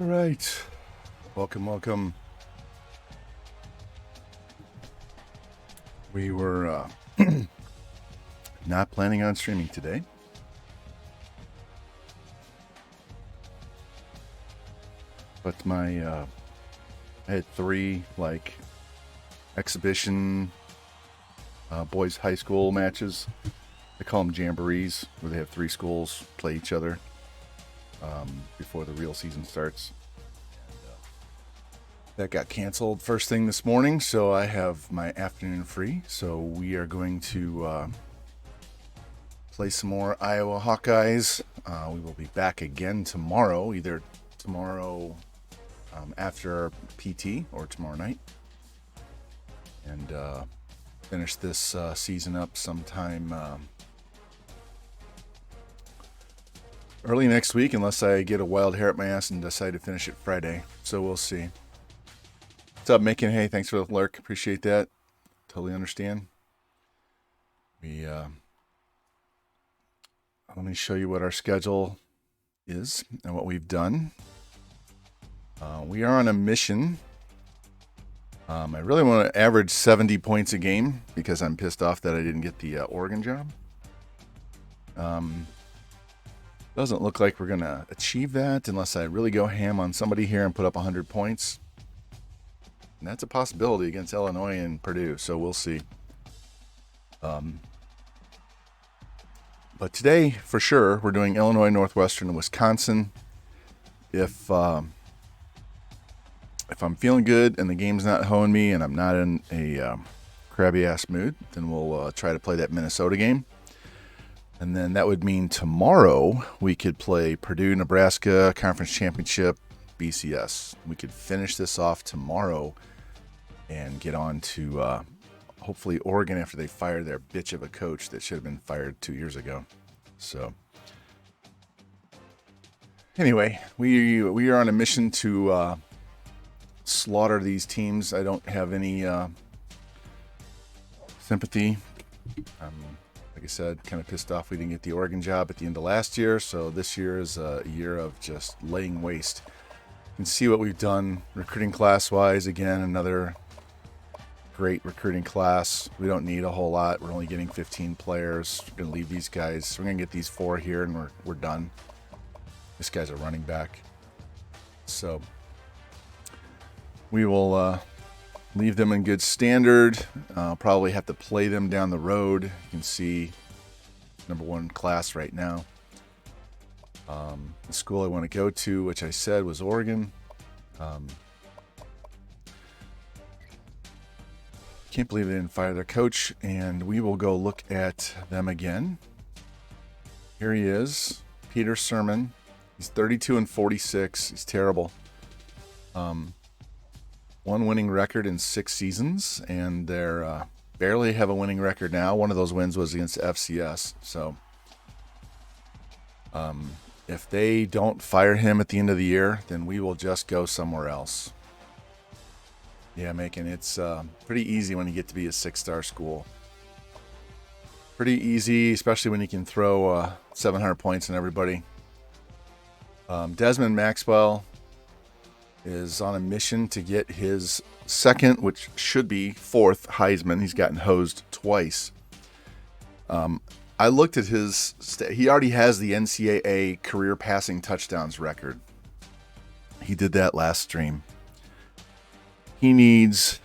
All right. Welcome. We were not planning on streaming today. But I had three exhibition boys high school matches. They call them jamborees, where they have three schools play each other before the real season starts. That got canceled first thing this morning, so I have my afternoon free. So we are going to play some more Iowa Hawkeyes. We will be back again tomorrow, either tomorrow after PT or tomorrow night, and finish this season up sometime early next week, unless I get a wild hair up my ass and decide to finish it Friday. So we'll see. What's up, Macon? Hey, thanks for the lurk. Appreciate that. Totally understand. Let me show you what our schedule is and what we've done. We are on a mission. I really want to average 70 points a game because I'm pissed off that I didn't get the Oregon job. Doesn't look like we're going to achieve that unless I really go ham on somebody here and put up 100 points. And that's a possibility against Illinois and Purdue, so we'll see. But today, for sure, we're doing Illinois, Northwestern, and Wisconsin. If I'm feeling good and the game's not hoeing me and I'm not in a crabby-ass mood, then we'll try to play that Minnesota game. And then that would mean tomorrow we could play Purdue, Nebraska, Conference Championship, BCS. We could finish this off tomorrow and get on to hopefully Oregon after they fire their bitch of a coach that should have been fired 2 years ago. So anyway, we are on a mission to slaughter these teams. I don't have any sympathy. Like I said, kind of pissed off we didn't get the Oregon job at the end of last year. So this year is a year of just laying waste. You can see what we've done recruiting class-wise. Again, another great recruiting class. We don't need a whole lot. We're only getting 15 players. We're going to leave these guys. We're going to get these 4 here, and we're done. This guy's a running back. So we will leave them in good standard. Probably have to play them down the road. You can see number 1 class right now. The school I want to go to, which I said was Oregon. Can't believe they didn't fire their coach, and we will go look at them again. Here he is, Peter Sermon. He's 32-46. He's terrible. 1 winning record in 6 seasons, and they're barely have a winning record now. One of those wins was against FCS. So if they don't fire him at the end of the year, then we will just go somewhere else. Yeah, Macon, it's pretty easy when you get to be a 6-star school. Pretty easy, especially when you can throw 700 points on everybody. Desmond Maxwell is on a mission to get his 2nd, which should be 4th Heisman. He's gotten hosed twice. I looked at his he already has the NCAA career passing touchdowns record. He did that last stream. He needs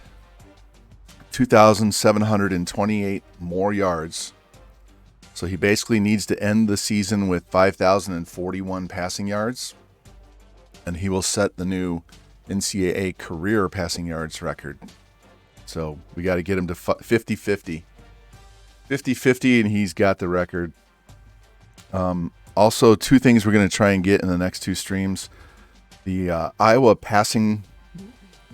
2,728 more yards. So he basically needs to end the season with 5,041 passing yards. And he will set the new NCAA career passing yards record. So we got to get him to 50-50. 50-50, and he's got the record. Also, 2 things we're going to try and get in the next 2 streams. The Iowa passing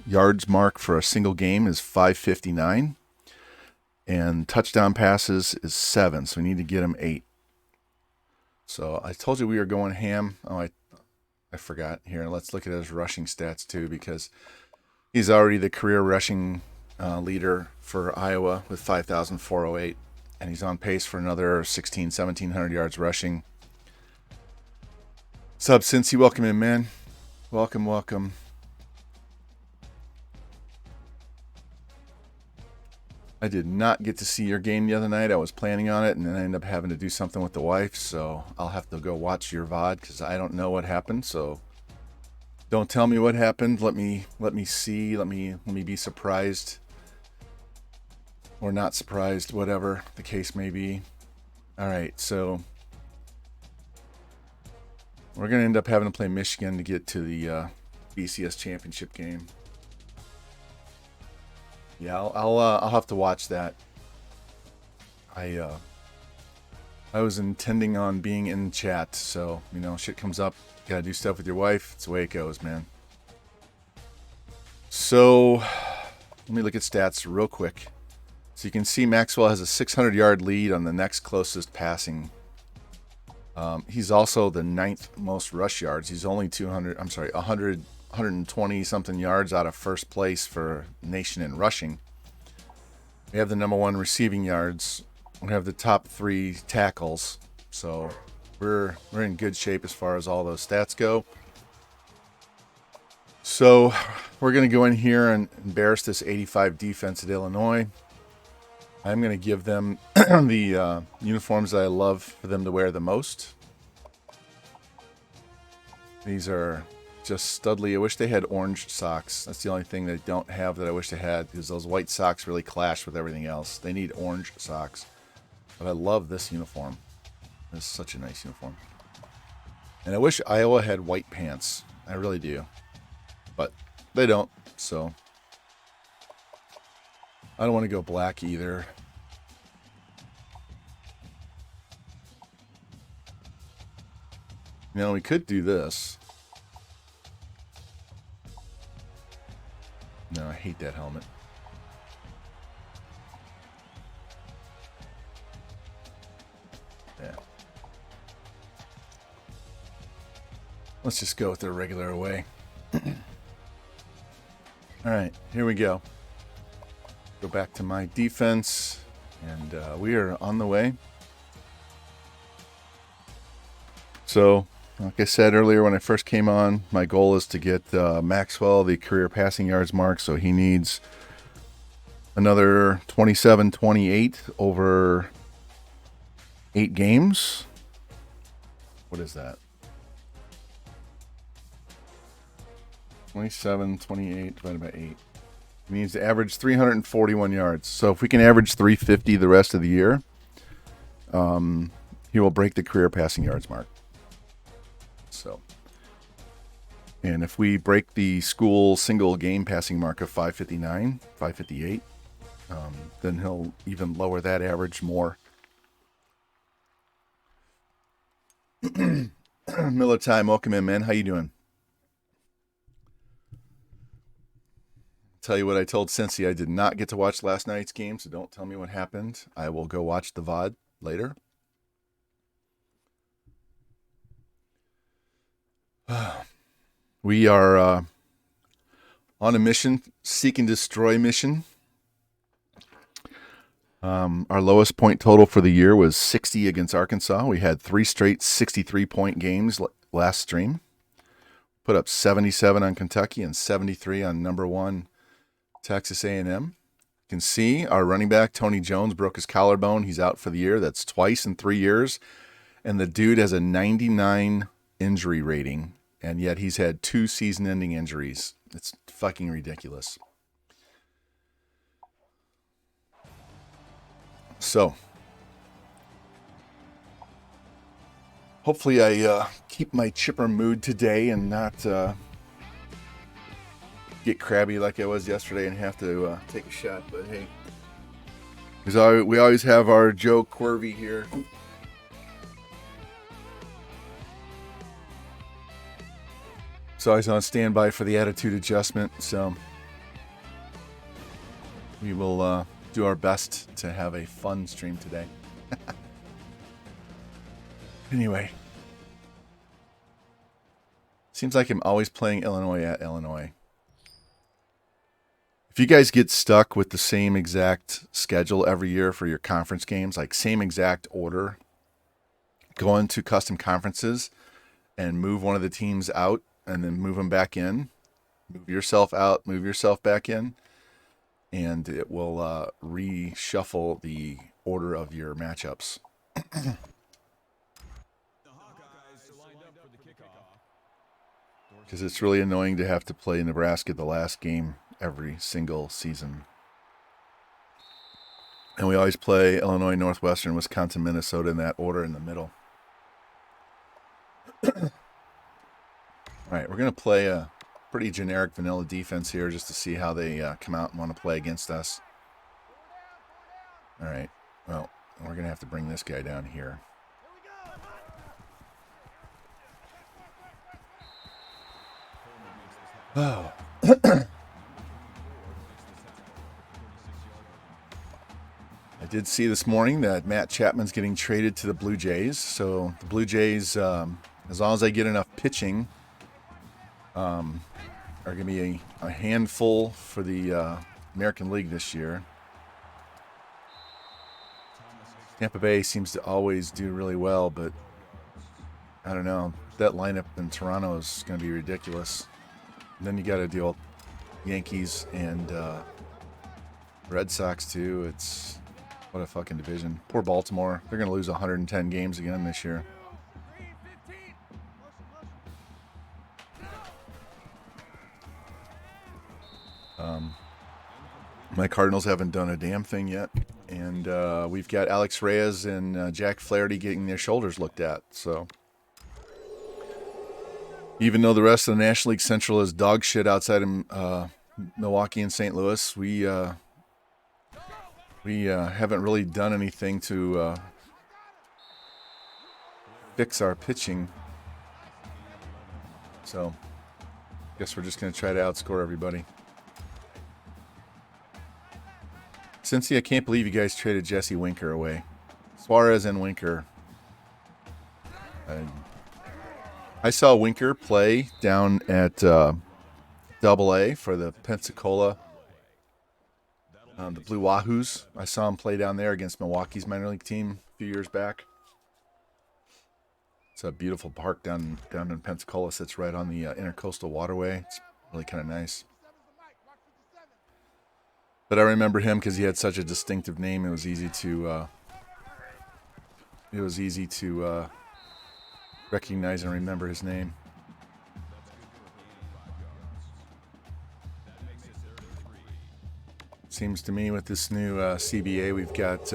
yards mark for a single game is 559. And touchdown passes is 7, so we need to get him 8. So I told you we were going ham. Oh, I forgot. Here, let's look at his rushing stats too, because he's already the career rushing leader for Iowa with 5,408, and he's on pace for another 1,700 yards rushing. Sub Cincy, welcome in, man. Welcome, welcome. I did not get to see your game the other night. I was planning on it, and then I ended up having to do something with the wife, so I'll have to go watch your VOD because I don't know what happened. So don't tell me what happened. Let me see. Let me be surprised or not surprised, whatever the case may be. All right, so we're gonna end up having to play Michigan to get to the BCS championship game. Yeah, I'll have to watch that. I was intending on being in chat, so shit comes up. You gotta do stuff with your wife. It's the way it goes, man. So let me look at stats real quick. So you can see Maxwell has a 600-yard lead on the next closest passing. He's also the 9th most rush yards. He's only 120 something yards out of first place for nation in rushing. We have the number 1 receiving yards. We have the top 3 tackles. So we're in good shape as far as all those stats go. So we're going to go in here and embarrass this 85 defense at Illinois. I'm going to give them the uniforms that I love for them to wear the most. These are just studly. I wish they had orange socks. That's the only thing they don't have that I wish they had, because those white socks really clash with everything else. They need orange socks. But I love this uniform. It's such a nice uniform. And I wish Iowa had white pants. I really do. But they don't, so I don't want to go black either. We could do this. No, I hate that helmet. Yeah. Let's just go with the regular way. All right, here we go. Go back to my defense, and we are on the way. So, like I said earlier when I first came on, my goal is to get Maxwell the career passing yards mark, so he needs another 27-28 over 8 games. What is that? 27-28 divided by 8. He needs to average 341 yards. So if we can average 350 the rest of the year, he will break the career passing yards mark. So, and if we break the school single game passing mark of 559, 558, then he'll even lower that average more. Miller Time, welcome in, man. How you doing? Tell you what I told Cincy. I did not get to watch last night's game, so don't tell me what happened. I will go watch the VOD later. We are on a mission, seek and destroy mission. Our lowest point total for the year was 60 against Arkansas. We had 3 straight 63-point games last stream. Put up 77 on Kentucky and 73 on number 1 Texas A&M. You can see our running back, Tony Jones, broke his collarbone. He's out for the year. That's twice in 3 years. And the dude has a 99 injury rating, and yet he's had 2 season-ending injuries. It's fucking ridiculous. So, hopefully I keep my chipper mood today and not get crabby like I was yesterday and have to take a shot. But hey, because we always have our Joe Quirvy here. So he's on standby for the attitude adjustment. So we will do our best to have a fun stream today. Anyway, seems like I'm always playing Illinois at Illinois. If you guys get stuck with the same exact schedule every year for your conference games, like same exact order, go into custom conferences and move one of the teams out and then move them back in. Move yourself out, move yourself back in, and it will reshuffle the order of your matchups. Because it's really annoying to have to play Nebraska the last game every single season. And we always play Illinois, Northwestern, Wisconsin, Minnesota in that order in the middle. All right, we're going to play a pretty generic vanilla defense here just to see how they come out and want to play against us. All right, well, we're going to have to bring this guy down here. Oh. I did see this morning that Matt Chapman's getting traded to the Blue Jays. So the Blue Jays, as long as they get enough pitching, are going to be a handful for the American League this year. Tampa Bay seems to always do really well, but I don't know. That lineup in Toronto is going to be ridiculous. And then you got to deal with Yankees and Red Sox too. It's what a fucking division. Poor Baltimore. They're going to lose 110 games again this year. My Cardinals haven't done a damn thing yet. And we've got Alex Reyes and Jack Flaherty getting their shoulders looked at. So even though the rest of the National League Central is dog shit outside of Milwaukee and St. Louis, we haven't really done anything to fix our pitching. So I guess we're just going to try to outscore everybody. Cincy, I can't believe you guys traded Jesse Winker away. Suarez and Winker. I saw Winker play down at Double-A for the Pensacola, the Blue Wahoos. I saw him play down there against Milwaukee's minor league team a few years back. It's a beautiful park down in Pensacola. Sits right on the Intercoastal Waterway. It's really kind of nice. But I remember him because he had such a distinctive name. It was easy to recognize and remember his name. Seems to me with this new CBA, we've got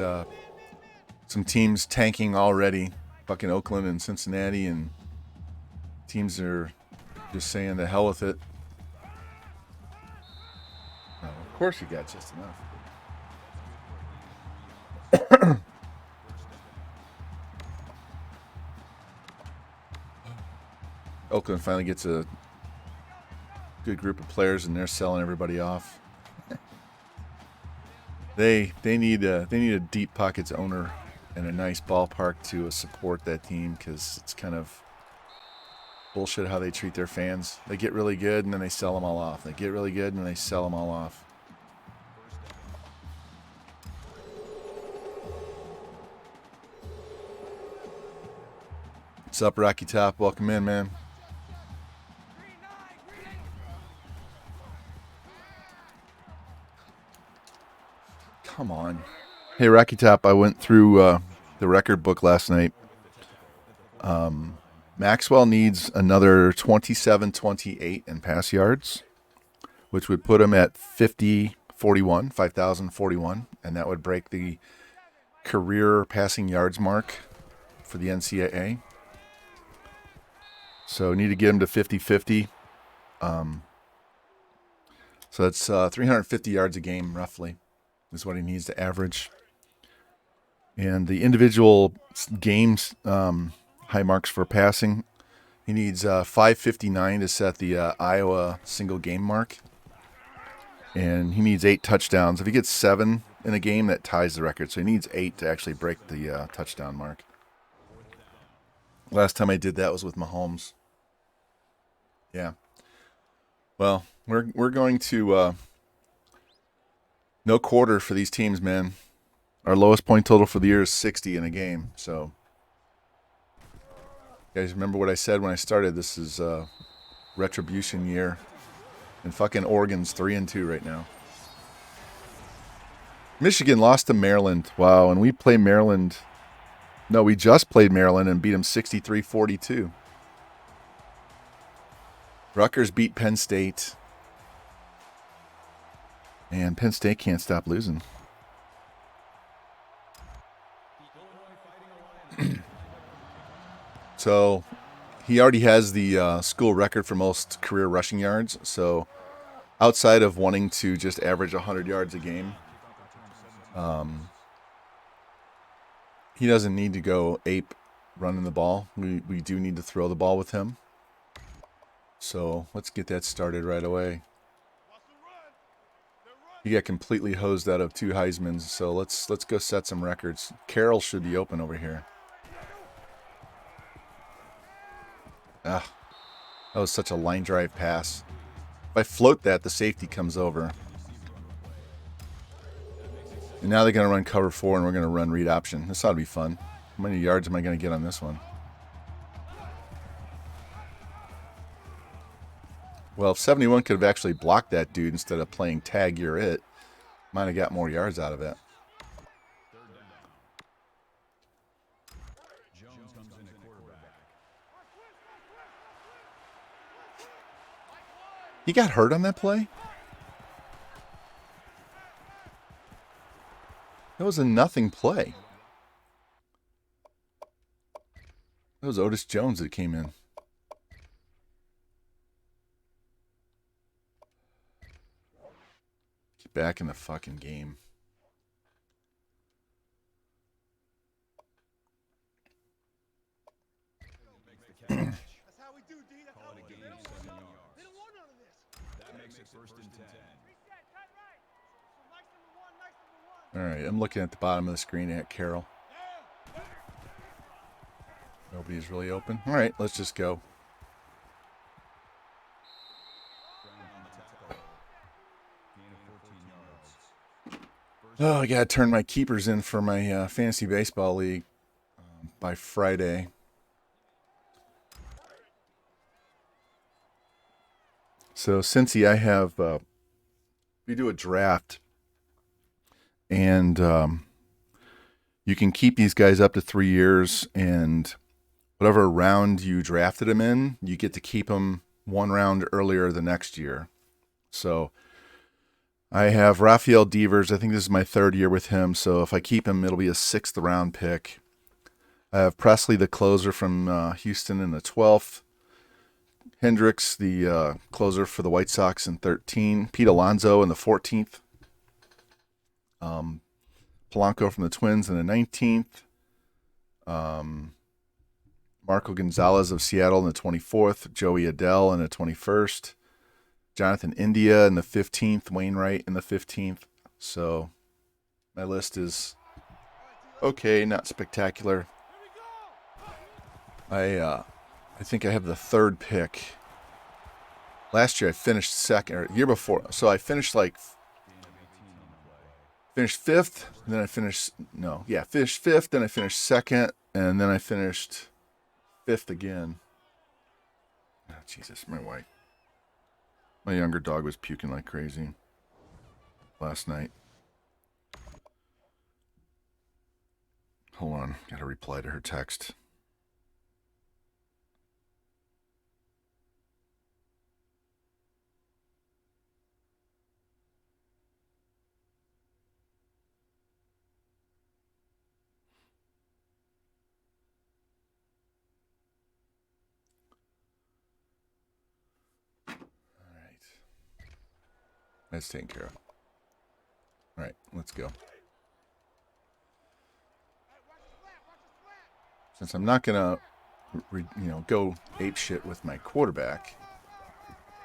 some teams tanking already. Fucking Oakland and Cincinnati, and teams are just saying the hell with it. Oh, of course you got just enough. Oakland finally gets a good group of players, and they're selling everybody off. They need a deep pockets owner and a nice ballpark to support that team, because it's kind of bullshit how they treat their fans. They get really good and then they sell them all off. They get really good and then they sell them all off. What's up, Rocky Top? Welcome in, man. Come on. Hey, Rocky Top, I went through the record book last night. Maxwell needs another 27-28 in pass yards, which would put him at 5,041, and that would break the career passing yards mark for the NCAA. So need to get him to 50-50. So that's 350 yards a game, roughly, is what he needs to average. And the individual games high marks for passing, he needs 559 to set the Iowa single game mark. And he needs 8 touchdowns. If he gets 7 in a game, that ties the record. So he needs 8 to actually break the touchdown mark. Last time I did that was with Mahomes. Yeah. Well, we're going to no quarter for these teams, man. Our lowest point total for the year is 60 in a game. So, you guys remember what I said when I started? This is retribution year. And fucking Oregon's 3-2 right now. Michigan lost to Maryland. Wow, and we play Maryland. No, we just played Maryland and beat them 63-42. Rutgers beat Penn State. And Penn State can't stop losing. So he already has the school record for most career rushing yards. So outside of wanting to just average 100 yards a game, he doesn't need to go ape running the ball. We do need to throw the ball with him. So let's get that started right away. He got completely hosed out of 2 Heismans, so let's go set some records. Carroll should be open over here. Ah, that was such a line drive pass. If I float that, the safety comes over. And now they're going to run cover 4, and we're going to run read option. This ought to be fun. How many yards am I going to get on this one? Well, if 71 could have actually blocked that dude instead of playing tag, you're it, might have got more yards out of it. He got hurt on that play? That was a nothing play. That was Otis Jones that came in. Get back in the fucking game. All right, I'm looking at the bottom of the screen at Carroll. Nobody's really open. All right, let's just go. Oh, I got to turn my keepers in for my fantasy baseball league by Friday. So, Cincy, I have, we do a draft, and you can keep these guys up to 3 years, and whatever round you drafted them in, you get to keep them 1 round earlier the next year. So I have Rafael Devers. I think this is my 3rd year with him. So if I keep him, it'll be a 6th round pick. I have Presley, the closer from Houston, in the 12th. Hendricks, the closer for the White Sox, in 13. Pete Alonso in the 14th. Polanco from the Twins in the 19th. Marco Gonzalez of Seattle in the 24th. Joey Adele in the 21st. Jonathan India in the 15th. Wainwright in the 15th. So my list is okay, not spectacular. I think I have the 3rd pick. Last year I finished 2nd, or year before. So I finished finished 5th, and then I finished, finished 5th, then I finished 2nd, and then I finished 5th again. Oh, Jesus, my wife. My younger dog was puking like crazy last night. Hold on, gotta reply to her text. That's taken care of. All right, let's go. Since I'm not gonna, go ape shit with my quarterback,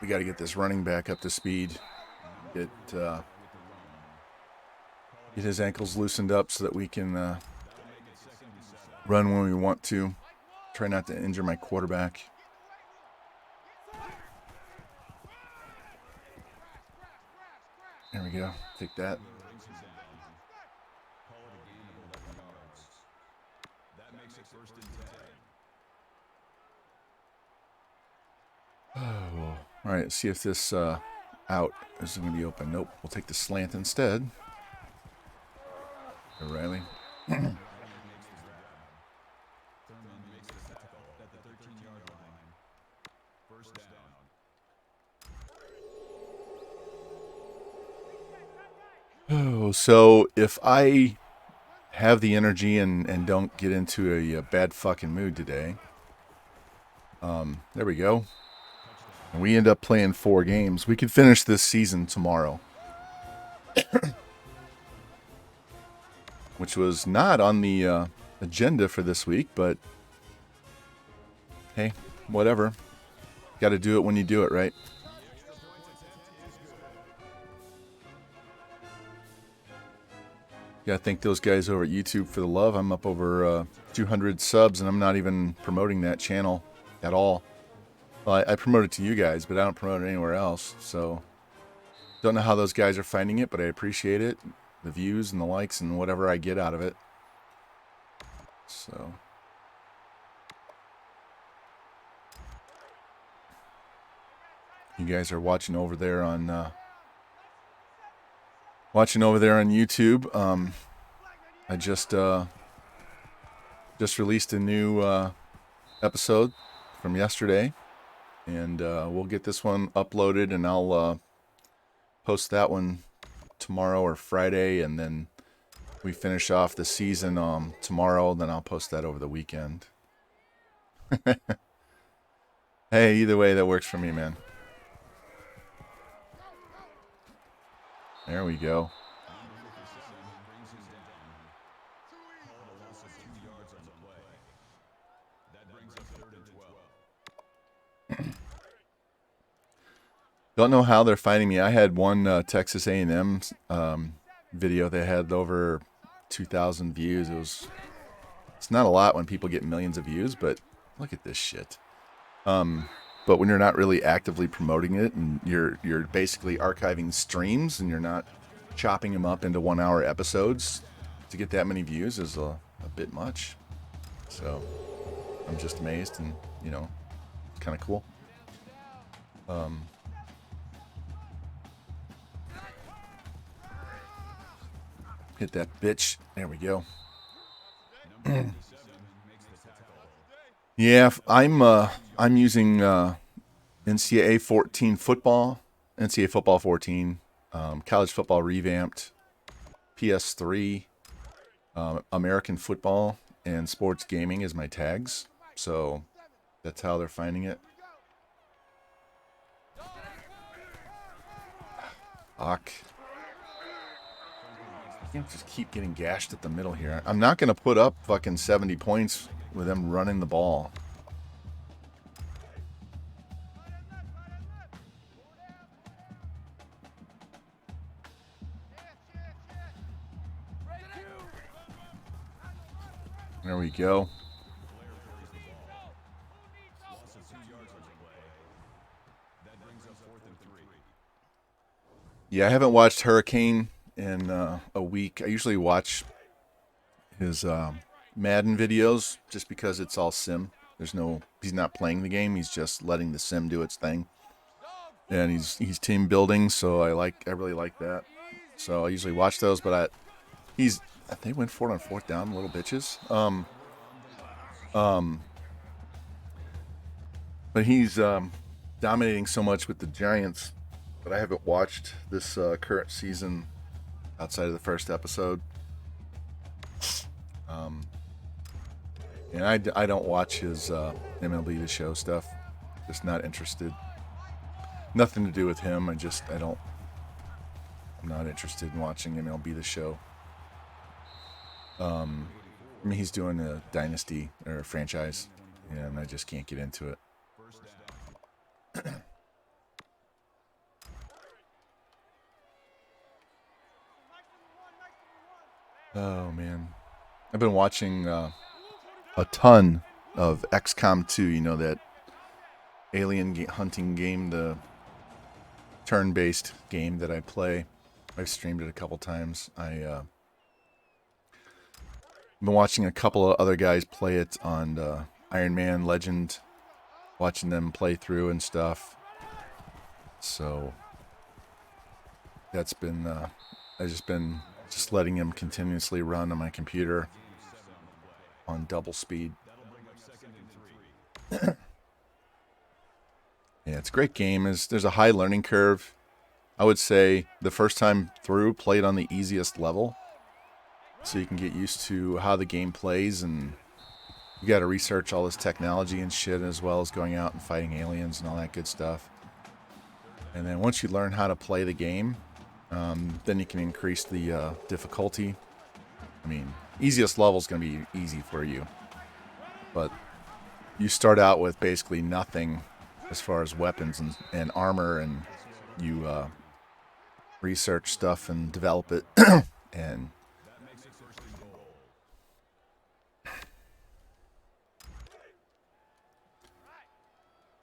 we got to get this running back up to speed. Get his ankles loosened up so that we can run when we want to. Try not to injure my quarterback. There we go. Take that. Oh, right, let's see if this out is going to be open. Nope, we'll take the slant instead. Riley. Oh, so if I have the energy and don't get into a bad fucking mood today, there we go. And we end up playing 4 games. We could finish this season tomorrow. Which was not on the agenda for this week, but hey, whatever. Got to do it when you do it, right? Got to thank those guys over at YouTube for the love. I'm up over 200 subs, and I'm not even promoting that channel at all. Well, I promote it to you guys, but I don't promote it anywhere else. So, don't know how those guys are finding it, but I appreciate it. The views and the likes and whatever I get out of it. So, you guys are watching over there on YouTube. I just released a new episode from yesterday, and we'll get this one uploaded, and I'll post that one tomorrow or Friday, and then we finish off the season tomorrow. Then I'll post that over the weekend. Hey, either way, that works for me, man. There we go. Don't know how they're finding me. I had one Texas A&M video that had over 2,000 views. It's not a lot when people get millions of views, but look at this shit. But when you're not really actively promoting it, and you're basically archiving streams, and you're not chopping them up into 1-hour episodes, to get that many views is a bit much. So I'm just amazed, and it's kind of cool. Hit that bitch. There we go. Yeah, I'm using NCAA 14 football, NCAA football 14, college football revamped, PS3, American football, and sports gaming as my tags. So that's how they're finding it. Fuck. I can't just keep getting gashed at the middle here. I'm not going to put up fucking 70 points with them running the ball. There we go. Yeah, I haven't watched Hurricane in a week. I usually watch his Madden videos just because it's all sim. He's not playing the game. He's just letting the sim do its thing. And he's team building, so I really like that. So I usually watch those, but they went for it on 4th down, little bitches. But he's dominating so much with the Giants, but I haven't watched this current season outside of the first episode. And I don't watch his MLB The Show stuff. Just not interested. Nothing to do with him. I'm not interested in watching MLB The Show. I mean, he's doing a Dynasty or a franchise, and I just can't get into it. Oh, man. I've been watching a ton of XCOM 2, that alien hunting game, the turn-based game that I play. I've streamed it a couple times. I've been watching a couple of other guys play it on Iron Man Legend, watching them play through and stuff. So that's been I've just been letting him continuously run on my computer on double speed. Yeah, it's a great game. There's a high learning curve. I would say the first time through, play it on the easiest level, so you can get used to how the game plays, and you got to research all this technology and shit, as well as going out and fighting aliens and all that good stuff. And then once you learn how to play the game, then you can increase the difficulty. I mean, easiest level is going to be easy for you, but you start out with basically nothing as far as weapons and armor, and you research stuff and develop it. And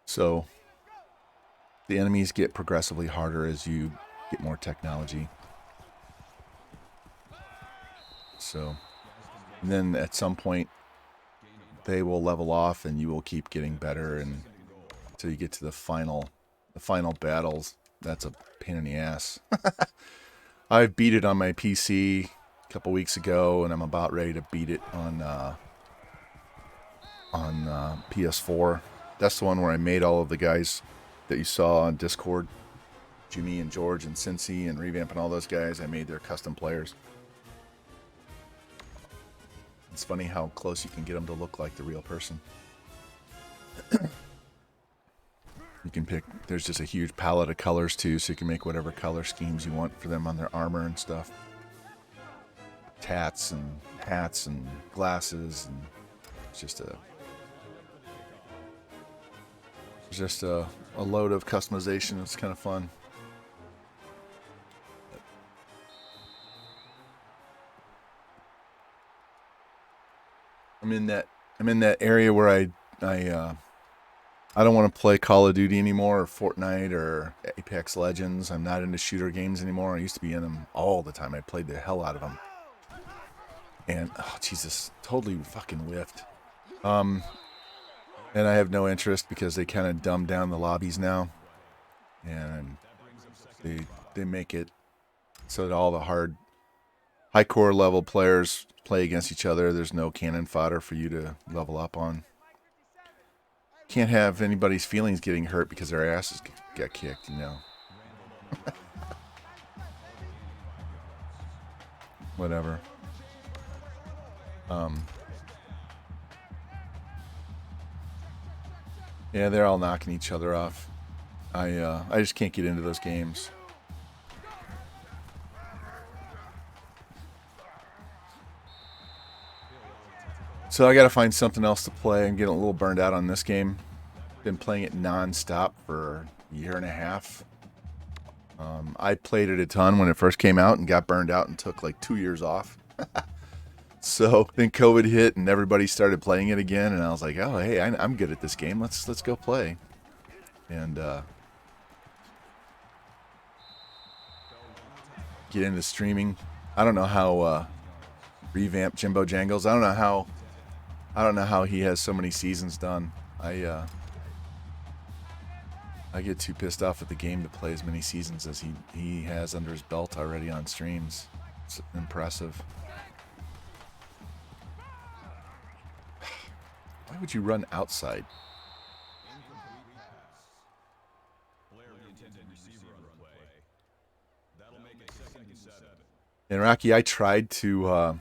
so the enemies get progressively harder as you get more technology. So, and then at some point they will level off and you will keep getting better, and until you get to the final battles. That's a pain in the ass. I beat it on my PC a couple weeks ago, and I'm about ready to beat it on PS4. That's the one where I made all of the guys that you saw on Discord, Jimmy and George and Cincy and Revamped and all those guys. I made their custom players. It's funny how close you can get them to look like the real person. You can pick, there's just a huge palette of colors too, so you can make whatever color schemes you want for them on their armor and stuff. Tats and hats and glasses, and it's just a load of customization. It's kind of fun. I'm in that area where I don't want to play Call of Duty anymore, or Fortnite, or Apex Legends. I'm not into shooter games anymore. I used to be in them all the time. I played the hell out of them. And, oh, Jesus, totally fucking whiffed. And I have no interest because they kind of dumb down the lobbies now. And they make it so that all the high core level players play against each other. There's no cannon fodder for you to level up on. Can't have anybody's feelings getting hurt because their asses got kicked, you know. Whatever. Yeah, they're all knocking each other off. I just can't get into those games. So I gotta find something else to play. I'm getting a little burned out on this game. Been playing it non-stop for a year and a half. I played it a ton when it first came out and got burned out and took like 2 years off. So then COVID hit and everybody started playing it again, and I was like, oh hey, I'm good at this game. Let's go play. And get into streaming. I don't know how Revamped Jimbo Jangles. I don't know how he has so many seasons done. I get too pissed off at the game to play as many seasons as he has under his belt already on streams. It's impressive. Why would you run outside? And Rocky, I tried to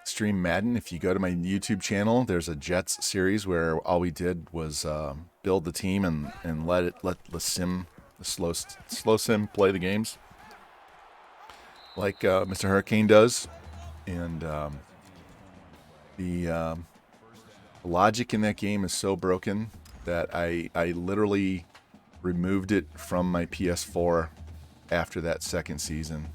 stream Madden. If you go to my YouTube channel, there's a Jets series where all we did was build the team and let the slow sim play the games, like Mr. Hurricane does. And the logic in that game is so broken that I literally removed it from my PS4 after that second season.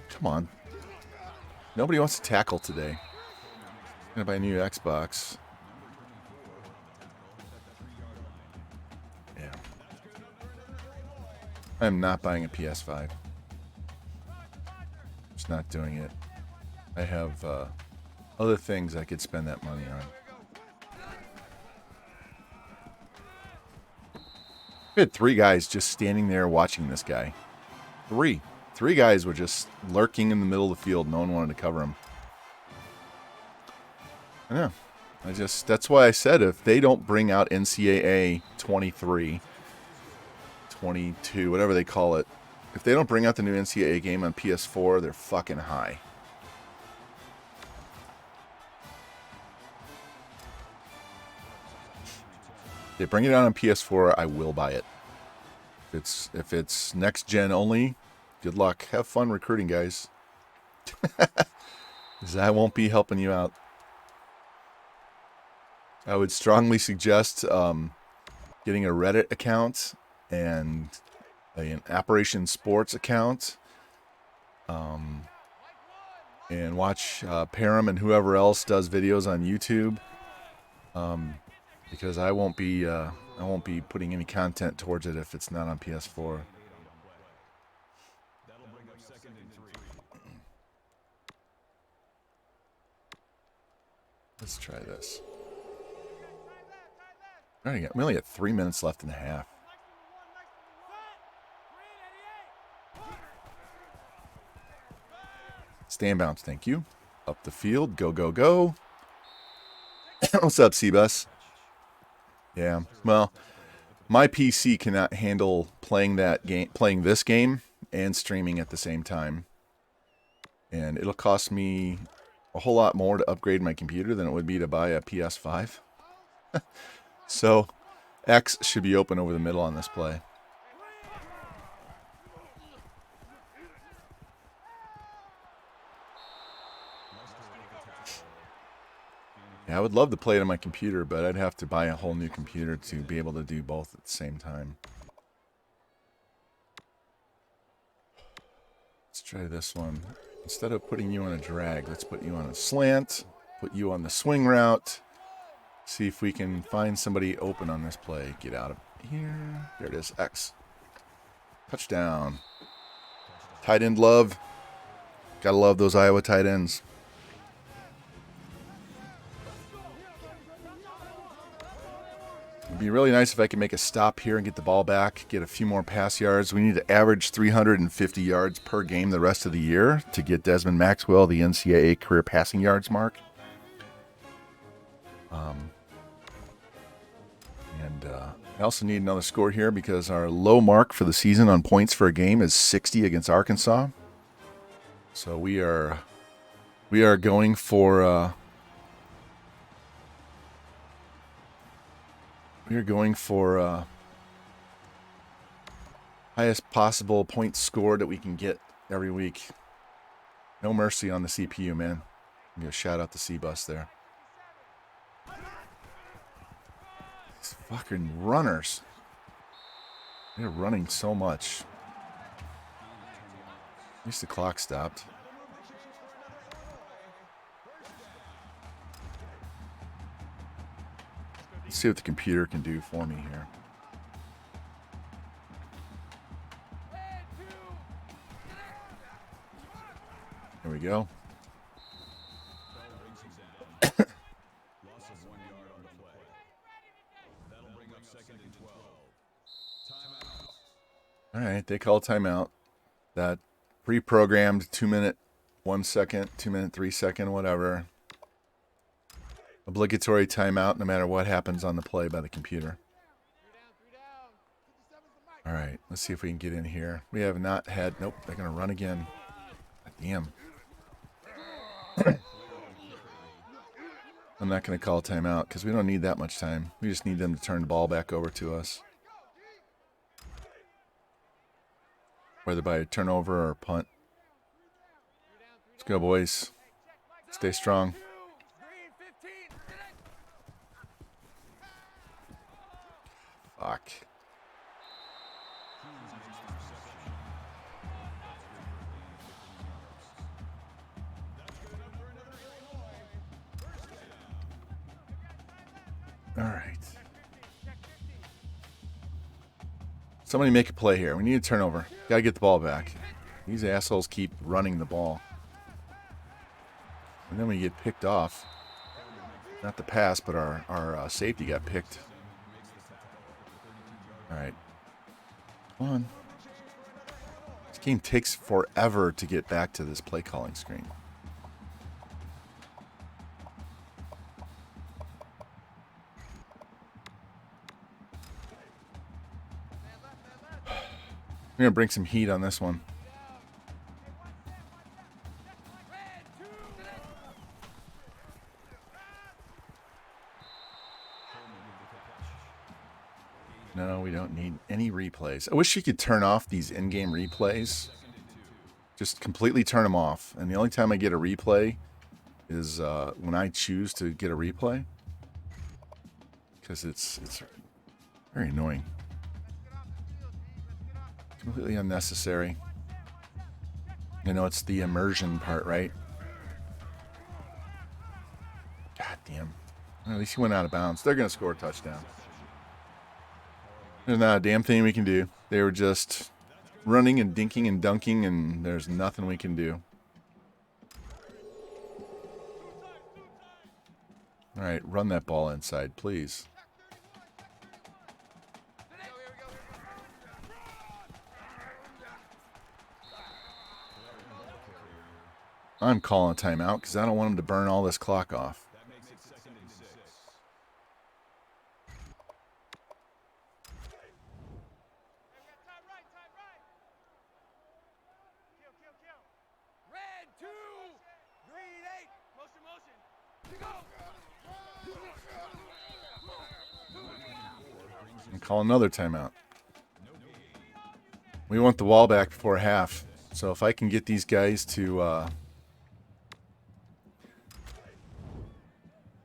Come on. Nobody wants to tackle today. I'm gonna buy a new Xbox. Yeah. I'm not buying a PS5. Just not doing it. I have other things I could spend that money on. We had 3 guys just standing there watching this guy. 3 guys were just lurking in the middle of the field. No one wanted to cover him. I know. That's why I said if they don't bring out NCAA 23, 22, whatever they call it, if they don't bring out the new NCAA game on PS4, they're fucking high. If they bring it out on PS4, I will buy it. If it's next gen only, good luck. Have fun recruiting, guys. Because I won't be helping you out. I would strongly suggest getting a Reddit account and an Operation Sports account, and watch Param and whoever else does videos on YouTube, because I won't be putting any content towards it if it's not on PS4. Let's try this. We only got 3 minutes left in the half. Stand bounce, thank you. Up the field, go, go, go. What's up, C-Bus? Yeah, well, my PC cannot handle playing this game and streaming at the same time. And it'll cost me a whole lot more to upgrade my computer than it would be to buy a PS5. So, X should be open over the middle on this play. Yeah, I would love to play it on my computer, but I'd have to buy a whole new computer to be able to do both at the same time. Let's try this one. Instead of putting you on a drag, let's put you on a slant, put you on the swing route. See if we can find somebody open on this play. Get out of here. There it is. X. Touchdown. Tight end love. Gotta love those Iowa tight ends. It'd be really nice if I could make a stop here and get the ball back, get a few more pass yards. We need to average 350 yards per game the rest of the year to get Desmond Maxwell the NCAA career passing yards mark. I also need another score here because our low mark for the season on points for a game is 60 against Arkansas. So we are going for highest possible points scored that we can get every week. No mercy on the CPU, man. I'm gonna shout out the C-Bus there. These fucking runners. They're running so much. At least the clock stopped. Let's see what the computer can do for me here. There we go. All right, they call timeout. That pre-programmed 2 minute 1 second, 2 minute 3 second, whatever. Obligatory timeout no matter what happens on the play by the computer. All right, let's see if we can get in here. We have not had, nope, they're going to run again. Damn. I'm not going to call timeout because we don't need that much time. We just need them to turn the ball back over to us. Whether by a turnover or punt. Let's go, boys. Stay strong. Fuck. All right. Somebody make a play here. We need a turnover. Got to get the ball back. These assholes keep running the ball. And then we get picked off. Not the pass, but our safety got picked. All right. Come on. This game takes forever to get back to this play calling screen. We're going to bring some heat on this one. No, we don't need any replays. I wish you could turn off these in-game replays. Just completely turn them off. And the only time I get a replay is when I choose to get a replay. Because it's very annoying. Completely unnecessary. You know, it's the immersion part, right? God damn. Well, at least he went out of bounds. They're going to score a touchdown. There's not a damn thing we can do. They were just running and dinking and dunking, and there's nothing we can do. All right, run that ball inside, please. I'm calling a timeout because I don't want him to burn all this clock off. And call another timeout. We want the ball back before half. So if I can get these guys to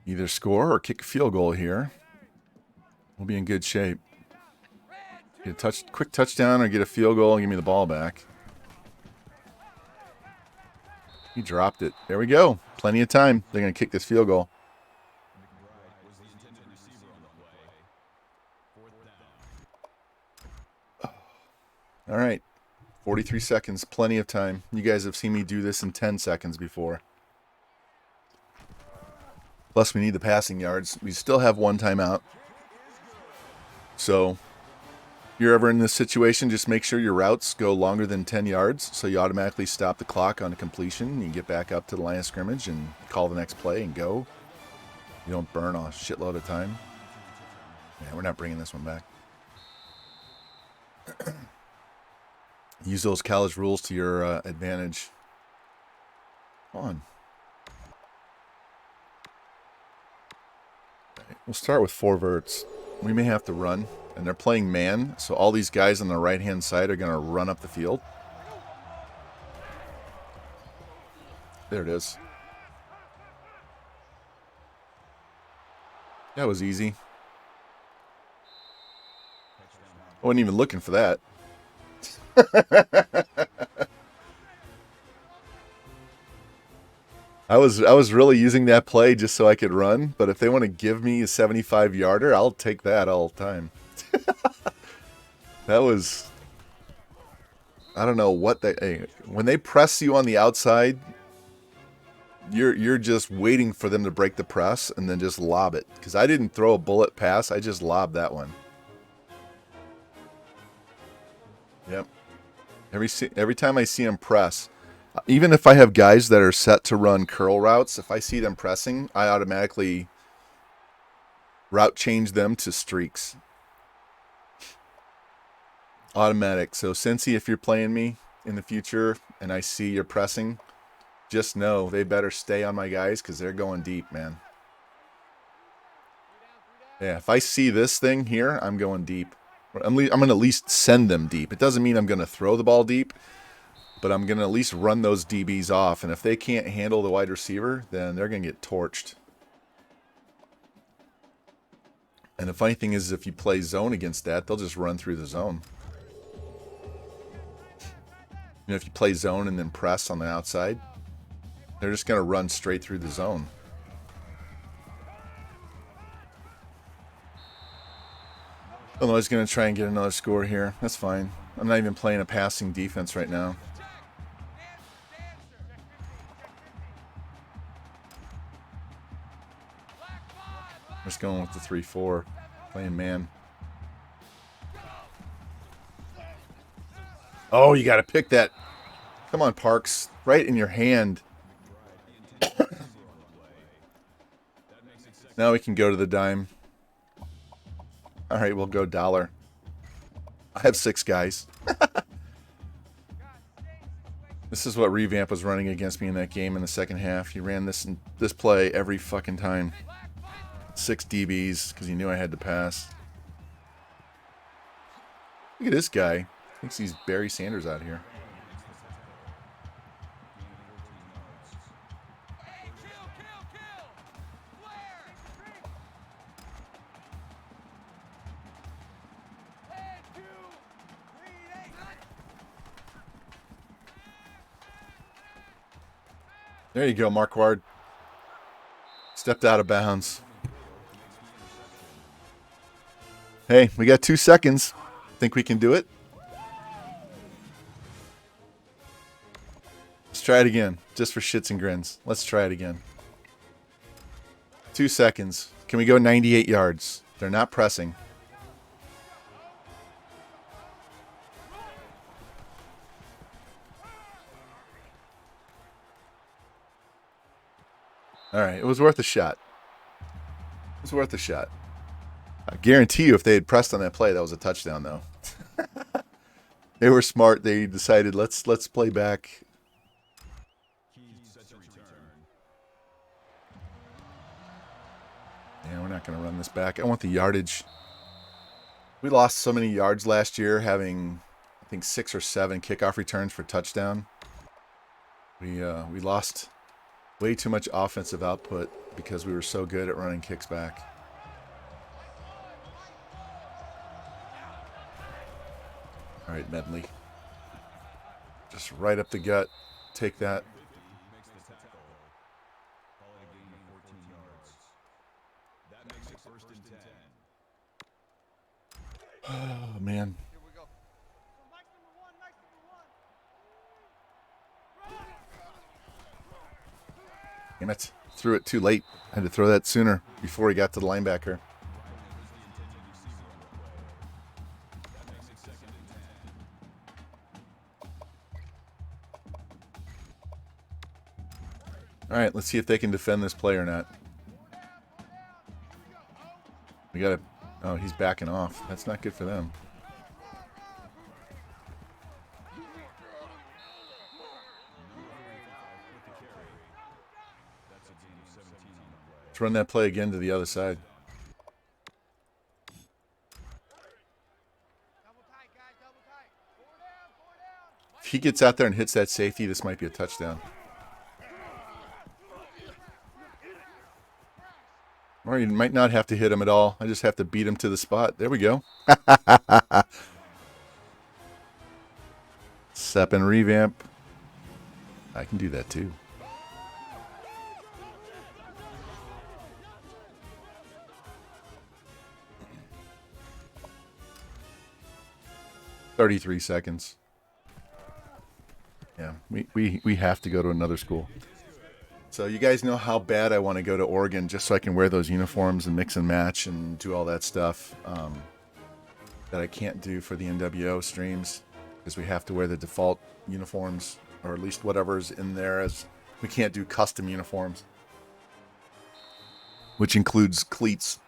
either score or kick a field goal here, we'll be in good shape. Get a quick touchdown or get a field goal and give me the ball back. He dropped it. There we go. Plenty of time. They're going to kick this field goal. All right. 43 seconds. Plenty of time. You guys have seen me do this in 10 seconds before. Plus, we need the passing yards. We still have one timeout. So, if you're ever in this situation, just make sure your routes go longer than 10 yards. So you automatically stop the clock on a completion. You get back up to the line of scrimmage and call the next play and go. You don't burn a shitload of time. Yeah, we're not bringing this one back. Use those college rules to your advantage. Come on. Right, we'll start with 4 verts. We may have to run. And they're playing man, so all these guys on the right-hand side are going to run up the field. There it is. That was easy. I wasn't even looking for that. I was really using that play just so I could run, but if they want to give me a 75-yarder, I'll take that all the time. That was, I don't know what they, when they press you on the outside, you're just waiting for them to break the press and then just lob it. Because I didn't throw a bullet pass, I just lobbed that one. Yep. Every time I see them press, even if I have guys that are set to run curl routes, if I see them pressing, I automatically route change them to streaks. Automatic. So, Cincy, if you're playing me in the future and I see you're pressing, just know they better stay on my guys because they're going deep, man. Yeah, if I see this thing here, I'm going deep. I'm going to at least send them deep. It doesn't mean I'm going to throw the ball deep, but I'm going to at least run those DBs off. And if they can't handle the wide receiver, then they're going to get torched. And the funny thing is, if you play zone against that, they'll just run through the zone. You know, if you play zone and then press on the outside, they're just going to run straight through the zone. Illinois is going to try and get another score here. That's fine. I'm not even playing a passing defense right now. I'm just going with the 3-4. Playing man. Oh, you got to pick that. Come on, Parks. Right in your hand. Now we can go to the dime. All right, we'll go dollar. I have 6 guys. This is what Revamp was running against me in that game in the second half. He ran this play every fucking time. 6 DBs because he knew I had to pass. Look at this guy. Thinks he's Barry Sanders out here. There you go, Marquard. Stepped out of bounds. Hey, we got 2 seconds. Think we can do it? Let's try it again, just for shits and grins. Let's try it again. 2 seconds. Can we go 98 yards? They're not pressing. All right, it was worth a shot. It was worth a shot. I guarantee you if they had pressed on that play, that was a touchdown, though. They were smart. They decided, let's play back. Yeah, we're not going to run this back. I want the yardage. We lost so many yards last year having, I think, 6 or 7 kickoff returns for touchdown. We lost way too much offensive output because we were so good at running kicks back. All right, Medley. Just right up the gut. Take that. Oh, man. Damn it. Threw it too late. I had to throw that sooner before he got to the linebacker. All right, let's see if they can defend this play or not. We got to... Oh, he's backing off. That's not good for them. Let's run that play again to the other side. If he gets out there and hits that safety, this might be a touchdown. Or you might not have to hit him at all. I just have to beat him to the spot. There we go. Sep and Revamp. I can do that too. $33 seconds. Yeah, we have to go to another school. So you guys know how bad I want to go to Oregon just so I can wear those uniforms and mix and match and do all that stuff that I can't do for the NWO streams because we have to wear the default uniforms or at least whatever's in there, as we can't do custom uniforms, which includes cleats.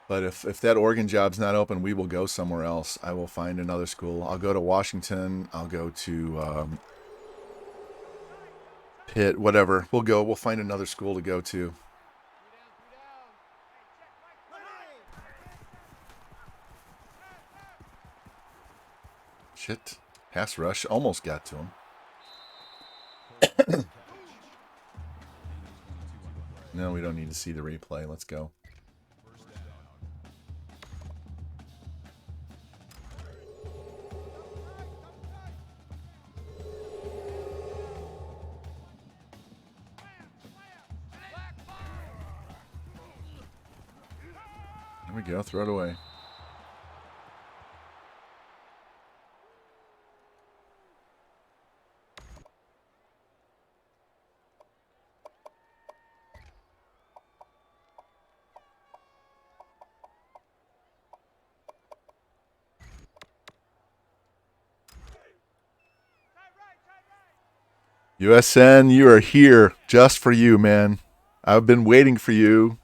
But if that Oregon job's not open, we will go somewhere else. I will find another school. I'll go to Washington. I'll go to Pitt, whatever. We'll find another school to go to. Shit. Pass rush. Almost got to him. No, we don't need to see the replay. Let's go. There we go. Throw it away. USN, you are here just for you, man. I've been waiting for you.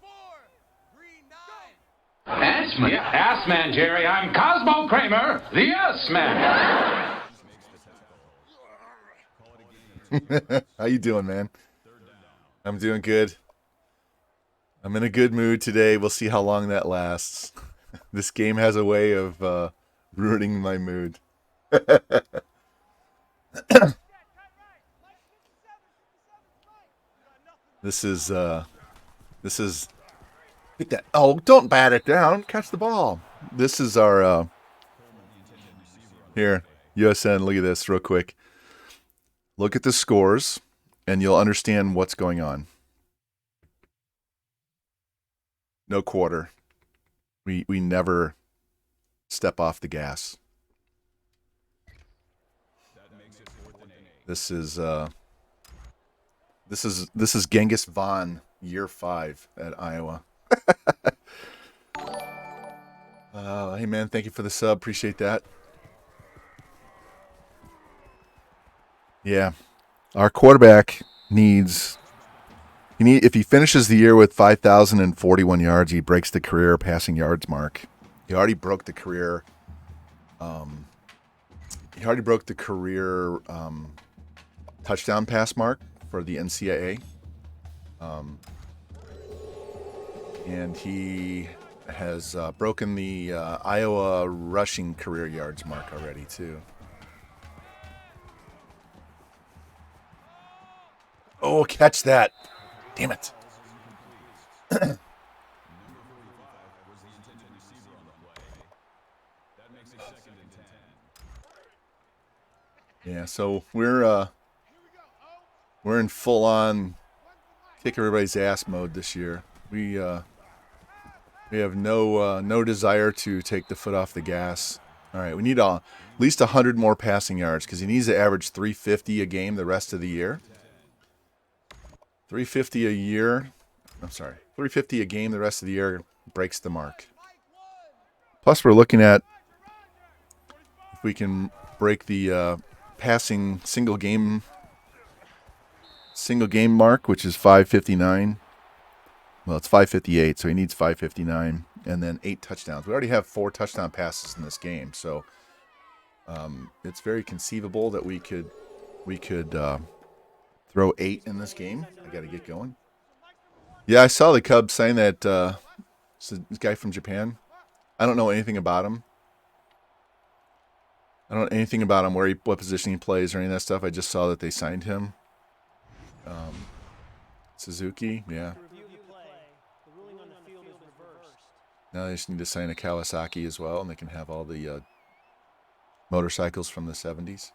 S-Man. Yeah, S-Man, Jerry. I'm Cosmo Kramer, the S-Man. How you doing, man? I'm doing good. I'm in a good mood today. We'll see how long that lasts. This game has a way of ruining my mood. This is get that. Oh, don't bat it down. Catch the ball. This is our here, USN. Look at this real quick. Look at the scores, and you'll understand what's going on. No quarter. We never step off the gas. This is Genghis Vaughn year 5 at Iowa. Hey man, thank you for the sub. Appreciate that. Yeah, our quarterback needs. If he finishes the year with 5,041 yards, he breaks the career passing yards mark. He already broke the career. Touchdown pass mark for the NCAA. And he has broken the Iowa rushing career yards mark already too. Oh, catch that. Damn it. Yeah, so we're in full on kick everybody's ass mode this year. We have no desire to take the foot off the gas. All right, we need at least 100 more passing yards because he needs to average 350 a game the rest of the year. 350 a year. I'm sorry, 350 a game the rest of the year breaks the mark. Plus, we're looking at if we can break the passing single game mark, which is 559. Well, it's 558, so he needs 559, and then 8 touchdowns. We already have 4 touchdown passes in this game, so it's very conceivable that we could throw 8 in this game. I got to get going. Yeah, I saw the Cubs saying that this guy from Japan. I don't know anything about him. I don't know anything about him, what position he plays or any of that stuff. I just saw that they signed him. Suzuki, yeah. Now they just need to sign a Kawasaki as well, and they can have all the motorcycles from the 70s.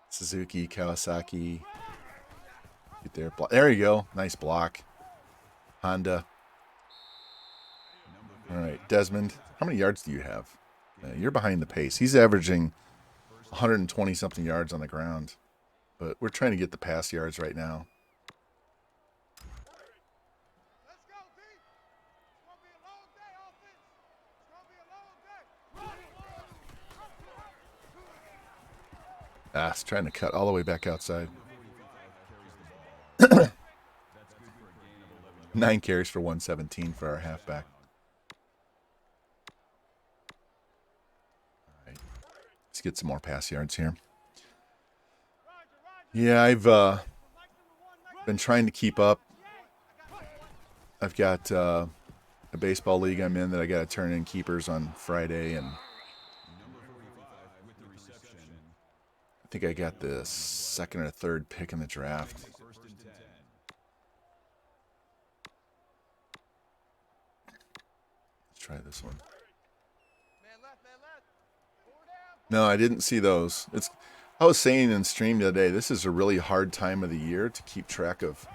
Suzuki, Kawasaki. Get there. There you go. Nice block. Honda. All right, Desmond. How many yards do you have? You're behind the pace. He's averaging 120-something yards on the ground. But we're trying to get the pass yards right now. It's trying to cut all the way back outside. 9 carries for 117 for our halfback. All right. Let's get some more pass yards here. Yeah, I've been trying to keep up. I've got a baseball league I'm in that I got to turn in keepers on Friday, and I think I got the 2nd or 3rd pick in the draft. Let's try this one. No, I didn't see those. I was saying in stream the other day, this is a really hard time of the year to keep track of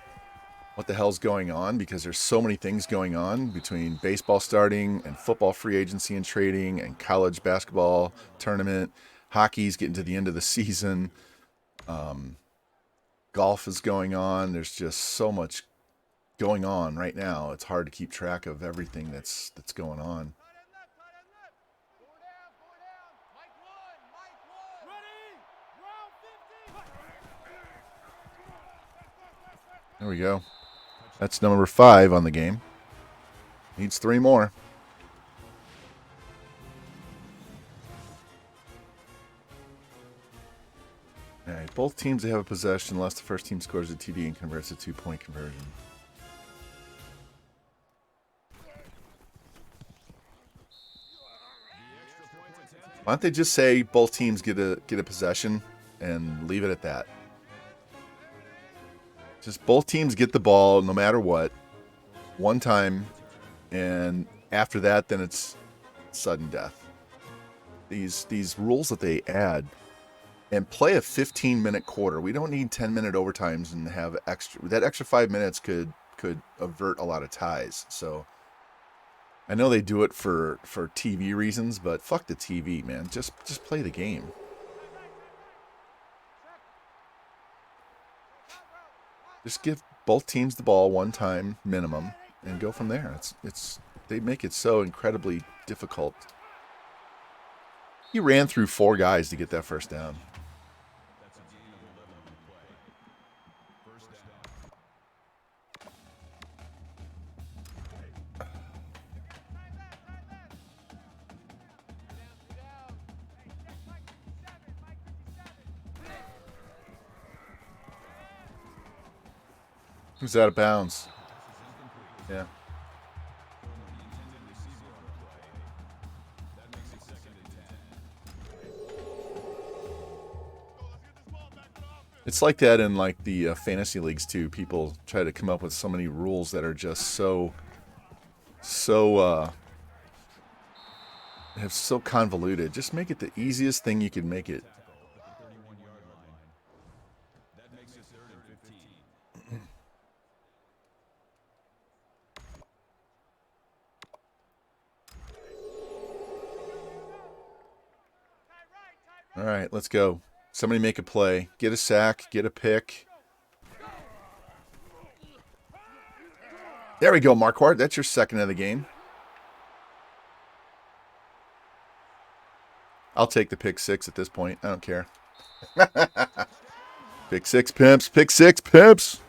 what the hell's going on because there's so many things going on between baseball starting and football free agency and trading and college basketball tournament. Hockey's getting to the end of the season. Golf is going on. There's just so much going on right now. It's hard to keep track of everything that's going on. There we go. That's number 5 on the game. Needs 3 more. All right, both teams have a possession unless the first team scores a TD and converts a 2-point conversion. Why don't they just say both teams get a possession and leave it at that? Just both teams get the ball no matter what, one time, and after that, then it's sudden death. These rules that they add, and play a 15-minute quarter. We don't need 10-minute overtimes and have extra. That extra 5 minutes could avert a lot of ties. So I know they do it for TV reasons, but fuck the TV, man. Just play the game. Just give both teams the ball one time minimum and go from there. It's they make it so incredibly difficult. He ran through 4 guys to get that first down. Who's out of bounds? Yeah. It's like that in like the fantasy leagues too. People try to come up with so many rules that are just so convoluted. Just make it the easiest thing you can make it. All right, let's go. Somebody make a play. Get a sack. Get a pick. There we go, Marquardt. That's your second of the game. I'll take the pick 6 at this point. I don't care. Pick 6, pimps. Pick 6, pimps.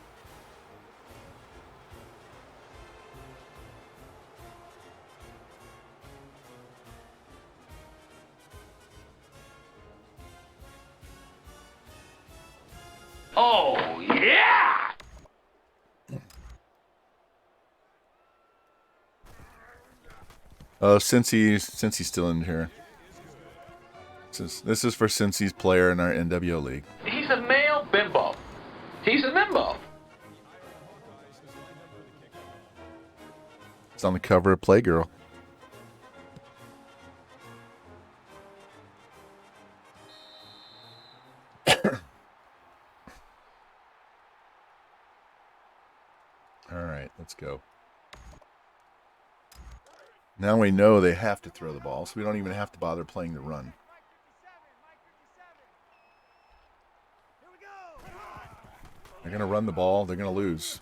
Oh, yeah! Oh, Cincy's still in here. This is for Cincy's player in our NWO league. He's a male bimbo. He's a bimbo. It's on the cover of Playgirl. All right, let's go. Now we know they have to throw the ball, so we don't even have to bother playing the run. They're going to run the ball. They're going to lose.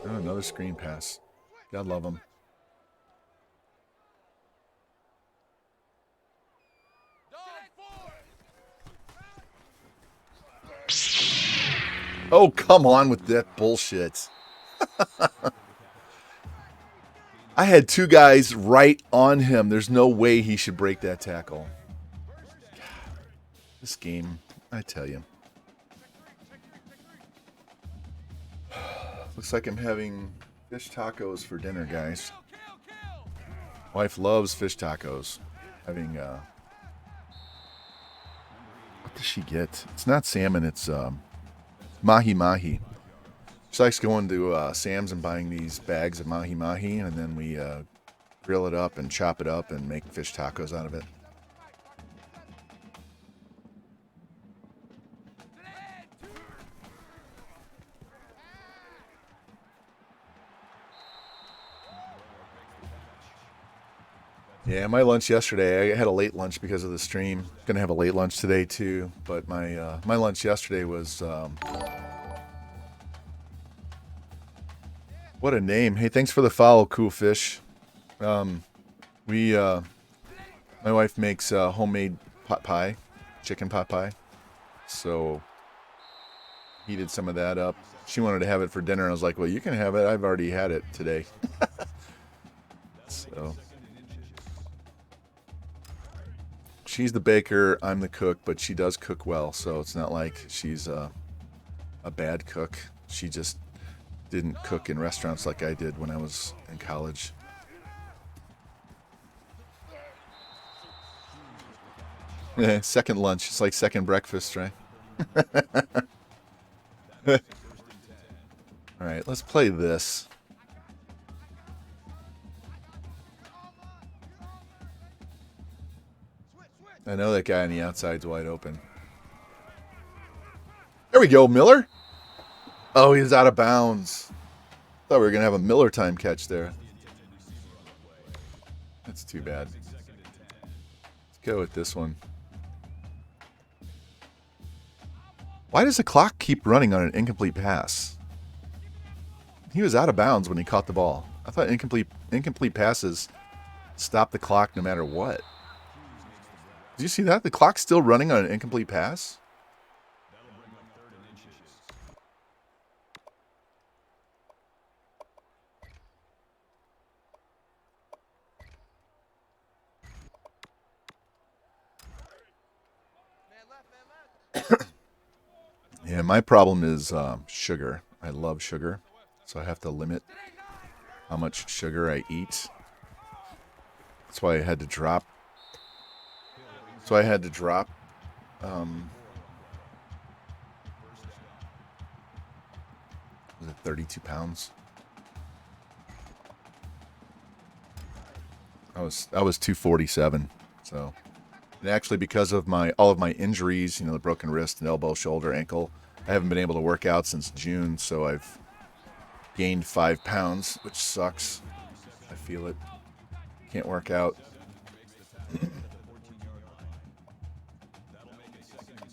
Oh, another screen pass. God love them. Oh, come on with that bullshit. I had 2 guys right on him. There's no way he should break that tackle. This game, I tell you. Looks like I'm having fish tacos for dinner, guys. Wife loves fish tacos. Having, what does she get? It's not salmon, it's mahi-mahi. She likes going to Sam's and buying these bags of mahi-mahi, and then we grill it up and chop it up and make fish tacos out of it. Yeah, my lunch yesterday, I had a late lunch because of the stream. Gonna have a late lunch today too, but my my lunch yesterday was What a name. Hey, thanks for the follow, Cool Fish. My wife makes homemade pot pie, chicken pot pie. So heated some of that up. She wanted to have it for dinner. And I was like, well, you can have it. I've already had it today. So she's the baker. I'm the cook, but she does cook well. So it's not like she's a bad cook. She just didn't cook in restaurants like I did when I was in college. Second lunch. It's like second breakfast, right? All right, let's play this. I know that guy on the outside's wide open. There we go, Miller. Oh, he's out of bounds. Thought we were going to have a Miller time catch there. That's too bad. Let's go with this one. Why does the clock keep running on an incomplete pass? He was out of bounds when he caught the ball. I thought incomplete passes stop the clock no matter what. Did you see that? The clock's still running on an incomplete pass? Yeah, my problem is sugar. I love sugar, so I have to limit how much sugar I eat. That's why I had to drop. Was it 32 pounds? I was 247. So, and actually, because of all of my injuries, the broken wrist and elbow, shoulder, ankle, I haven't been able to work out since June. So I've gained 5 pounds, which sucks. I feel it. Can't work out.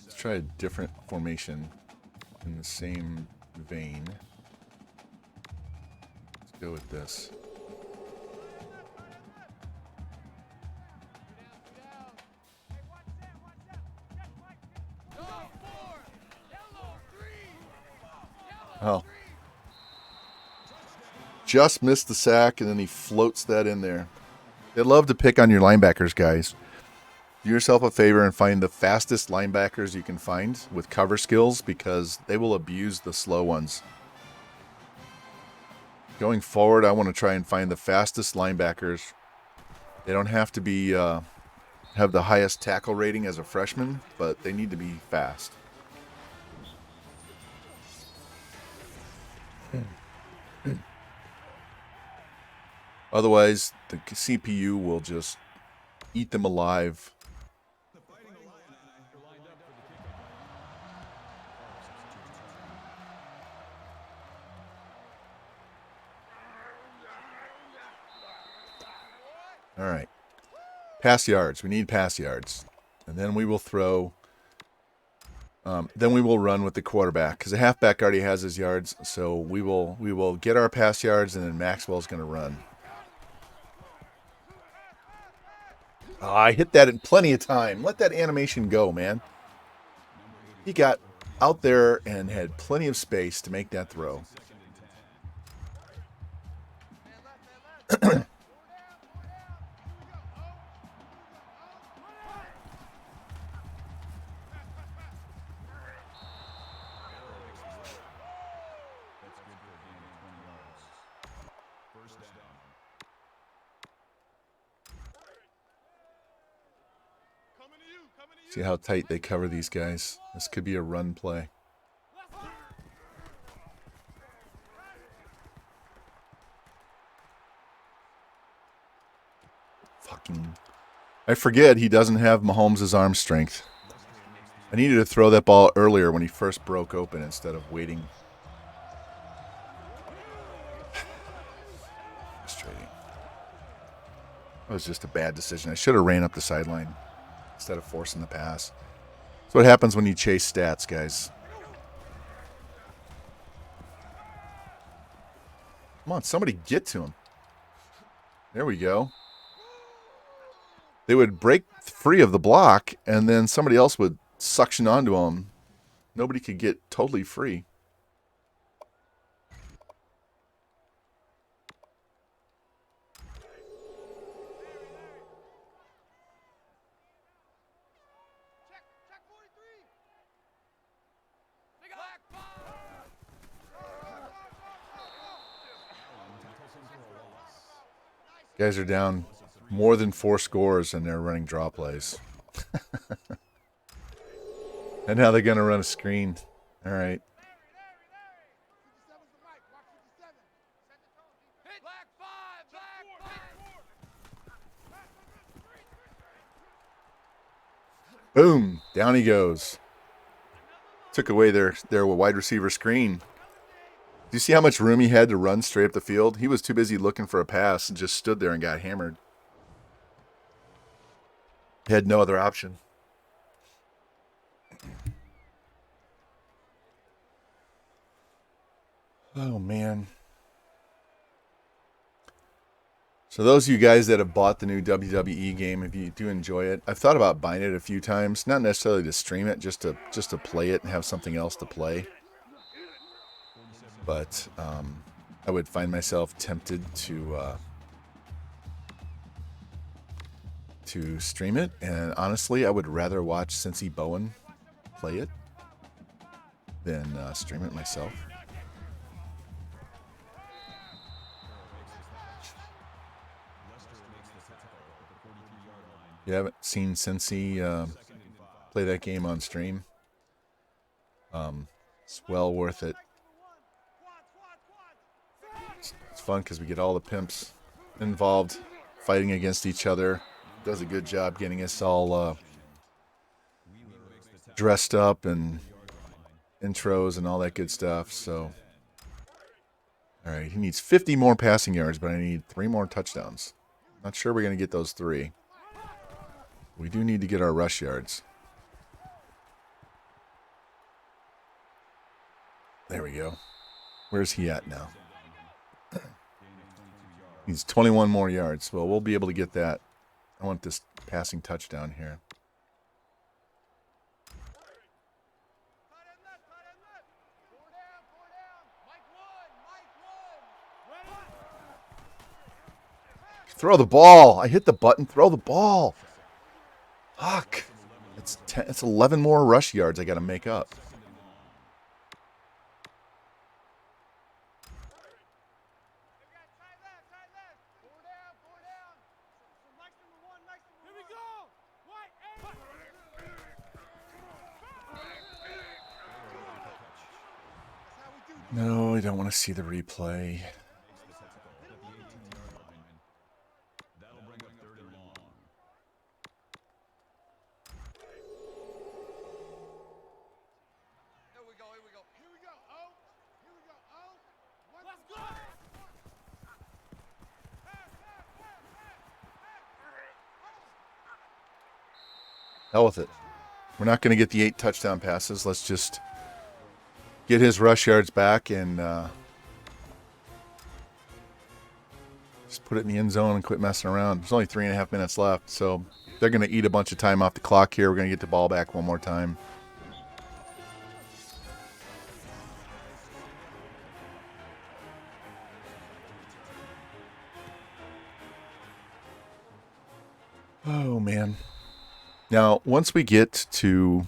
Let's try a different formation in the same vein. Let's go with this. Oh. Just missed the sack, and then he floats that in there. They love to pick on your linebackers, guys. Do yourself a favor and find the fastest linebackers you can find with cover skills, because they will abuse the slow ones. Going forward, I want to try and find the fastest linebackers. They don't have to be have the highest tackle rating as a freshman, but they need to be fast. Otherwise, the CPU will just eat them alive. All right. Pass yards. We need pass yards. And then we will throw. Then we will run with the quarterback, because the halfback already has his yards. So we will get our pass yards, and then Maxwell's going to run. Oh, I hit that in plenty of time. Let that animation go, man. He got out there and had plenty of space to make that throw. See how tight they cover these guys. This could be a run play. I forget he doesn't have Mahomes' arm strength. I needed to throw that ball earlier when he first broke open instead of waiting. Frustrating. That was just a bad decision. I should have ran up the sideline instead of forcing the pass. That's what happens when you chase stats, guys. Come on, somebody get to him. There we go. They would break free of the block, and then somebody else would suction onto them. Nobody could get totally free. Guys are down more than 4 scores, and they're running draw plays. And now they're going to run a screen. All right. Boom. Down he goes. Took away their wide receiver screen. Do you see how much room he had to run straight up the field? He was too busy looking for a pass and just stood there and got hammered. He had no other option. Oh, man. So those of you guys that have bought the new WWE game, if you do enjoy it, I've thought about buying it a few times. Not necessarily to stream it, just to play it and have something else to play. But I would find myself tempted to stream it. And honestly, I would rather watch Cincy Bowen play it than stream it myself. You haven't seen Cincy play that game on stream? It's well worth it. It's fun because we get all the pimps involved fighting against each other. Does a good job getting us all dressed up and intros and all that good stuff. So, all right, he needs 50 more passing yards, but I need 3 more touchdowns. Not sure we're going to get those 3. We do need to get our rush yards. There we go. Where's he at now? He's 21 more yards. Well, we'll be able to get that. I want this passing touchdown here. Throw the ball. I hit the button. Throw the ball. Fuck. It's 11 more rush yards I got to make up. No, I don't want to see the replay. Hell with it. We're not going to get the 8 touchdown passes. Let's just get his rush yards back and just put it in the end zone and quit messing around. There's only 3.5 minutes left, so they're going to eat a bunch of time off the clock here. We're going to get the ball back one more time. Oh, man. Now, once we get to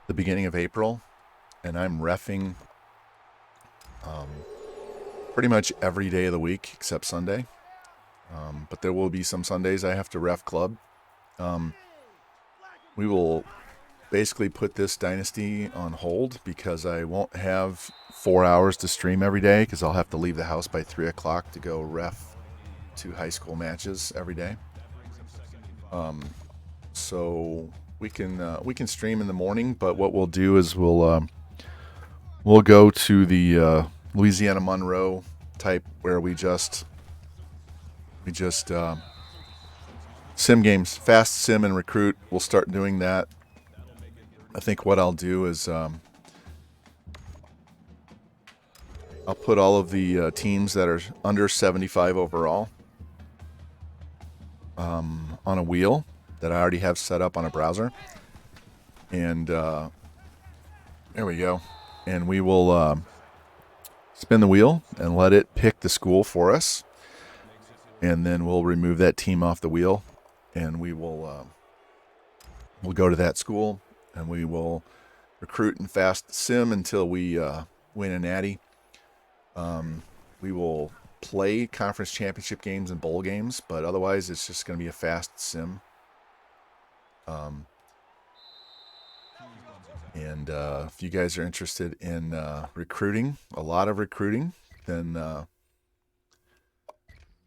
the beginning of April, and I'm reffing pretty much every day of the week except Sunday, but there will be some Sundays I have to ref club. We will basically put this Dynasty on hold because I won't have 4 hours to stream every day because I'll have to leave the house by 3 o'clock to go ref 2 high school matches every day. So we can stream in the morning, but what we'll do is we'll go to the Louisiana Monroe type where we just sim games, fast sim and recruit. We'll start doing that. I think what I'll do is I'll put all of the teams that are under 75 overall on a wheel that I already have set up on a browser. And there we go. And we will spin the wheel and let it pick the school for us. And then we'll remove that team off the wheel. And we will we'll go to that school. And we will recruit and fast sim until we win a Natty. We will play conference championship games and bowl games. But otherwise, it's just going to be a fast sim. And if you guys are interested in recruiting, a lot of recruiting, then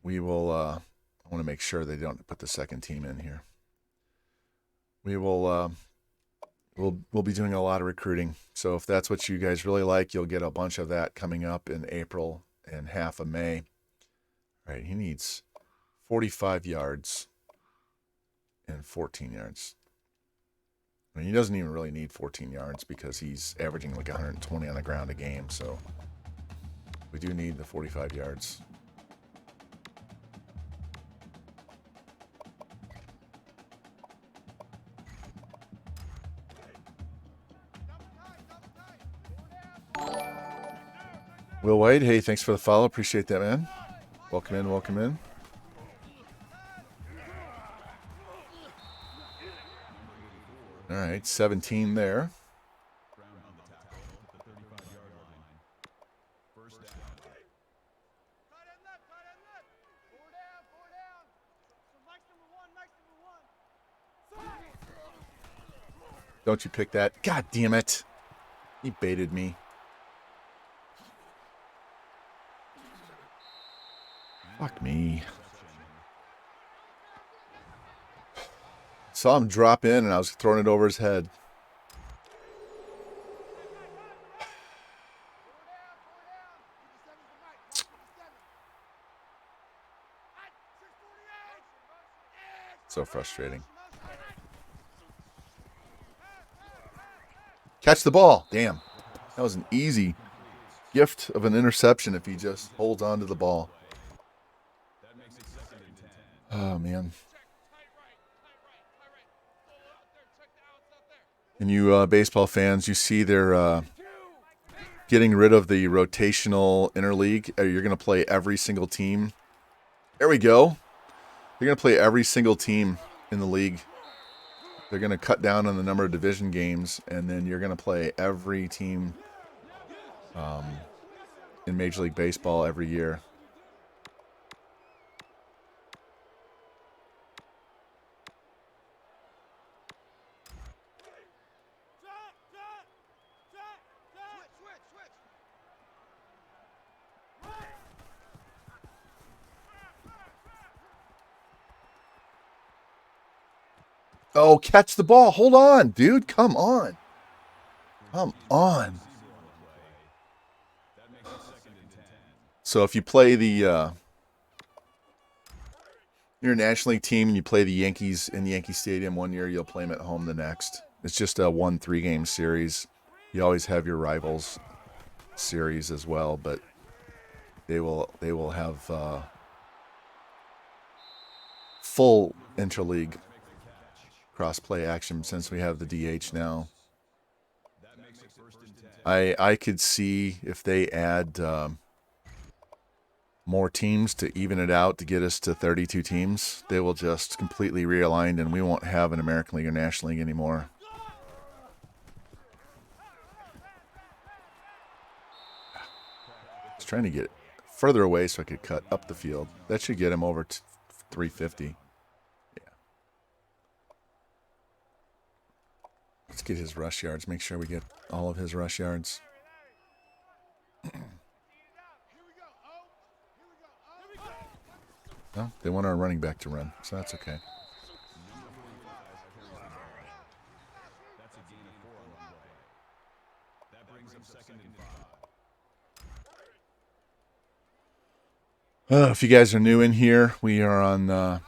we will, I want to make sure they don't put the second team in here. We will, we'll be doing a lot of recruiting. So if that's what you guys really like, you'll get a bunch of that coming up in April and half of May. All right, he needs 45 yards and 14 yards. I mean, he doesn't even really need 14 yards because he's averaging like 120 on the ground a game. So we do need the 45 yards. Will White, hey, thanks for the follow. Appreciate that, man. Welcome in, welcome in. All right, 17 there. Don't you pick that. God damn it. He baited me. Fuck me. Saw him drop in and I was throwing it over his head. So frustrating. Catch the ball. Damn. That was an easy gift of an interception if he just holds on to the ball. Oh, man. And you baseball fans, you see they're getting rid of the rotational interleague. You're going to play every single team. There we go. You're going to play every single team in the league. They're going to cut down on the number of division games, and then you're going to play every team in Major League Baseball every year. Oh, catch the ball. Hold on, dude. Come on. Come on. So if you play the you're a National League team and you play the Yankees in Yankee Stadium one year, you'll play them at home the next. It's just a 1-3 game series. You always have your rivals series as well, but they will have full interleague cross-play action since we have the DH now. I could see if they add more teams to even it out to get us to 32 teams, they will just completely realign and we won't have an American League or National League anymore. I was trying to get further away so I could cut up the field. That should get him over to 350. Let's get his rush yards. Make sure we get all of his rush yards. No, they want our running back to run, so that's okay. If you guys are new in here, we are on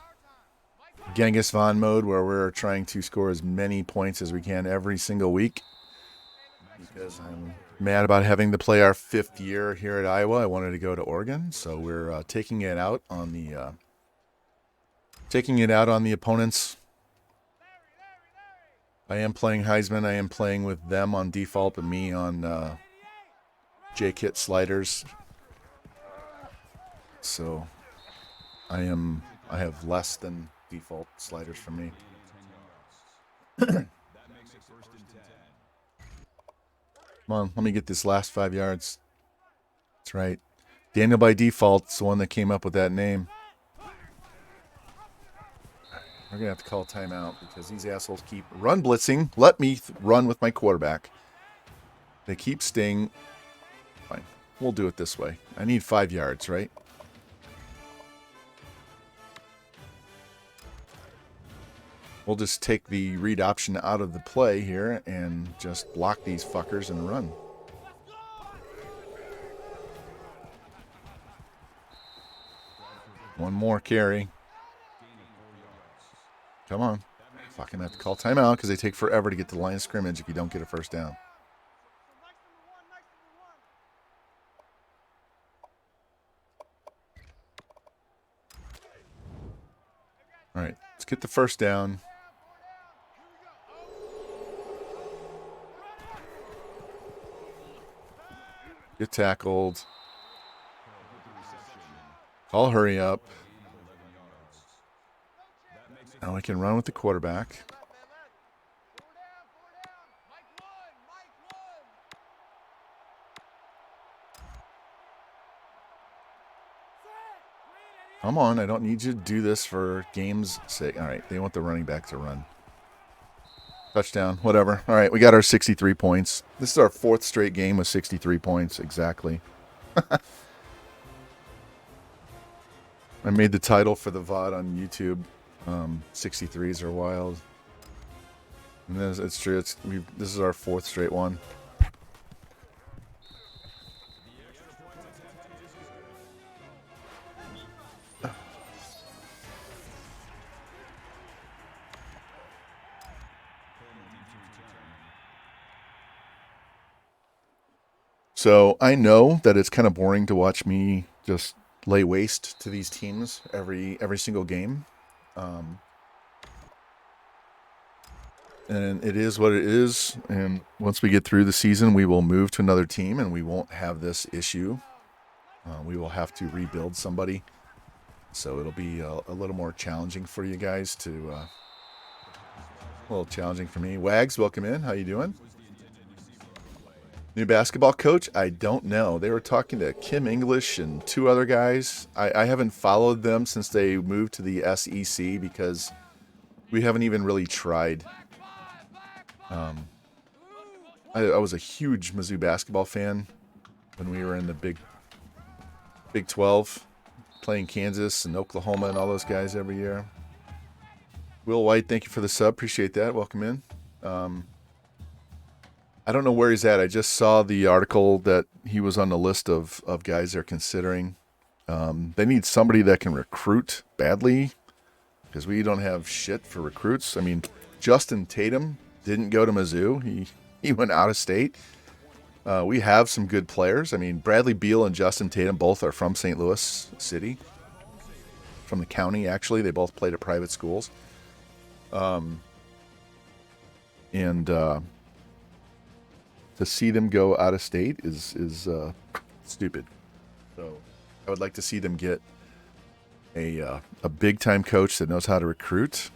Genghis Vaughn mode, where we're trying to score as many points as we can every single week. because I'm mad about having to play our 5th year here at Iowa. I wanted to go to Oregon, so we're taking it out on the opponents. I am playing Heisman. I am playing with them on default, but me on J-Kit sliders. So I have less than default sliders for me. Come on, let me get this last 5 yards. That's right. Daniel by default's the one that came up with that name. We're going to have to call timeout because these assholes keep run blitzing. Let me run with my quarterback. They keep staying. Fine. We'll do it this way. I need 5 yards, right? We'll just take the read option out of the play here and just block these fuckers and run. One more carry. Come on. Fucking have to call timeout because they take forever to get to the line of scrimmage if you don't get a first down. All right, let's get the first down. Get tackled. Call hurry up. Now I can run with the quarterback. Come on, I don't need you to do this for game's sake. All right, they want the running back to run. Touchdown, whatever. All right, we got our 63 points. This is our 4th straight game with 63 points, exactly. I made the title for the VOD on YouTube. 63s are wild. And it's true. This is our 4th straight one. So I know that it's kind of boring to watch me just lay waste to these teams every single game. And it is what it is. And once we get through the season, we will move to another team and we won't have this issue. We will have to rebuild somebody. So it'll be a little more challenging for you guys to... a little challenging for me. Wags, welcome in. How you doing? New basketball coach? I don't know. They were talking to Kim English and 2 other guys. I haven't followed them since they moved to the SEC because we haven't even really tried. I was a huge Mizzou basketball fan when we were in the Big 12, playing Kansas and Oklahoma and all those guys every year. Will White, thank you for the sub. Appreciate that. Welcome in. I don't know where he's at. I just saw the article that he was on the list of guys they're considering. They need somebody that can recruit badly because we don't have shit for recruits. I mean, Justin Tatum didn't go to Mizzou. He went out of state. We have some good players. I mean, Bradley Beal and Justin Tatum both are from St. Louis City, from the county, actually. They both played at private schools. To see them go out of state is stupid. So I would like to see them get a big time coach that knows how to recruit.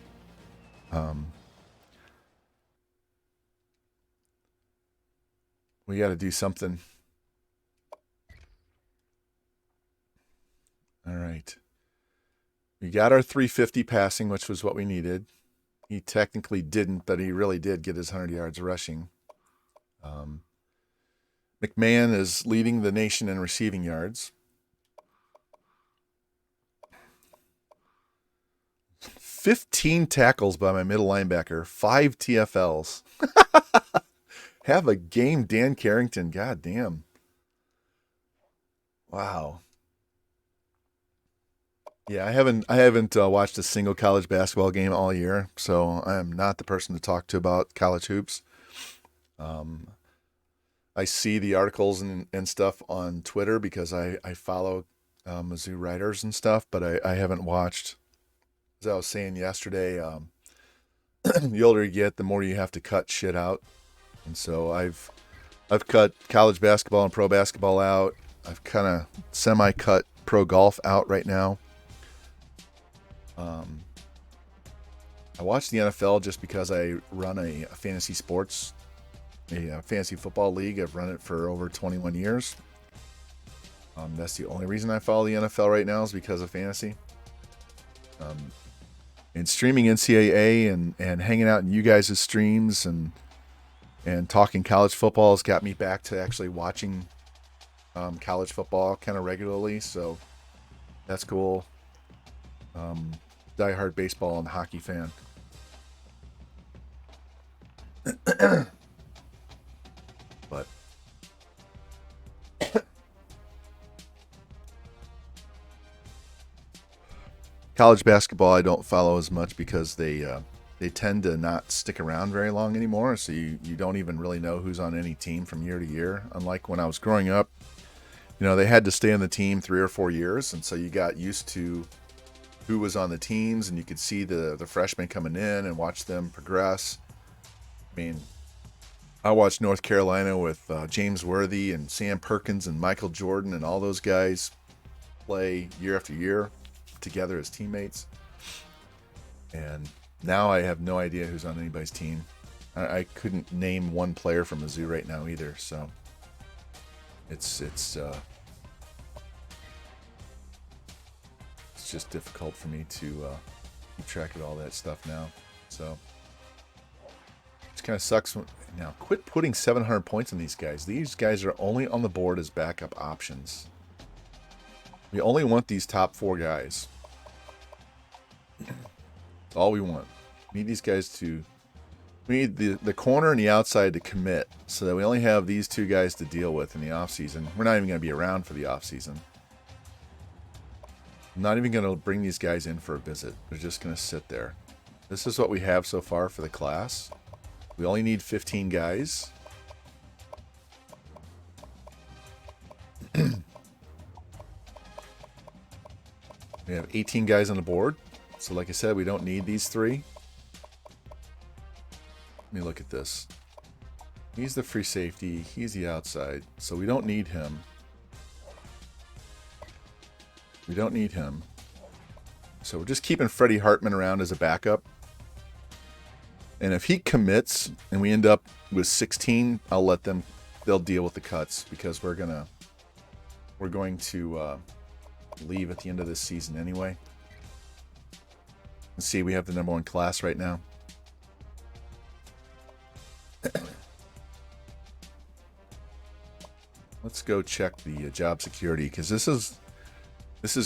We got to do something. All right. We got our 350 passing, which was what we needed. He technically didn't, but he really did get his 100 yards rushing. McMahon is leading the nation in receiving yards. 15 tackles by my middle linebacker, 5 TFLs. Have a game, Dan Carrington. God damn. Wow. Yeah, I haven't watched a single college basketball game all year, so I am not the person to talk to about college hoops. I see the articles and stuff on Twitter because I follow Mizzou writers and stuff, but I haven't watched. As I was saying yesterday, the older you get, the more you have to cut shit out. And so I've cut college basketball and pro basketball out. I've kind of semi-cut pro golf out right now. I watch the NFL just because I run a fantasy sports, a fantasy football league. I've run it for over 21 years. That's the only reason I follow the NFL right now is because of fantasy. And streaming NCAA and hanging out in you guys' streams and talking college football has got me back to actually watching college football kind of regularly. So that's cool. Diehard baseball and hockey fan. But college basketball I don't follow as much because they tend to not stick around very long anymore. So you don't even really know who's on any team from year to year. Unlike when I was growing up, they had to stay on the team 3 or 4 years, and so you got used to who was on the teams, and you could see the freshmen coming in and watch them progress. I mean, I watched North Carolina with James Worthy and Sam Perkins and Michael Jordan and all those guys play year after year together as teammates. And now I have no idea who's on anybody's team. I couldn't name one player from Mizzou right now either. So it's just difficult for me to keep track of all that stuff now. So it kind of sucks. Now quit putting 700 points on these guys. These guys are only on the board as backup options. We only want these top 4 guys. That's all we want. We need these guys to... We need the corner and the outside to commit so that we only have these 2 guys to deal with in the offseason. We're not even going to be around for the offseason. I'm not even going to bring these guys in for a visit. They're just going to sit there. This is what we have so far for the class. We only need 15 guys. We have 18 guys on the board. So like I said, we don't need these 3. Let me look at this. He's the free safety. He's the outside. So we don't need him. We don't need him. So we're just keeping Freddie Hartman around as a backup. And if he commits and we end up with 16, I'll let them... They'll deal with the cuts because we're going to leave at the end of this season anyway. Let's see, we have the number 1 class right now. Let's go check the job security because this is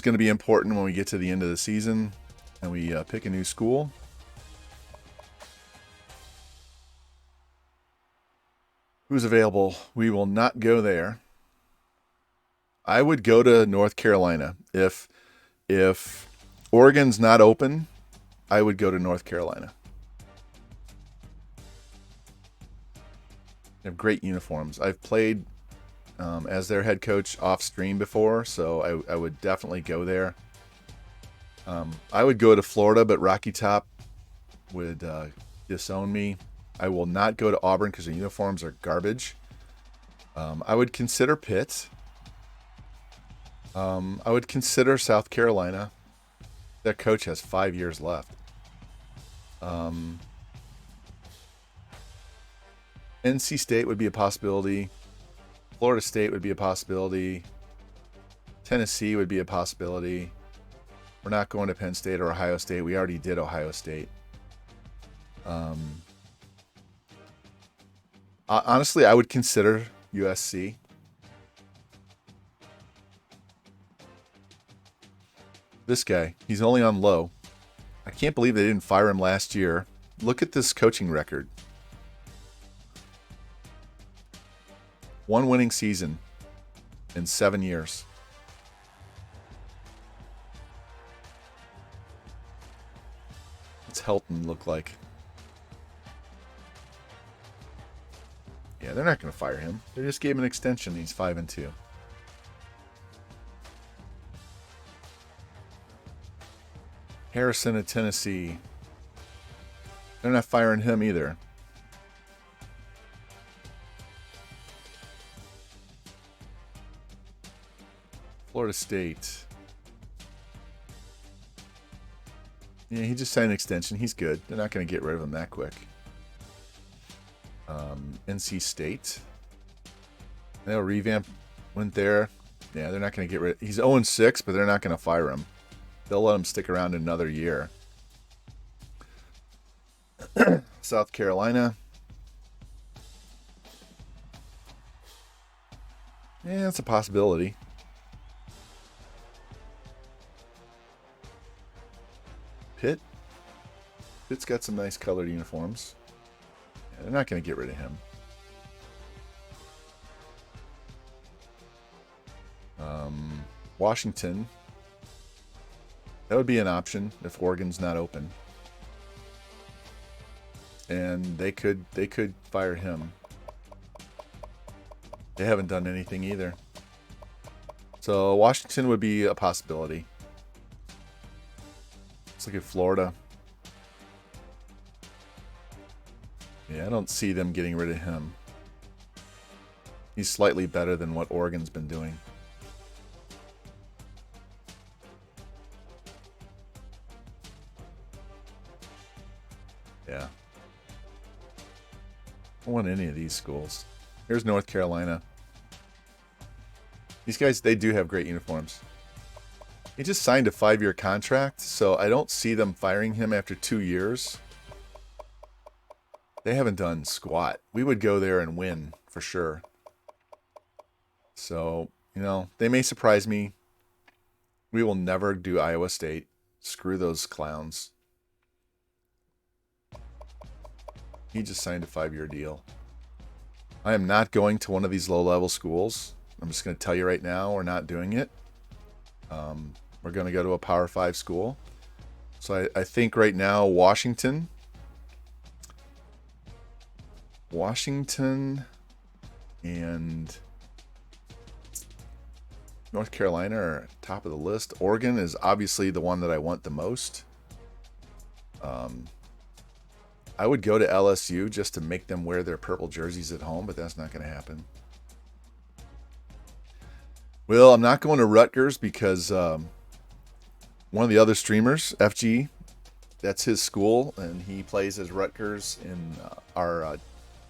going to be important when we get to the end of the season and we pick a new school. Who's available? We will not go there. I would go to North Carolina. If Oregon's not open, I would go to North Carolina. They have great uniforms. I've played as their head coach off stream before, so I would definitely go there. I would go to Florida, but Rocky Top would disown me. I will not go to Auburn because the uniforms are garbage. I would consider Pitt. I would consider South Carolina. Their coach has 5 years left. NC State would be a possibility. Florida State would be a possibility. Tennessee would be a possibility. We're not going to Penn State or Ohio State. We already did Ohio State. Honestly, I would consider USC. This guy, he's only on low. I can't believe they didn't fire him last year. Look at this coaching record. 1 winning season in 7 years. What's Helton look like? Yeah, they're not going to fire him. They just gave him an extension. He's 5-2. Harrison of Tennessee. They're not firing him either. Florida State. Yeah, he just signed an extension. He's good. They're not going to get rid of him that quick. NC State. They'll revamp. Went there. Yeah, they're not going to get rid. He's 0-6, but they're not going to fire him. They'll let him stick around another year. South Carolina. Yeah, that's a possibility. Pitt. Pitt's got some nice colored uniforms. Yeah, they're not going to get rid of him. Washington. That would be an option if Oregon's not open. And they could fire him. They haven't done anything either. So Washington would be a possibility. Let's look at Florida. Yeah, I don't see them getting rid of him. He's slightly better than what Oregon's been doing. Yeah. I don't want any of these schools. Here's North Carolina. These guys, they do have great uniforms. He just signed a 5-year contract, so I don't see them firing him after 2 years. They haven't done squat. We would go there and win for sure. So, you know, they may surprise me. We will never do Iowa State. Screw those clowns. He just signed a 5-year deal. I am not going to one of these low-level schools. I'm just going to tell you right now, we're not doing it. We're going to go to a Power 5 school. So I think right now Washington and North Carolina are top of the list. Oregon is obviously the one that I want the most. I would go to LSU just to make them wear their purple jerseys at home, but that's not going to happen. Well, I'm not going to Rutgers because one of the other streamers, FG, that's his school, and he plays as Rutgers in our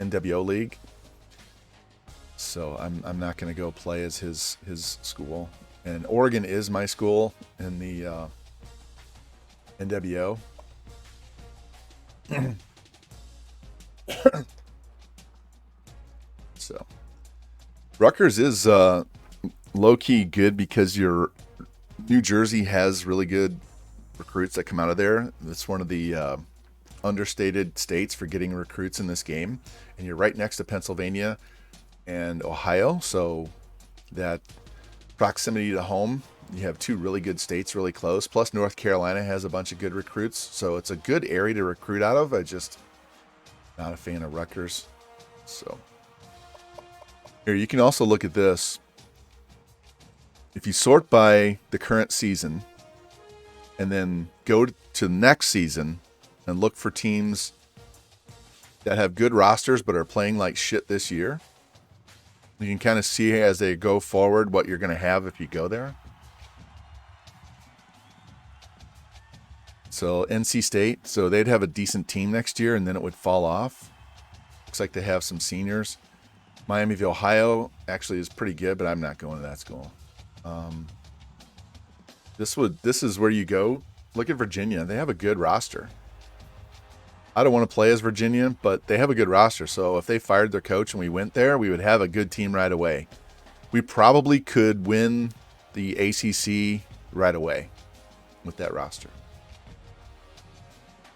NWO league. So I'm not going to go play as his school. And Oregon is my school in the NWO. So Rutgers is low-key good because your New Jersey has really good recruits that come out of there. It's one of the understated states for getting recruits in this game. And you're right next to Pennsylvania and Ohio, so that proximity to home, you have two really good states really close. Plus North Carolina has a bunch of good recruits, so it's a good area to recruit out of. I just not a fan of Rutgers. So here, you can also look at this. If you sort by the current season and then go to the next season and look for teams that have good rosters but are playing like shit this year, you can kind of see as they go forward what you're going to have if you go there. So NC State, so they'd have a decent team next year and then it would fall off. Looks like they have some seniors. Miami of Ohio actually is pretty good, but I'm not going to that school. This is where you go. Look at Virginia. They have a good roster. I don't want to play as Virginia, but they have a good roster. So if they fired their coach and we went there, we would have a good team right away. We probably could win the ACC right away with that roster.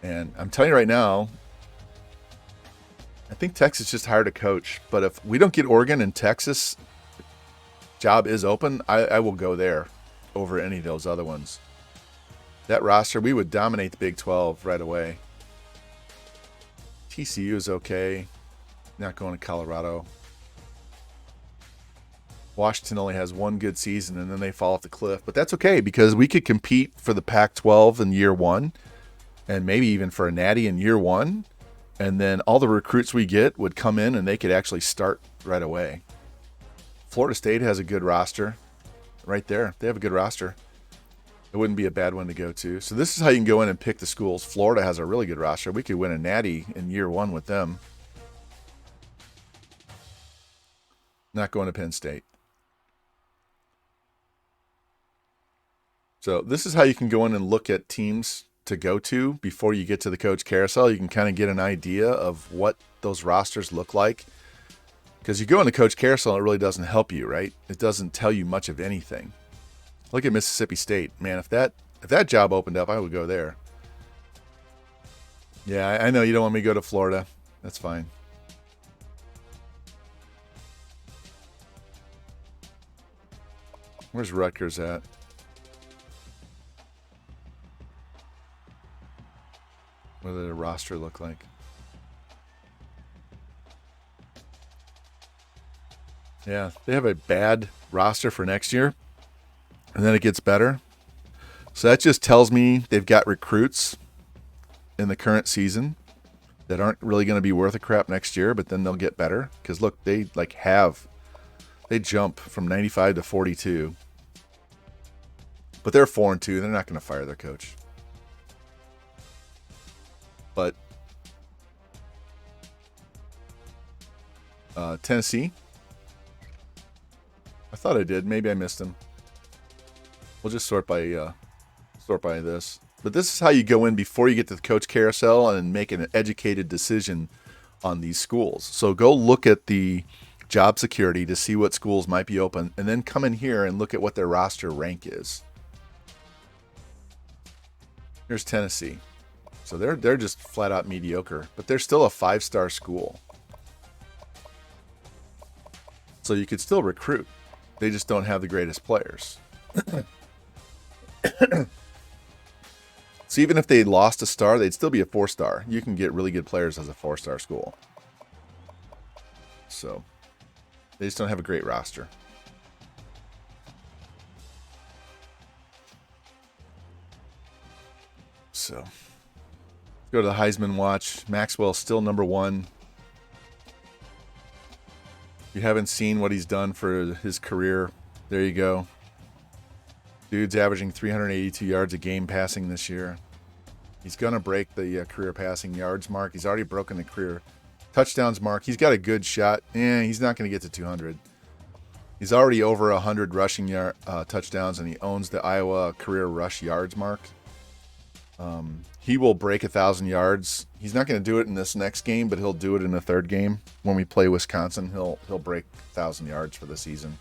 And I'm telling you right now, I think Texas just hired a coach. But if we don't get Oregon and Texas job is open, I will go there over any of those other ones. That roster, we would dominate the Big 12 right away. TCU is okay. Not going to Colorado. Washington only has one good season, and then they fall off the cliff. But that's okay, because we could compete for the Pac-12 in year one, and maybe even for a Natty in year one. And then all the recruits we get would come in, and they could actually start right away. Florida State has a good roster right there. They have a good roster. It wouldn't be a bad one to go to. So this is how you can go in and pick the schools. Florida has a really good roster. We could win a Natty in year one with them. Not going to Penn State. So this is how you can go in and look at teams to go to before you get to the coach carousel. You can kind of get an idea of what those rosters look like. Because you go in the coach carousel, it really doesn't help you, right? It doesn't tell you much of anything. Look at Mississippi State. Man, if that job opened up, I would go there. Yeah, I know you don't want me to go to Florida. That's fine. Where's Rutgers at? What does their roster look like? Yeah, they have a bad roster for next year, and then it gets better. So that just tells me they've got recruits in the current season that aren't really going to be worth a crap next year, but then they'll get better. Because look, they jump from 95 to 42. But they're 4-2. They're not going to fire their coach. But Tennessee, I thought I did. Maybe I missed him. We'll just sort by this. But this is how you go in before you get to the coach carousel and make an educated decision on these schools. So go look at the job security to see what schools might be open, and then come in here and look at what their roster rank is. Here's Tennessee. So they're just flat out mediocre, but they're still a 5-star school. So you could still recruit. They just don't have the greatest players. So even if they lost a star, they'd still be a 4-star. You can get really good players as a 4-star school. So they just don't have a great roster. So go to the Heisman watch. Maxwell still number 1. If you haven't seen what he's done for his career, there you go. Dude's averaging 382 yards a game passing this year. He's going to break the career passing yards mark. He's already broken the career touchdowns mark. He's got a good shot. He's not going to get to 200. He's already over 100 rushing touchdowns, and he owns the Iowa career rush yards mark. He will break 1,000 yards. He's not going to do it in this next game, but he'll do it in the third game. When we play Wisconsin, he'll break 1,000 yards for the season.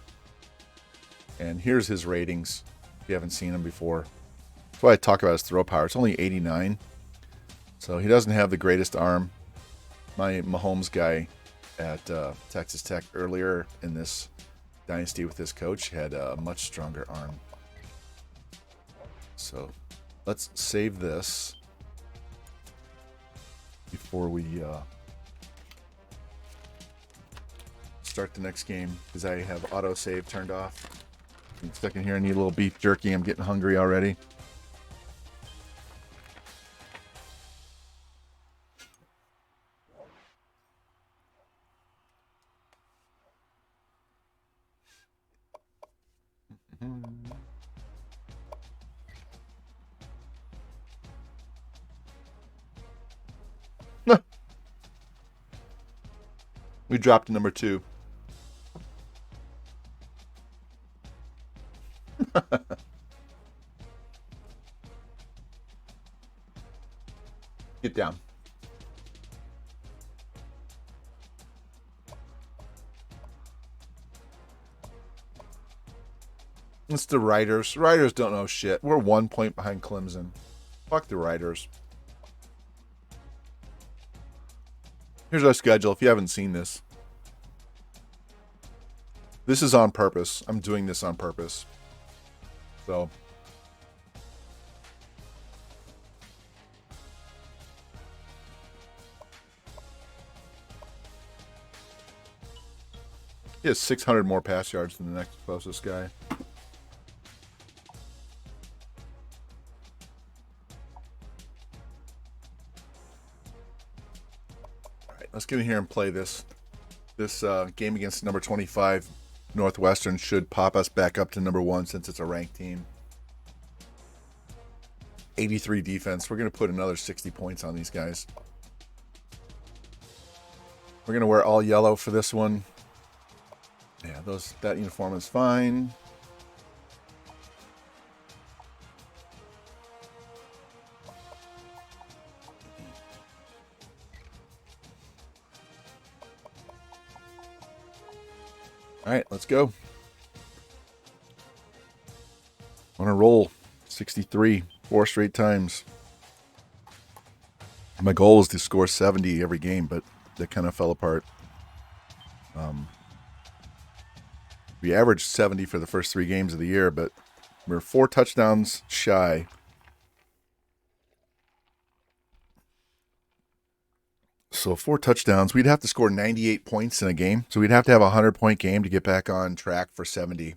And here's his ratings. If you haven't seen him before, that's why I talk about his throw power. It's only 89, so he doesn't have the greatest arm. My Mahomes guy at Texas Tech earlier in this Dynasty with this coach had a much stronger arm. So let's save this before we start the next game, because I have autosave turned off. I'm stuck in here. I need a little beef jerky. I'm getting hungry already. We dropped to number 2. Get down. It's the Riders. Riders don't know shit. We're 1 point behind Clemson. Fuck the Riders. Here's our schedule if you haven't seen this. This is on purpose. I'm doing this on purpose. So He has 600 more pass yards than the next closest guy. All right, let's get in here and play this. This game against number 25 Northwestern should pop us back up to number 1 since it's a ranked team. 83 defense. We're going to put another 60 points on these guys. We're going to wear all yellow for this one. Yeah, that uniform is fine. All right, let's go. On a roll. 63, 4 straight times. My goal was to score 70 every game, but that kind of fell apart. We averaged 70 for the first 3 games of the year, but we're 4 touchdowns shy. So 4 touchdowns, we'd have to score 98 points in a game. So we'd have to have a 100-point game to get back on track for 70.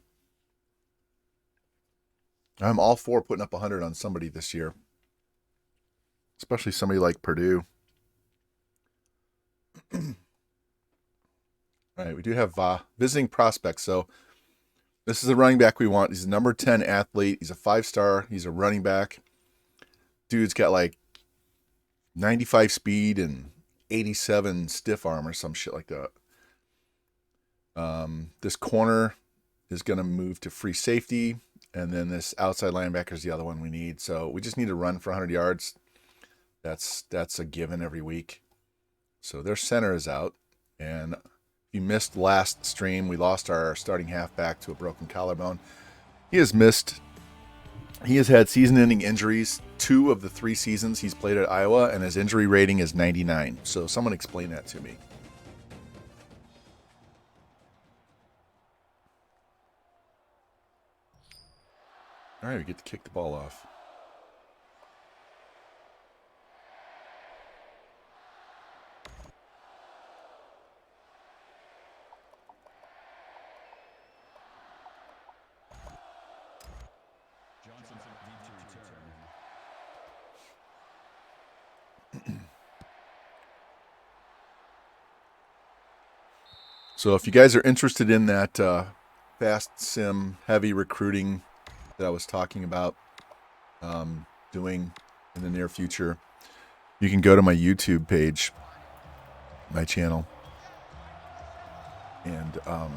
I'm all for putting up 100 on somebody this year, especially somebody like Purdue. All right, we do have visiting prospects. So this is the running back we want. He's a number 10 athlete. He's a 5-star. He's a running back. Dude's got like 95 speed and 87 stiff arm or some shit like that. This corner is going to move to free safety. And then this outside linebacker is the other one we need. So we just need to run for 100 yards. That's a given every week. So their center is out. And if you missed last stream, we lost our starting halfback to a broken collarbone. He has had season-ending injuries 2 of the 3 seasons he's played at Iowa, and his injury rating is 99. So someone explain that to me. All right, we get to kick the ball off. So if you guys are interested in that fast sim heavy recruiting that I was talking about doing in the near future, you can go to my YouTube page, my channel, and oh,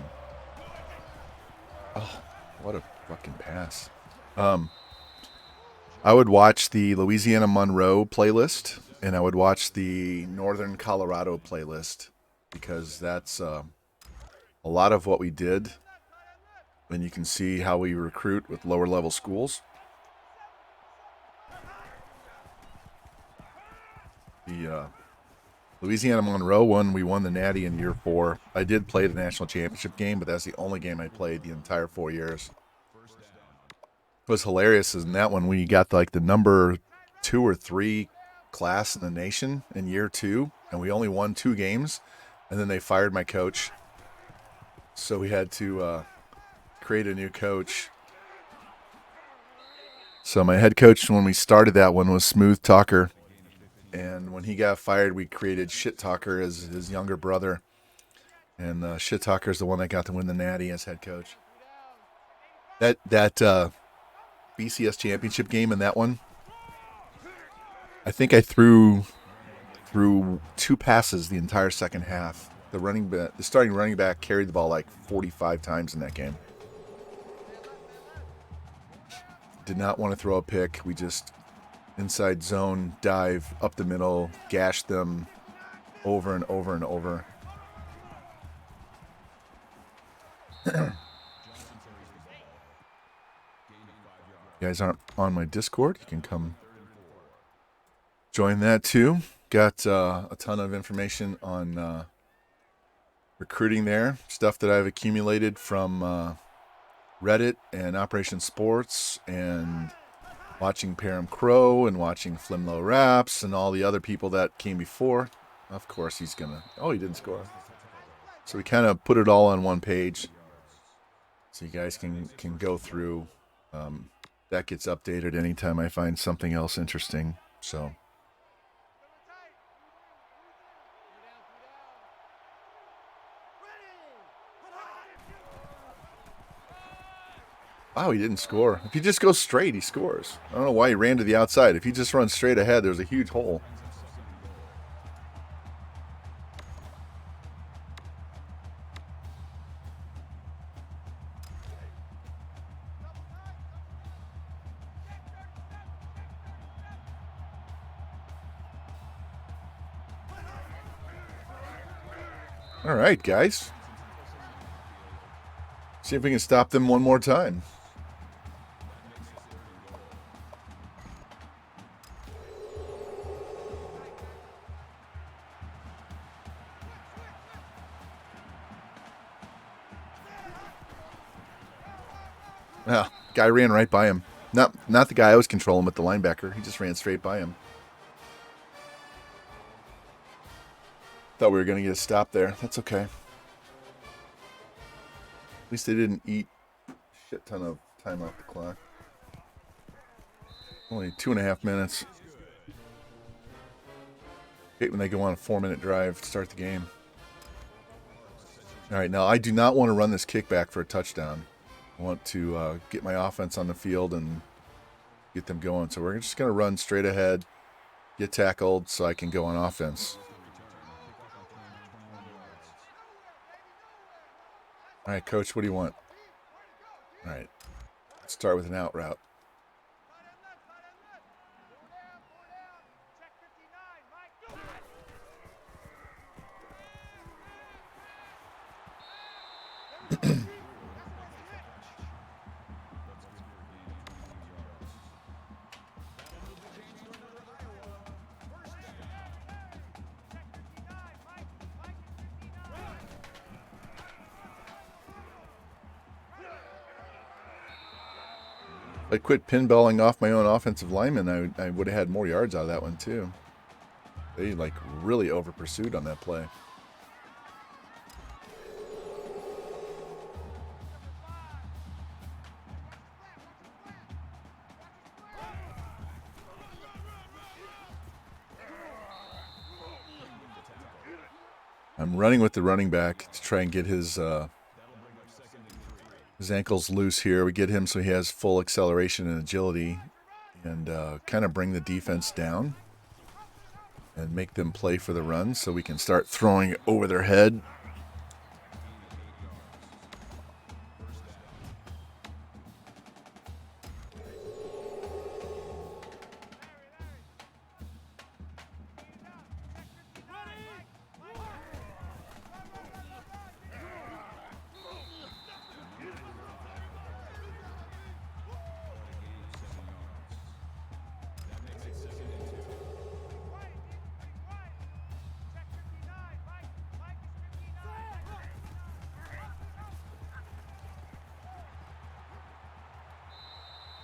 what a fucking pass. I would watch the Louisiana Monroe playlist, and I would watch the Northern Colorado playlist, because that's a lot of what we did. And you can see how we recruit with lower level schools. The Louisiana Monroe one, we won the Natty in year 4. I did play the national championship game, but that's the only game I played the entire 4 years. What was hilarious is in that one, we got like the number 2 or 3 class in the nation in year 2, and we only won 2 games, and then they fired my coach. So we had to create a new coach. So my head coach when we started that one was Smooth Talker. And when he got fired, we created Shit Talker as his younger brother. And Shit Talker is the one that got to win the Natty as head coach. That BCS championship game in that one, I think I threw 2 passes the entire second half. The starting running back carried the ball like 45 times in that game. Did not want to throw a pick. We just inside zone dive up the middle, gash them over and over and over. You guys aren't on my Discord, you can come join that too. Got a ton of information on recruiting there, stuff that I've accumulated from Reddit and Operation Sports and watching Parham Crow and watching Flimlow Raps and all the other people that came before. Of course he's gonna... Oh, he didn't score. So we kind of put it all on one page, so you guys can go through. That gets updated anytime I find something else interesting. So. Wow, he didn't score. If he just goes straight, he scores. I don't know why he ran to the outside. If he just runs straight ahead, there's a huge hole. All right, guys. See if we can stop them one more time. Well, guy ran right by him. Not the guy I was controlling, but the linebacker. He just ran straight by him. Thought we were going to get a stop there. That's okay. At least they didn't eat a shit ton of time off the clock. Only 2.5 minutes. Hate when they go on a 4-minute drive to start the game. All right, now I do not want to run this kickback for a touchdown. I want to get my offense on the field and get them going. So we're just going to run straight ahead, get tackled so I can go on offense. All right, Coach, what do you want? All right, let's start with an out route. If I quit pinballing off my own offensive lineman, I would have had more yards out of that one too. They like really over pursued on that play. I'm running with the running back to try and get his ankles loose here. We get him so he has full acceleration and agility, and kind of bring the defense down and make them play for the run so we can start throwing it over their head.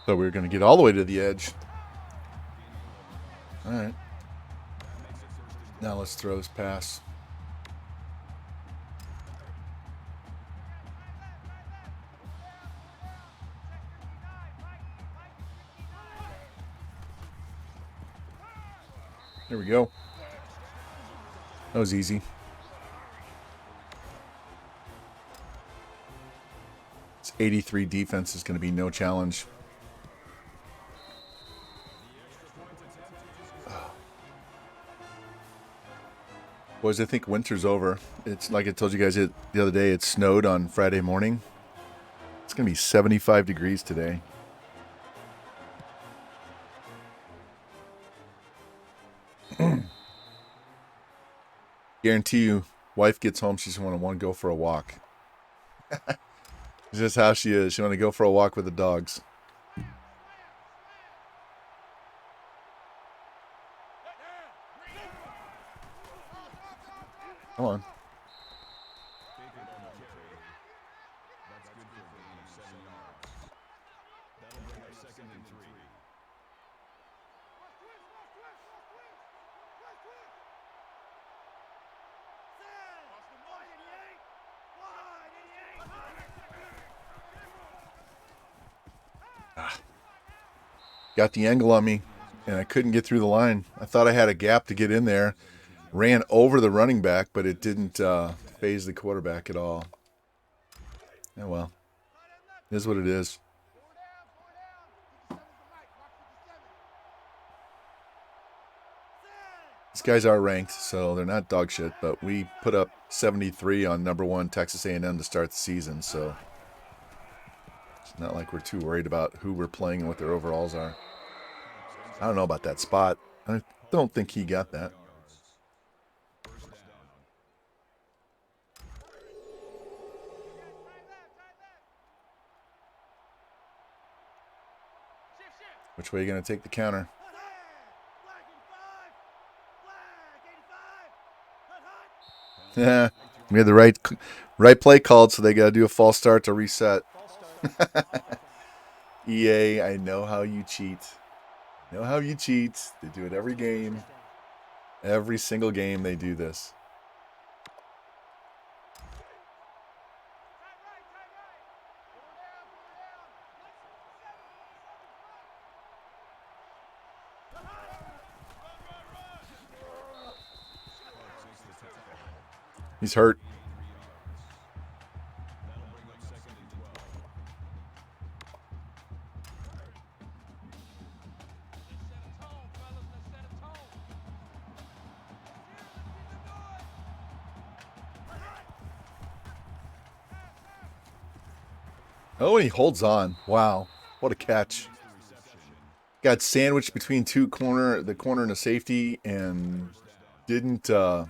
So we were going to get all the way to the edge. All right. Now let's throw this pass. There we go. That was easy. It's 83 defense is going to be no challenge. Boys, I think winter's over. It's like I told you guys the other day, it snowed on Friday morning. It's going to be 75 degrees today. Guarantee you, wife gets home, she's going to want to go for a walk. It's just how she is. She want to go for a walk with the dogs. Come on. Got the angle on me, and I couldn't get through the line. I thought I had a gap to get in there. Ran over the running back, but it didn't phase the quarterback at all. Oh, well. It is what it is. These guys are ranked, so they're not dog shit, but we put up 73 on #1 Texas A&M to start the season, so it's not like we're too worried about who we're playing and what their overalls are. I don't know about that spot. I don't think he got that. Which way are you going to take the counter? Yeah, we had the right play called, so they got to do a false start to reset. EA, I know how you cheat. I know how you cheat. They do it every game. Every single game they do this. He's hurt. Oh, and he holds on. Wow. What a catch. Got sandwiched between the corner and the safety, and didn't drop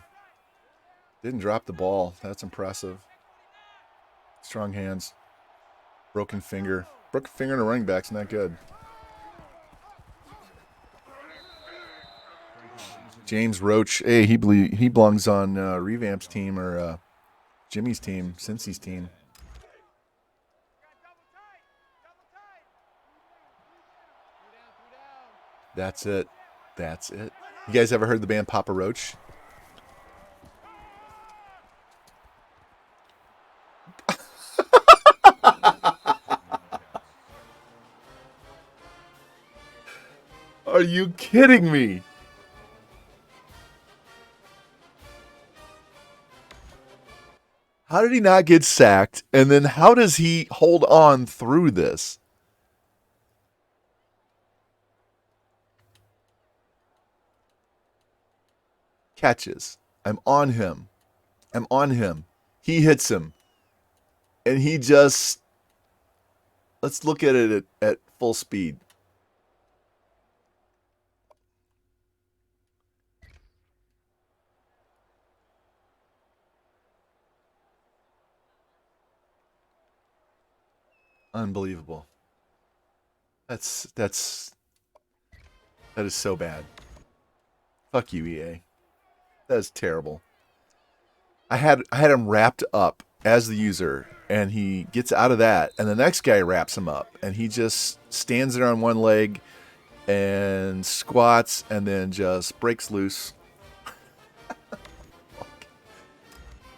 the ball. That's impressive. Strong hands. Broken finger. Broken finger in a running back's not good. James Roach. Hey, he belongs on Revamped's team or Jimmy's team, Cincy's team. That's it. That's it. You guys ever heard the band Papa Roach? Are you kidding me? How did he not get sacked? And then how does he hold on through this? Catches. I'm on him. I'm on him. He hits him. And he just... Let's look at it at full speed. Unbelievable. That is so bad. Fuck you, EA. That is terrible. I had him wrapped up as the user, and he gets out of that, and the next guy wraps him up, and he just stands there on one leg and squats, and then just breaks loose.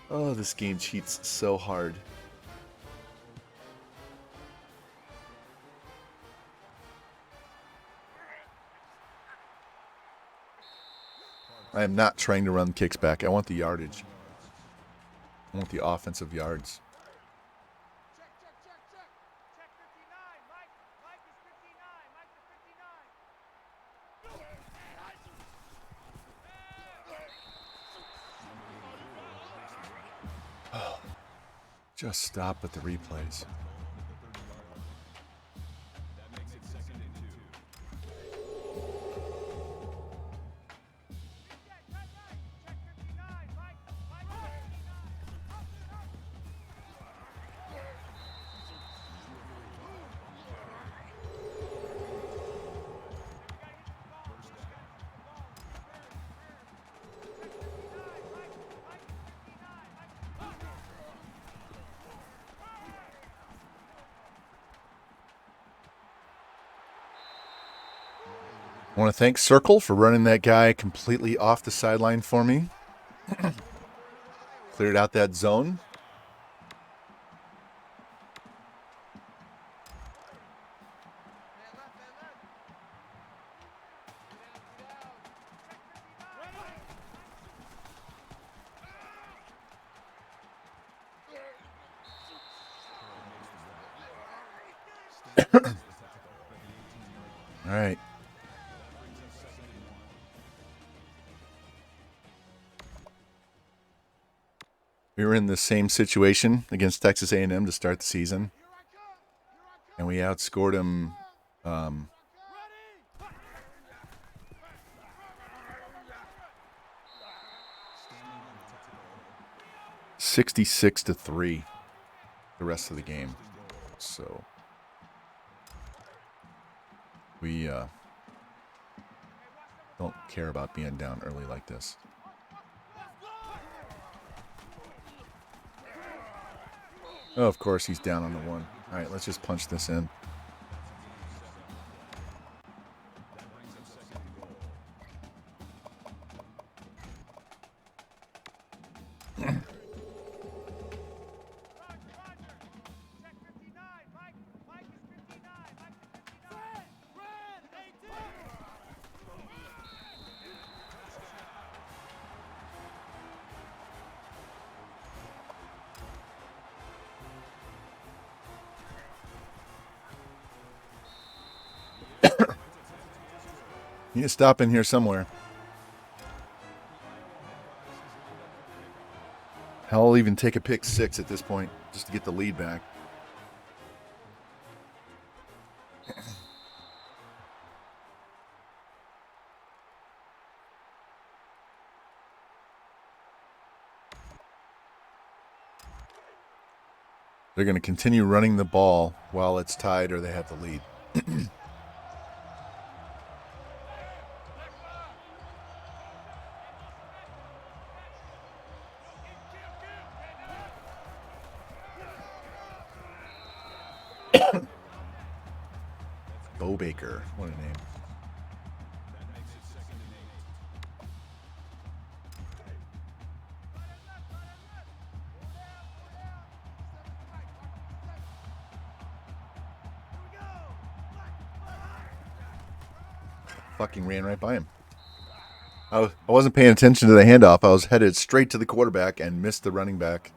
Oh, this game cheats so hard. I am not trying to run kicks back. I want the yardage. I want the offensive yards. Oh, just stop with the replays. I want to thank Circle for running that guy completely off the sideline for me. Cleared out that zone. All right. We were in the same situation against Texas A&M to start the season, and we outscored them 66-3 the rest of the game. So we don't care about being down early like this. Oh, of course, he's down on the one. All right, let's just punch this in. You need to stop in here somewhere. Hell, I'll even take a pick 6 at this point just to get the lead back. They're going to continue running the ball while it's tied or they have the lead. Bo Baker, what a name. Fucking ran right by him. I wasn't paying attention to the handoff. I was headed straight to the quarterback and missed the running back.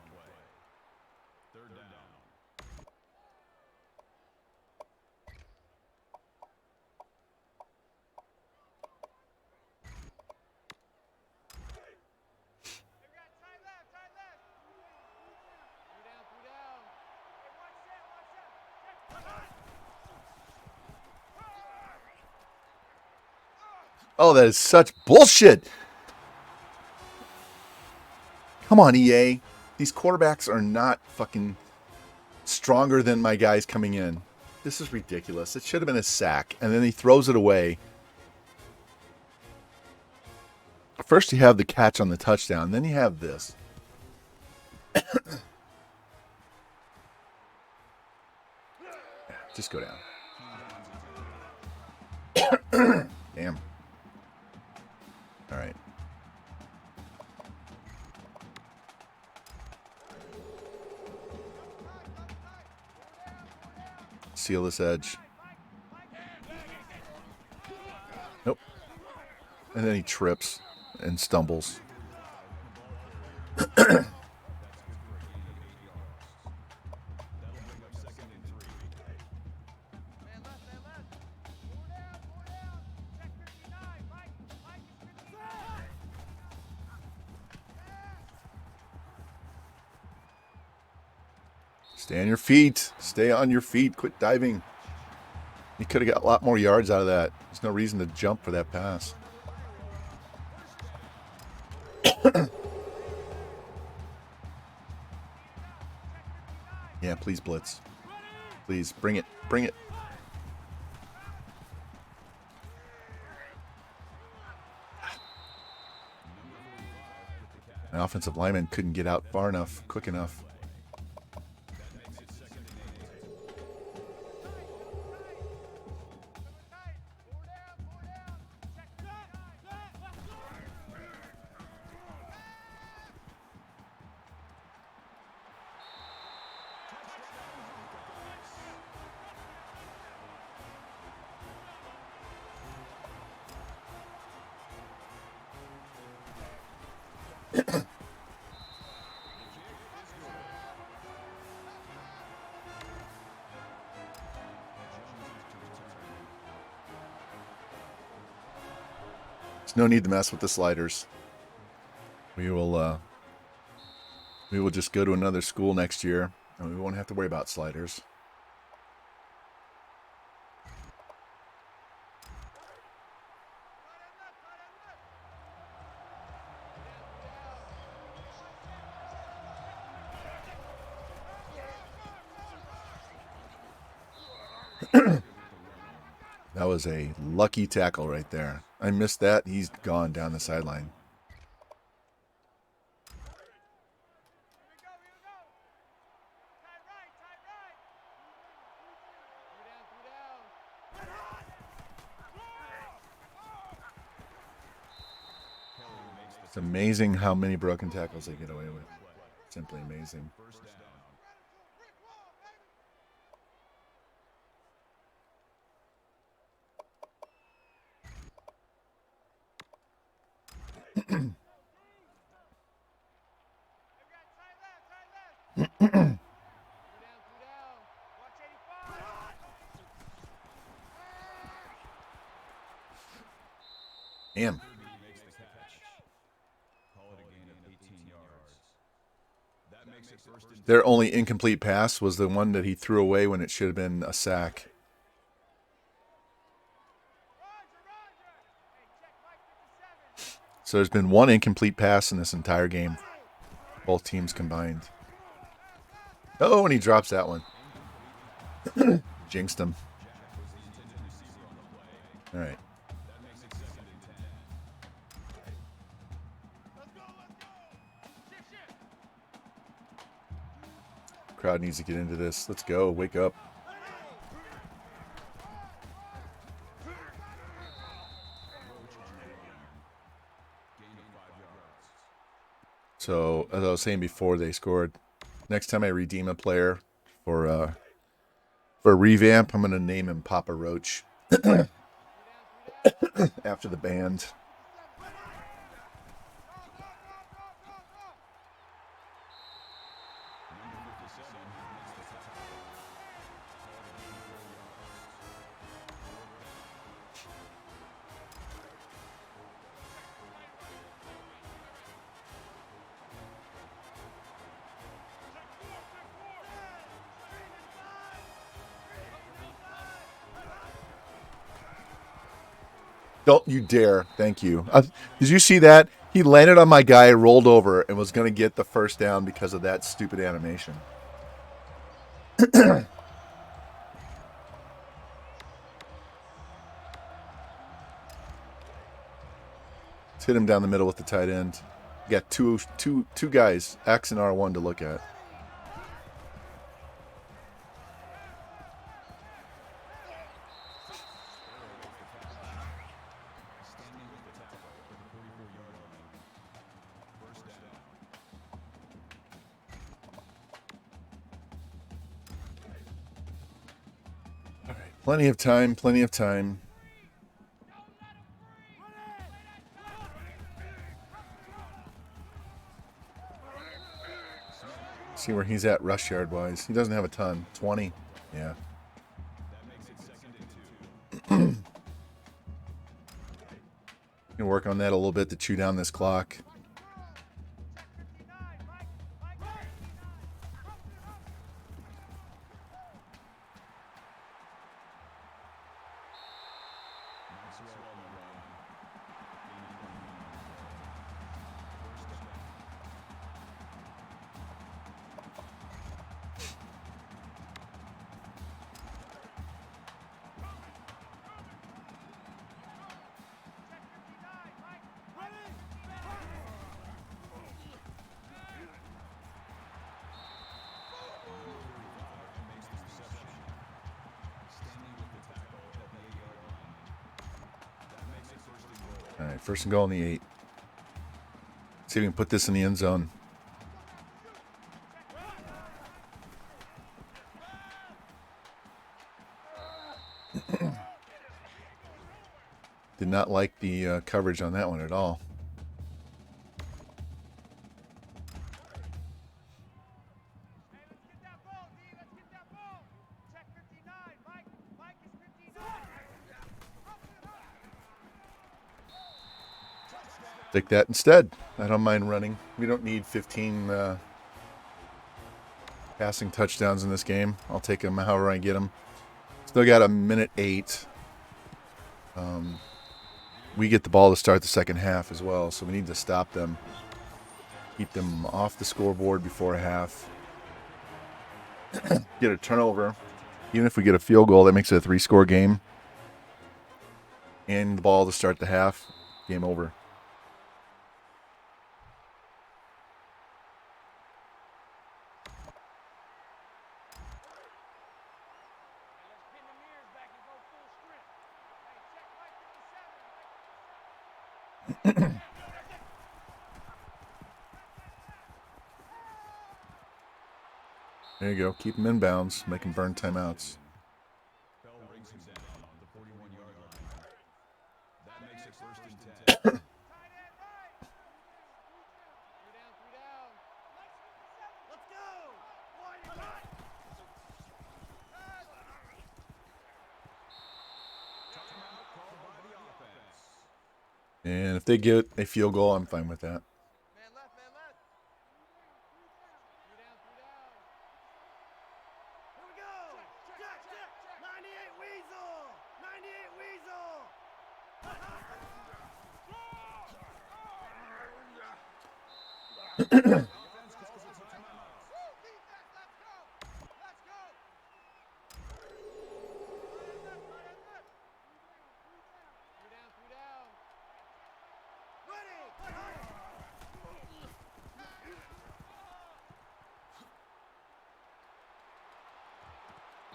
Oh, that is such bullshit. Come on, EA. These quarterbacks are not fucking stronger than my guys coming in. This is ridiculous. It should have been a sack. And then he throws it away. First you have the catch on the touchdown. Then you have this. Just go down. Damn. All right. Seal this edge. Nope. And then he trips and stumbles. Stay on your feet. Stay on your feet. Quit diving. You could have got a lot more yards out of that. There's no reason to jump for that pass. Yeah, please blitz. Please, bring it. Bring it. My offensive lineman couldn't get out far enough, quick enough. no need to mess with the sliders. We will just go to another school next year, and we won't have to worry about sliders. That was a lucky tackle right there. I missed that. He's gone down the sideline. It's amazing how many broken tackles they get away with. Simply amazing. Damn. Their only incomplete pass was the one that he threw away when it should have been a sack. So there's been one incomplete pass in this entire game. Both teams combined. Oh, and he drops that one. Jinxed him. All right. Crowd needs to get into this. Let's go. Wake up. So, as I was saying before they scored, next time I redeem a player for Revamp, I'm going to name him Papa Roach after the band. Don't you dare. Thank you. Did you see that? He landed on my guy, rolled over, and was going to get the first down because of that stupid animation. Let's hit him down the middle with the tight end. You got two guys, X and R1, to look at. Plenty of time, plenty of time. See where he's at rush yard wise. He doesn't have a ton. 20. Yeah. Can work on that a little bit to chew down this clock. All right, first and goal on the 8. See if we can put this in the end zone. Did not like the coverage on that one at all. Take that instead. I don't mind running. We don't need 15 passing touchdowns in this game. I'll take them however I get them. Still got a minute 8. We get the ball to start the second half as well, so we need to stop them. Keep them off the scoreboard before half. Get a turnover. Even if we get a field goal, that makes it a 3-score game. And the ball to start the half. Game over. There you go. Keep them in bounds. Make them burn timeouts. And if they get a field goal, I'm fine with that.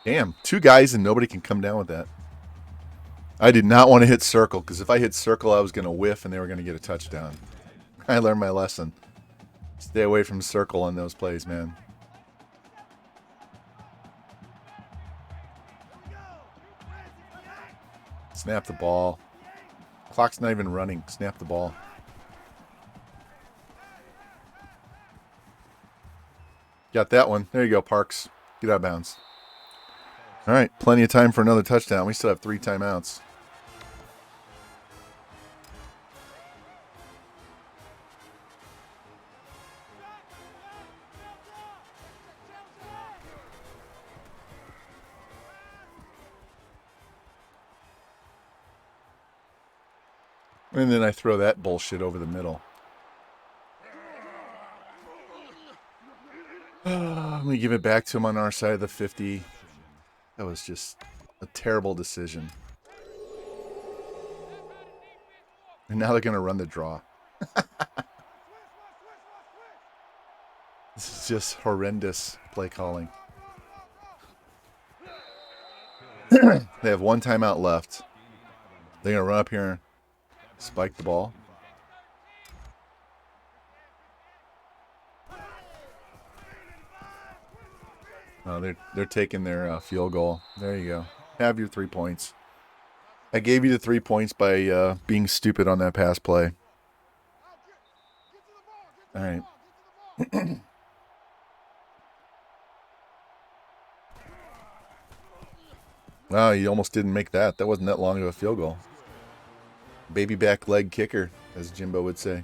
Damn, 2 guys and nobody can come down with that. I did not want to hit circle, because if I hit circle, I was going to whiff and they were going to get a touchdown. I learned my lesson. Stay away from circle on those plays, man. Snap the ball. Clock's not even running. Snap the ball. Got that one. There you go, Parks. Get out of bounds. All right, plenty of time for another touchdown. We still have 3 timeouts. And then I throw that bullshit over the middle. Let me give it back to him on our side of the 50. That was just a terrible decision. And now they're going to run the draw. This is just horrendous play calling. They have 1 timeout left. They're going to run up here and spike the ball. Oh, they're taking their field goal. There you go. Have your 3 points. I gave you the 3 points by being stupid on that pass play. All right. Wow, you almost didn't make that. That wasn't that long of a field goal. Baby back leg kicker, as Jimbo would say.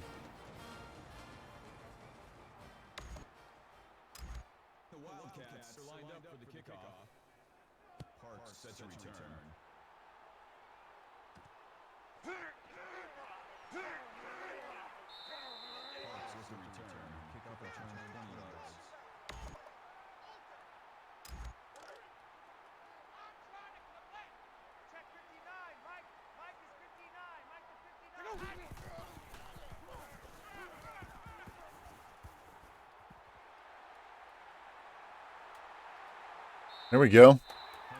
The Wildcats are lined up for the kickoff. Parks set to return. Parks is the return. Kickoff return 20 yards. Check 59, Mike. Mike is 59. Mike is 59. There we go.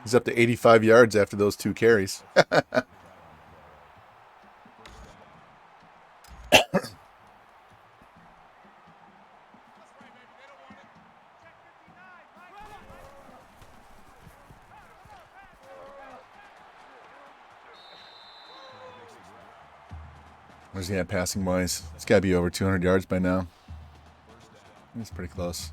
He's up to 85 yards after those 2 carries. Where's he at passing wise? It's got to be over 200 yards by now. He's pretty close.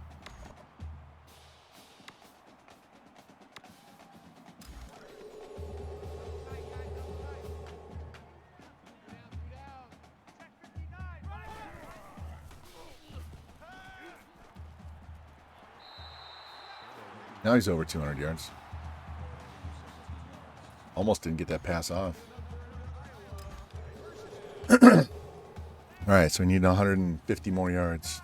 Now he's over 200 yards. Almost didn't get that pass off. All right, so we need 150 more yards.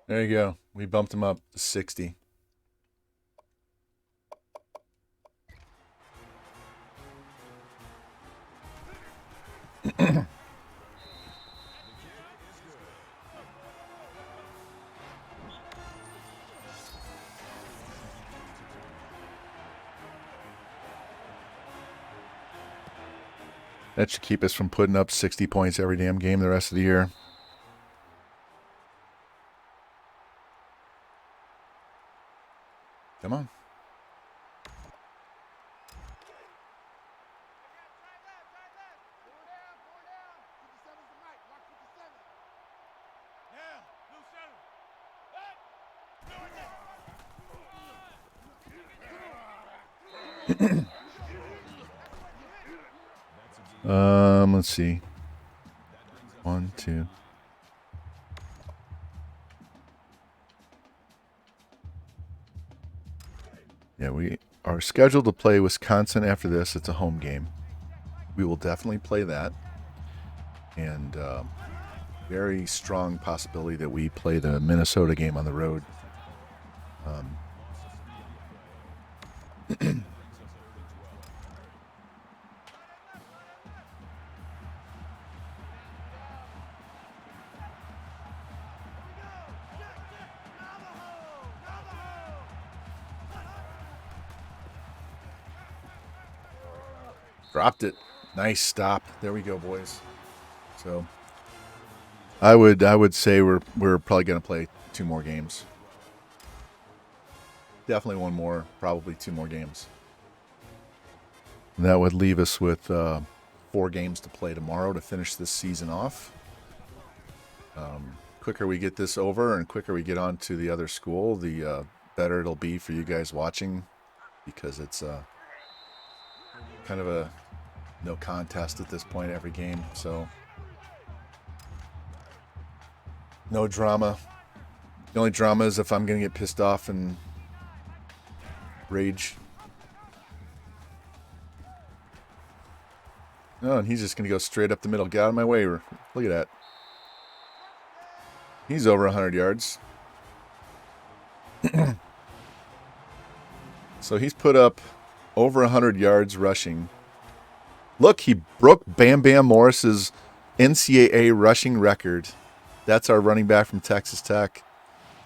There you go. We bumped him up to 60. That should keep us from putting up 60 points every damn game the rest of the year. Come on. Let's see. 1, 2. Yeah, we are scheduled to play Wisconsin after this. It's a home game. We will definitely play that. And very strong possibility that we play the Minnesota game on the road. Dropped it. Nice stop. There we go, boys. So I would say we're probably going to play 2 more games. Definitely 1 more, probably 2 more games. And that would leave us with 4 games to play tomorrow to finish this season off. Quicker we get this over and quicker we get on to the other school, the better it'll be for you guys watching, because it's kind of a no contest at this point every game. So no drama. The only drama is if I'm going to get pissed off and rage. Oh, and he's just going to go straight up the middle. Get out of my way. Look at that. He's over 100 yards. So he's put up over 100 yards rushing. Look, he broke Bam Bam Morris's NCAA rushing record. That's our running back from Texas Tech.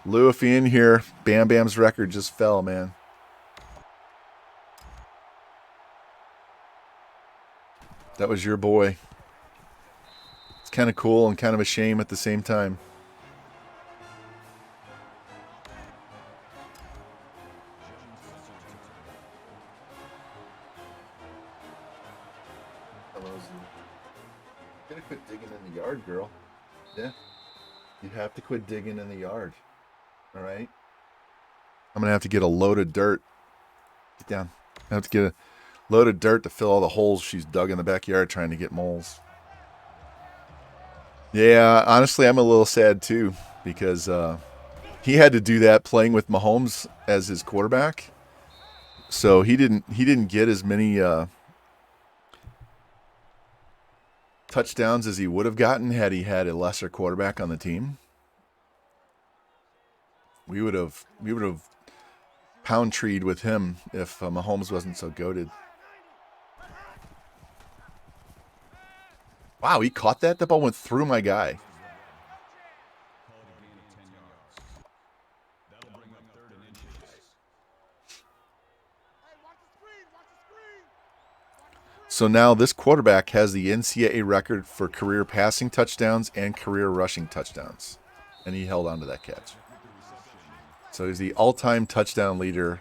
Lou, if you're in here, Bam Bam's record just fell, man. That was your boy. It's kind of cool and kind of a shame at the same time. You gotta quit digging in the yard, girl. Yeah. You have to quit digging in the yard. All right? I'm gonna have to get a load of dirt. Get down. I have to get a load of dirt to fill all the holes she's dug in the backyard trying to get moles. Yeah, honestly, I'm a little sad too, because he had to do that playing with Mahomes as his quarterback. So he didn't get as many touchdowns as he would have gotten had he had a lesser quarterback on the team. We would have pound treed with him if Mahomes wasn't so goated. Wow, he caught that? That ball went through my guy. So now this quarterback has the NCAA record for career passing touchdowns and career rushing touchdowns. And he held on to that catch. So he's the all-time touchdown leader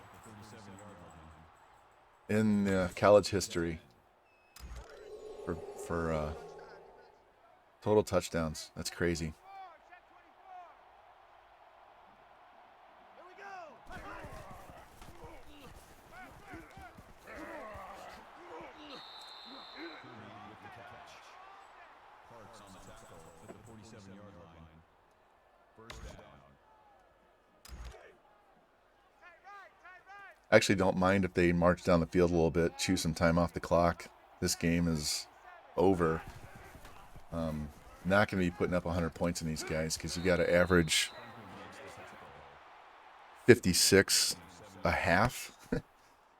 in college history for total touchdowns. That's crazy. I actually don't mind if they march down the field a little bit, chew some time off the clock. This game is over. Not going to be putting up 100 points in these guys because you got to average 56 a half.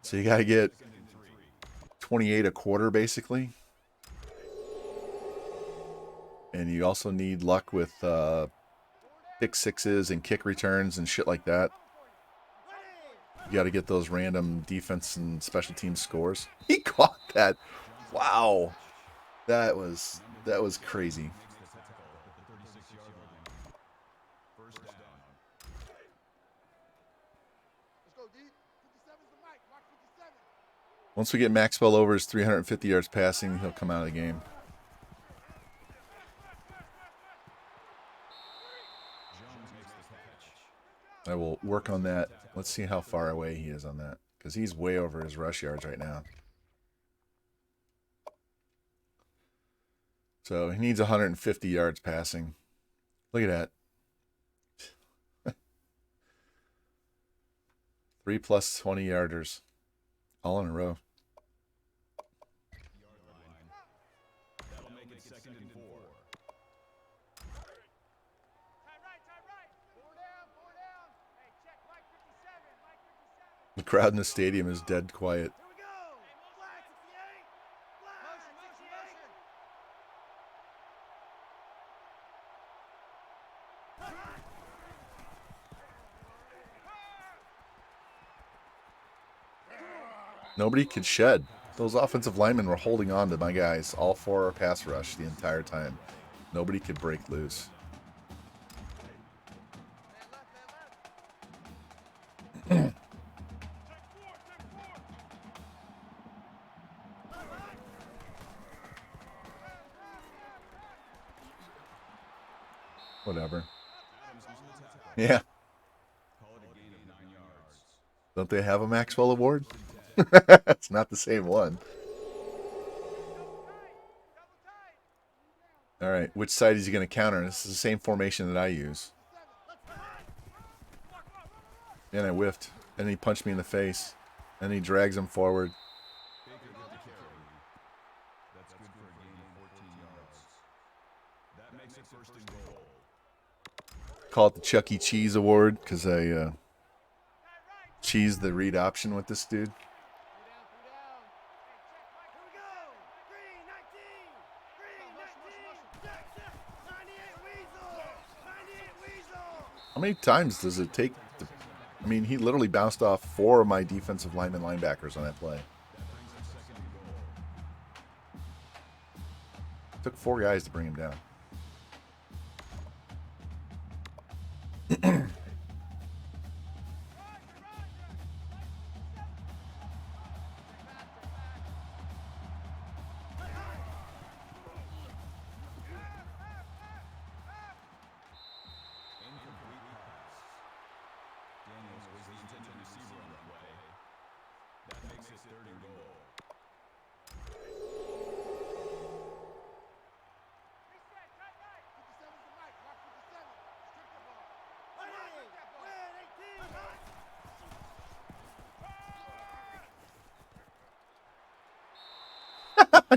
So you got to get 28 a quarter basically. And you also need luck with pick sixes and kick returns and shit like that. You got to get those random defense and special team scores. He caught that. Wow. That was crazy. Once we get Maxwell over his 350 yards passing, he'll come out of the game. I will work on that. Let's see how far away he is on that, because he's way over his rush yards right now. So he needs 150 yards passing. Look at that. 3 plus 20 yarders. All in a row. The crowd in the stadium is dead quiet. Nobody could shed. Those offensive linemen were holding on to my guys, all for our pass rush the entire time. Nobody could break loose. Whatever. Yeah. Don't they have a Maxwell Award? It's not the same one. All right, which side is he going to counter? This is the same formation that I use. And I whiffed. And he punched me in the face. And he drags him forward. Call it the Chuck E. Cheese Award because I cheesed the read option with this dude. How many times does it take? I mean, he literally bounced off 4 of my defensive linemen linebackers on that play. It took 4 guys to bring him down.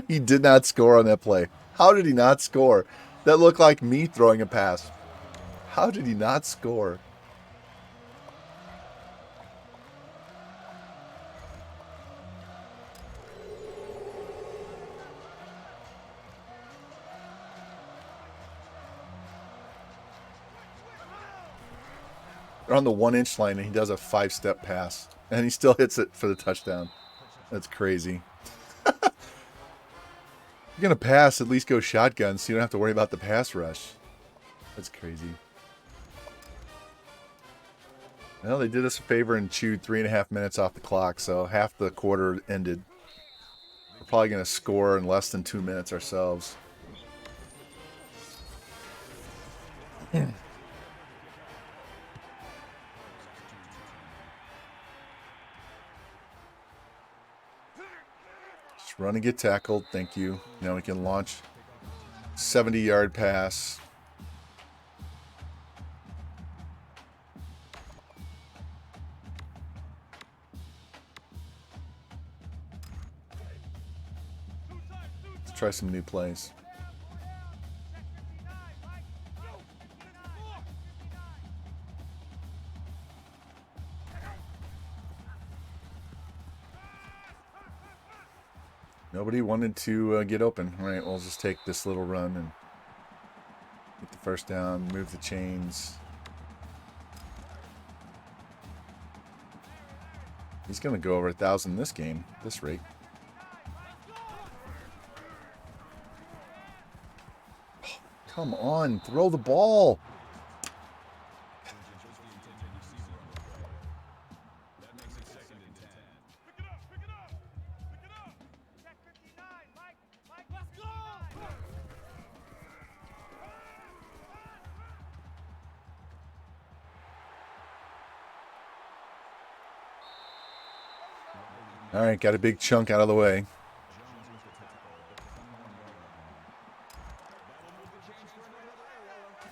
He did not score on that play. How did he not score? That looked like me throwing a pass. How did he not score? They're on the 1-inch line and he does a 5-step pass. And he still hits it for the touchdown. That's crazy. You're going to pass, at least go shotgun so you don't have to worry about the pass rush. That's crazy. Well, they did us a favor and chewed 3.5 minutes off the clock, so half the quarter ended. We're probably going to score in less than 2 minutes ourselves. Just run and get tackled. Thank you. Now we can launch 70-yard pass. Let's try some new plays. Nobody wanted to get open. All right, we'll just take this little run and get the first down, move the chains. He's going to go over 1,000 this game, this rate. Oh, come on, throw the ball. All right, got a big chunk out of the way.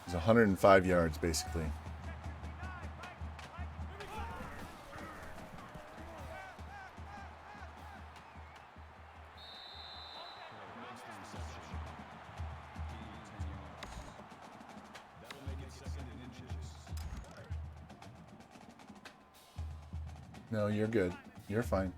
It's 105 yards, basically. No, you're good. You're fine.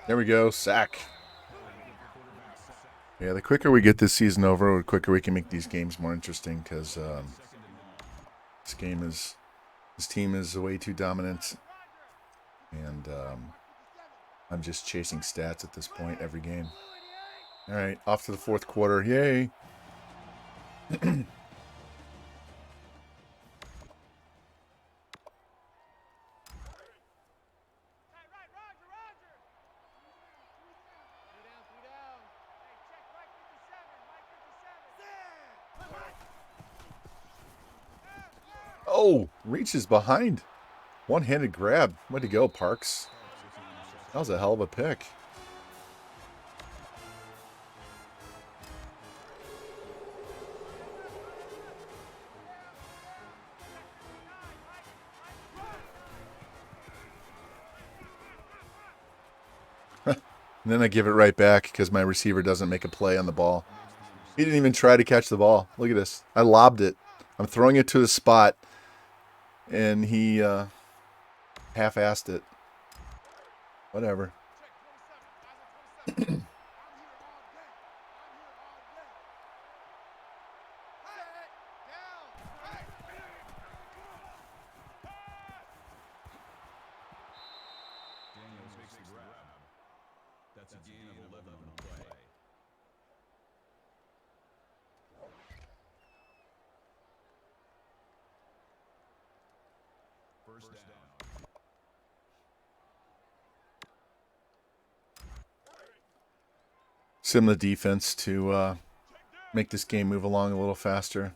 There we go, sack. Yeah, the quicker we get this season over, the quicker we can make these games more interesting, because this team is way too dominant, and I'm just chasing stats at this point every game. All right, off to the fourth quarter. Yay! Oh, reaches behind. One-handed grab. Way to go, Parks. That was a hell of a pick. And then I give it right back because my receiver doesn't make a play on the ball. He didn't even try to catch the ball. Look at this. I lobbed it. I'm throwing it to the spot, and he half-assed it. Whatever. That's a gain of 11 on the play. First down. Similar defense to make this game move along a little faster.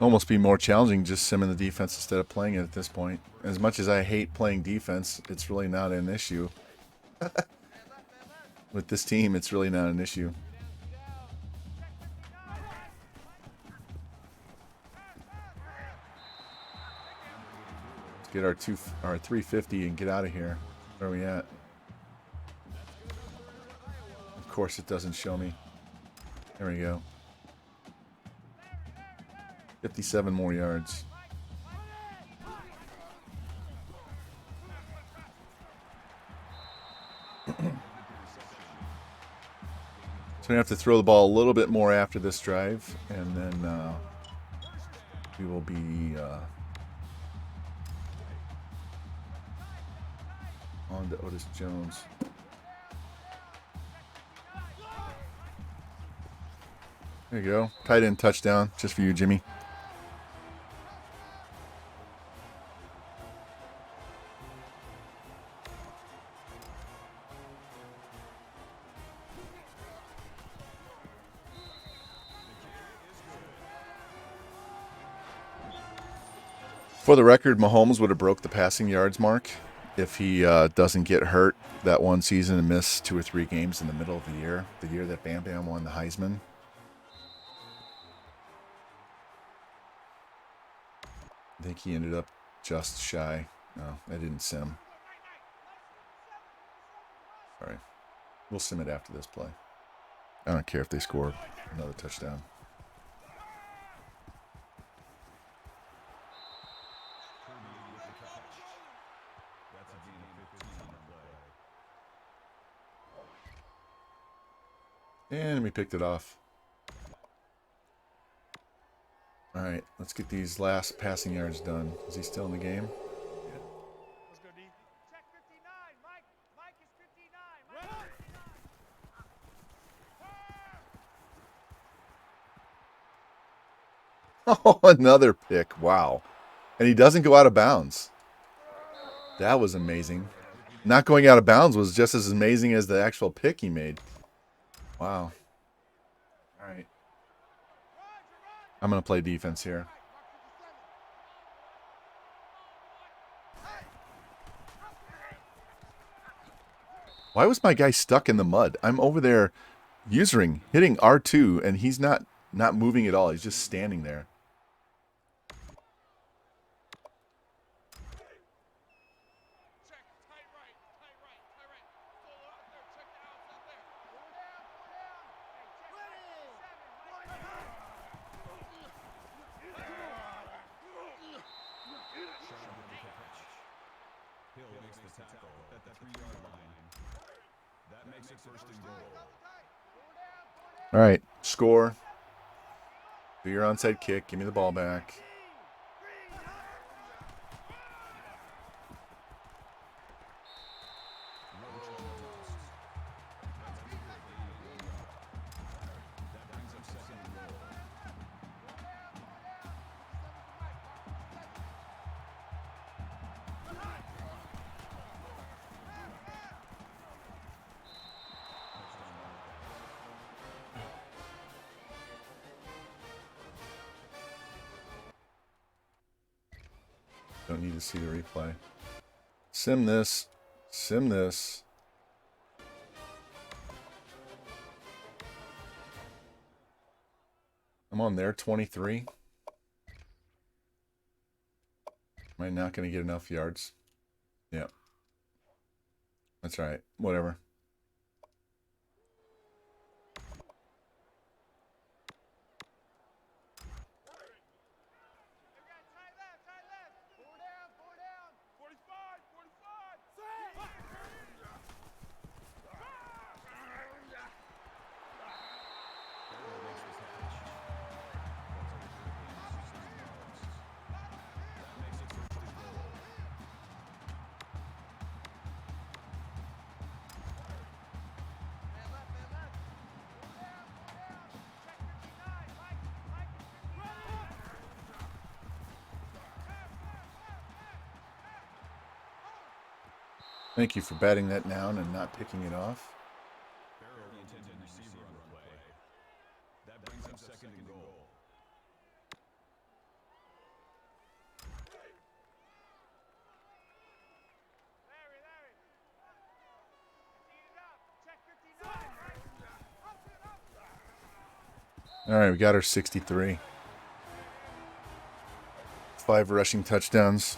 Almost be more challenging just simming the defense instead of playing it at this point. As much as I hate playing defense, it's really not an issue. With this team, it's really not an issue. Let's get our 350 and get out of here. Where are we at? Of course it doesn't show me. There we go. 57 more yards. So we have to throw the ball a little bit more after this drive, and then we will be on to Otis Jones. There you go. Tight end touchdown, just for you, Jimmy. For the record, Mahomes would have broke the passing yards mark if he doesn't get hurt that one season and miss 2 or 3 games in the middle of the year that Bam Bam won the Heisman. I think he ended up just shy. No, I didn't sim. Sorry. We'll sim it after this play. I don't care if they score another touchdown. And we picked it off. All right, let's get these last passing yards done. Is he still in the game? Let's go, D. Check 59, Mike. Mike is 59. Oh, another pick. Wow. And he doesn't go out of bounds. That was amazing. Not going out of bounds was just as amazing as the actual pick he made. Wow. All right. I'm going to play defense here. Why was my guy stuck in the mud? I'm over there hitting R2, and he's not moving at all. He's just standing there. All right, score. Do your onside kick. Give me the ball back. Don't need to see the replay. Sim this. Sim this. I'm on there, 23. Am I not going to get enough yards? Yeah. That's all right. Whatever. Thank you for batting that down and not picking it off. All right, we got our 63. 5 rushing touchdowns.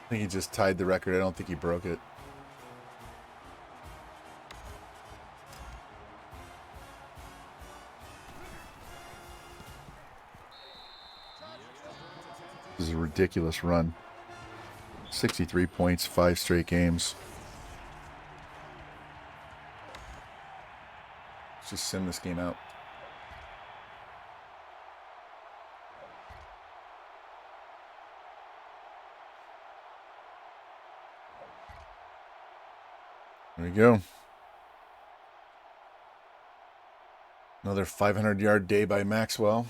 I think he just tied the record. I don't think he broke it. This is a ridiculous run. 63 points, 5 straight games. Let's just sim this game out. There we go. Another 500-yard day by Maxwell.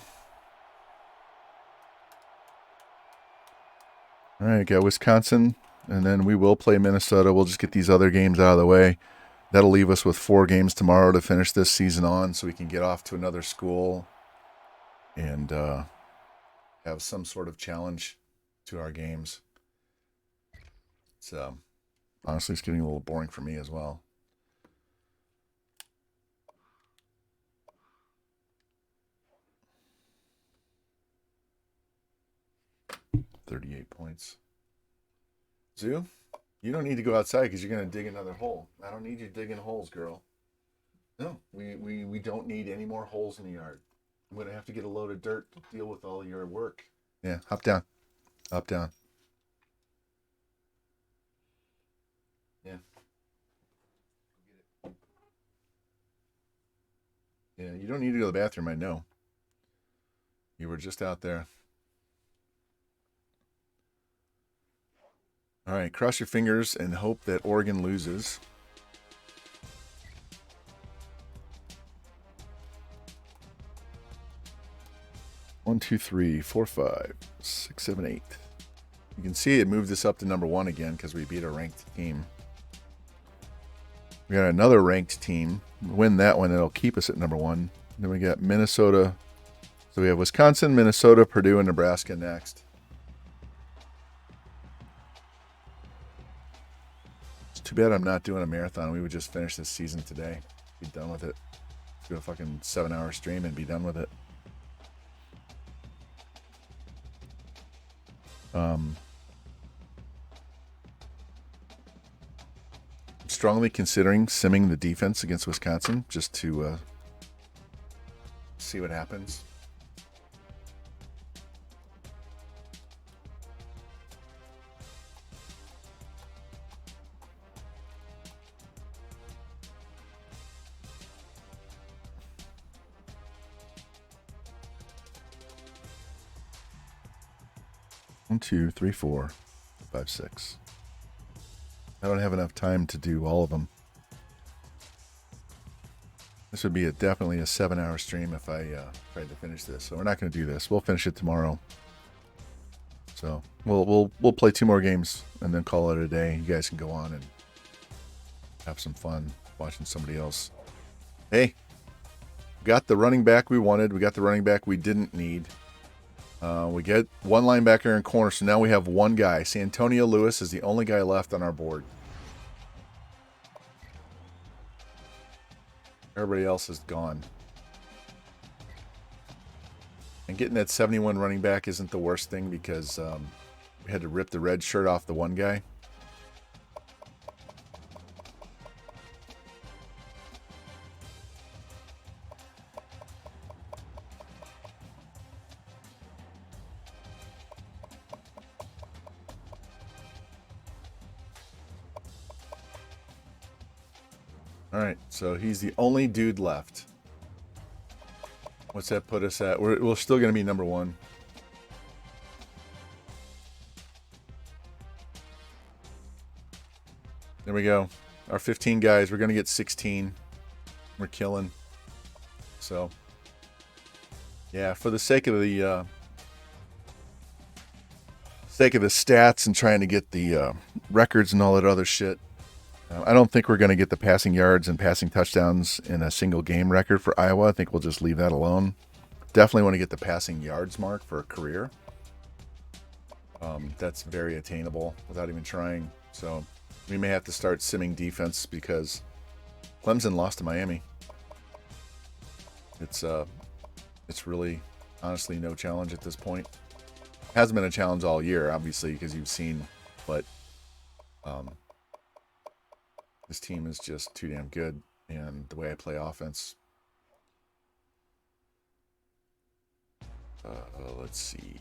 All right, got Wisconsin, and then we will play Minnesota. We'll just get these other games out of the way. That'll leave us with 4 games tomorrow to finish this season on, so we can get off to another school and have some sort of challenge to our games. So, honestly, it's getting a little boring for me as well. $38 points. Zoo, you don't need to go outside because you're going to dig another hole. I don't need you digging holes, girl. No, we don't need any more holes in the yard. I'm going to have to get a load of dirt to deal with all your work. Yeah, hop down. Hop down. Yeah. Yeah, you don't need to go to the bathroom, I know. You were just out there. All right, cross your fingers and hope that Oregon loses. One, two, three, four, 5, 6, 7, 8. You can see it moved us up to number 1 again because we beat a ranked team. We got another ranked team. Win that one, it'll keep us at number 1. Then we got Minnesota. So we have Wisconsin, Minnesota, Purdue, and Nebraska next. It's too bad I'm not doing a marathon. We would just finish this season today. Be done with it. Do a fucking 7-hour stream and be done with it. I'm strongly considering simming the defense against Wisconsin just to see what happens. One, 2, 3, 4, 5, 6. I don't have enough time to do all of them. This would be definitely a 7-hour stream if I tried to finish this. So we're not going to do this. We'll finish it tomorrow. So we'll play 2 more games and then call it a day. You guys can go on and have some fun watching somebody else. Hey, got the running back we wanted. We got the running back we didn't need. We get 1 linebacker and corner, so now we have 1 guy. Santonio Lewis is the only guy left on our board. Everybody else is gone. And getting that 71 running back isn't the worst thing because we had to rip the red shirt off the one guy. All right, so he's the only dude left. What's that put us at? We're still going to be number 1. There we go. Our 15 guys, we're going to get 16. We're killing. So, yeah, for the sake of the stats and trying to get the records and all that other shit, I don't think we're going to get the passing yards and passing touchdowns in a single game record for Iowa. I think we'll just leave that alone. Definitely want to get the passing yards mark for a career. That's very attainable without even trying. So we may have to start simming defense because Clemson lost to Miami. It's really honestly no challenge at this point. Hasn't been a challenge all year, obviously, because you've seen, but this team is just too damn good, and the way I play offense. Let's see.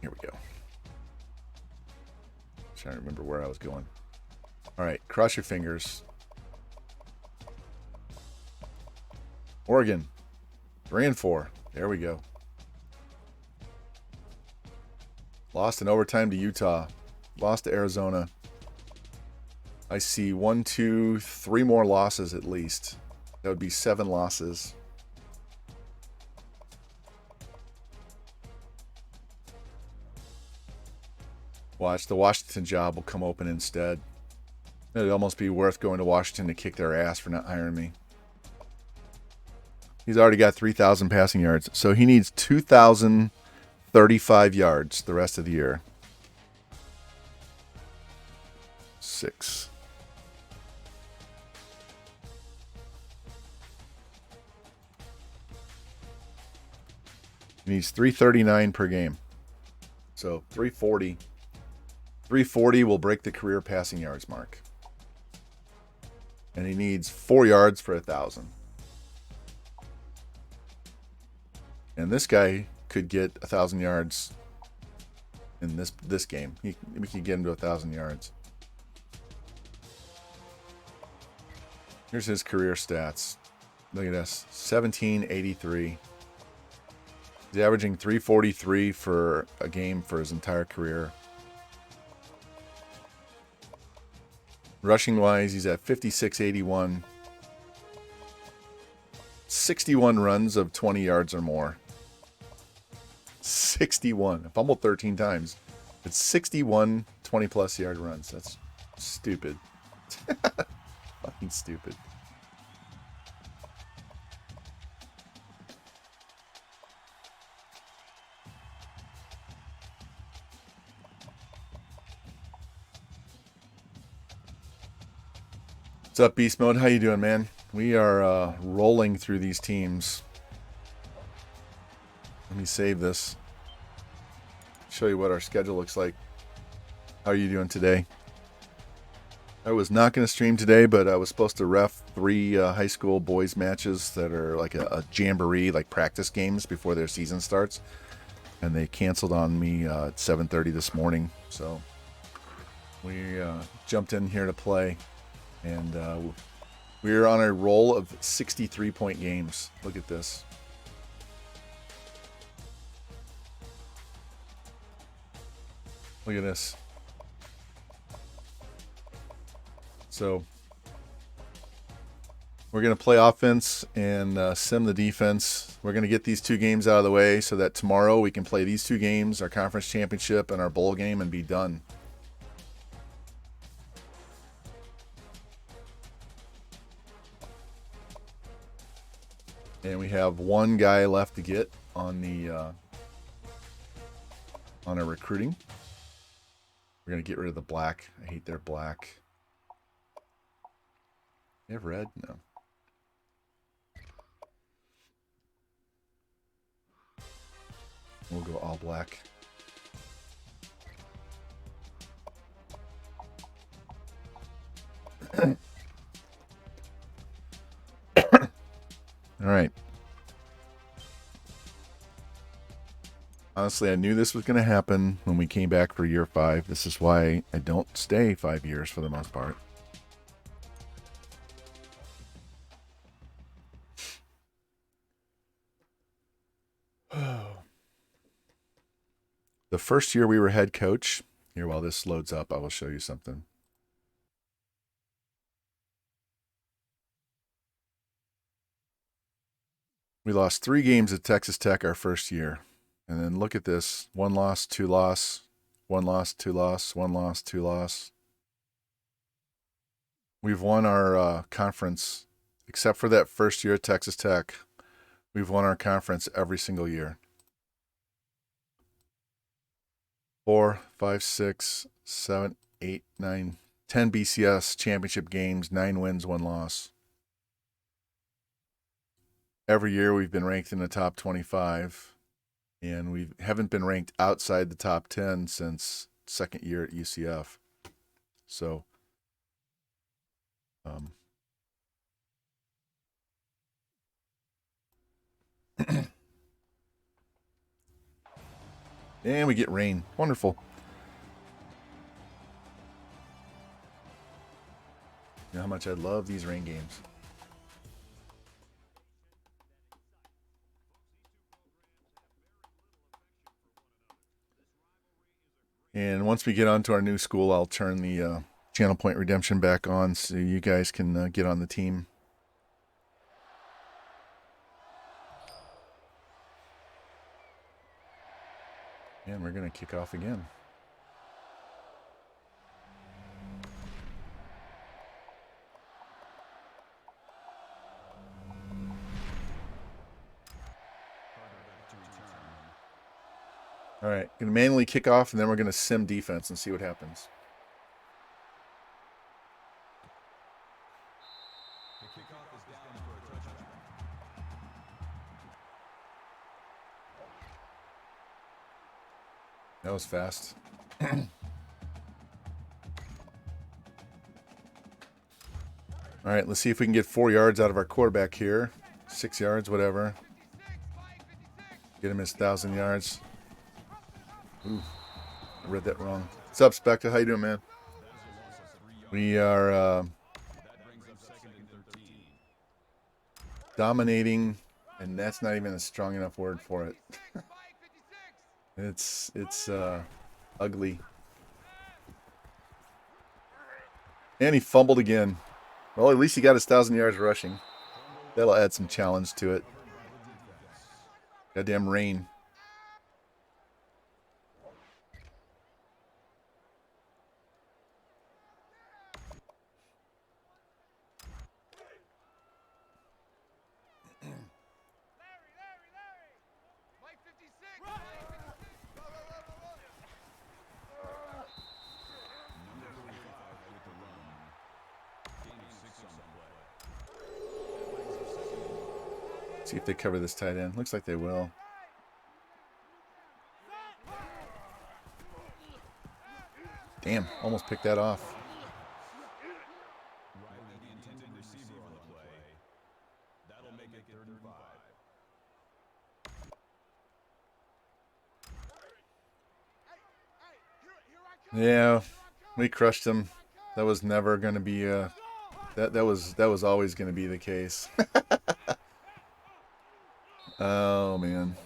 Here we go. Trying to remember where I was going. All right, cross your fingers. Oregon, 3-4. There we go. Lost in overtime to Utah. Lost to Arizona. I see 1, 2, 3 more losses at least. That would be 7 losses. Watch, the Washington job will come open instead. It'd almost be worth going to Washington to kick their ass for not hiring me. He's already got 3,000 passing yards, so he needs 2,035 yards the rest of the year. 6. He needs 339 per game. So 340. 340 will break the career passing yards mark. And he needs 4 yards for 1,000. And this guy could get 1,000 yards in this game. We could get him to 1,000 yards. Here's his career stats. Look at this. 1783. He's averaging 343 for a game for his entire career. Rushing wise, he's at 5681. 61 runs of 20 yards or more. 61. I fumbled 13 times. It's 61 20-plus yard runs. That's stupid. Fucking stupid. What's up, Beast Mode? How you doing, man? We are rolling through these teams. Let me save this. Show you what our schedule looks like. How are you doing today? I was not going to stream today, but I was supposed to ref 3 high school boys matches that are like a jamboree, like practice games before their season starts. And they canceled on me at 7:30 this morning. So we jumped in here to play. And we're on a roll of 63-point games. Look at this. Look at this. So we're going to play offense and sim the defense. We're going to get these 2 games out of the way so that tomorrow we can play these 2 games, our conference championship and our bowl game, and be done. And we have 1 guy left to get on the on our recruiting. We're gonna get rid of the black. I hate their black. They have red? No. We'll go all black. All right. Honestly, I knew this was going to happen when we came back for year 5. This is why I don't stay 5 years for the most part. The first year we were head coach, here while this loads up, I will show you something. We lost 3 games at Texas Tech our first year. And then look at this. 1 loss, 2 loss, 1 loss, 2 loss, 1 loss, 2 loss. We've won our conference, except for that first year at Texas Tech. We've won our conference every single year. 4, 5, 6, 7, 8, 9, 10 BCS championship games, 9 wins, 1 loss. every year we've been ranked in the top 25, and we haven't been ranked outside the top 10 since second year at UCF. So, and we get rain. Wonderful. You know how much I love these rain games. And once we get onto our new school, I'll turn the Channel Point Redemption back on so you guys can get on the team. And we're going to kick off again. All right, going to manually kick off, and then we're going to sim defense and see what happens. The kickoff is down for a touchdown. That was fast. All right, let's see if we can get 4 yards out of our quarterback here. 6 yards, whatever. Get him his 1,000 yards. Ooh, I read that wrong. What's up, Spectre? How you doing, man? We are dominating, and that's not even a strong enough word for it. It's ugly. And he fumbled again. Well, at least he got his 1,000 yards rushing. That'll add some challenge to it. Goddamn rain. See if they cover this tight end. Looks like they will. Damn, almost picked that off. Yeah, we crushed him. That was never going to be that was always going to be the case. Oh man,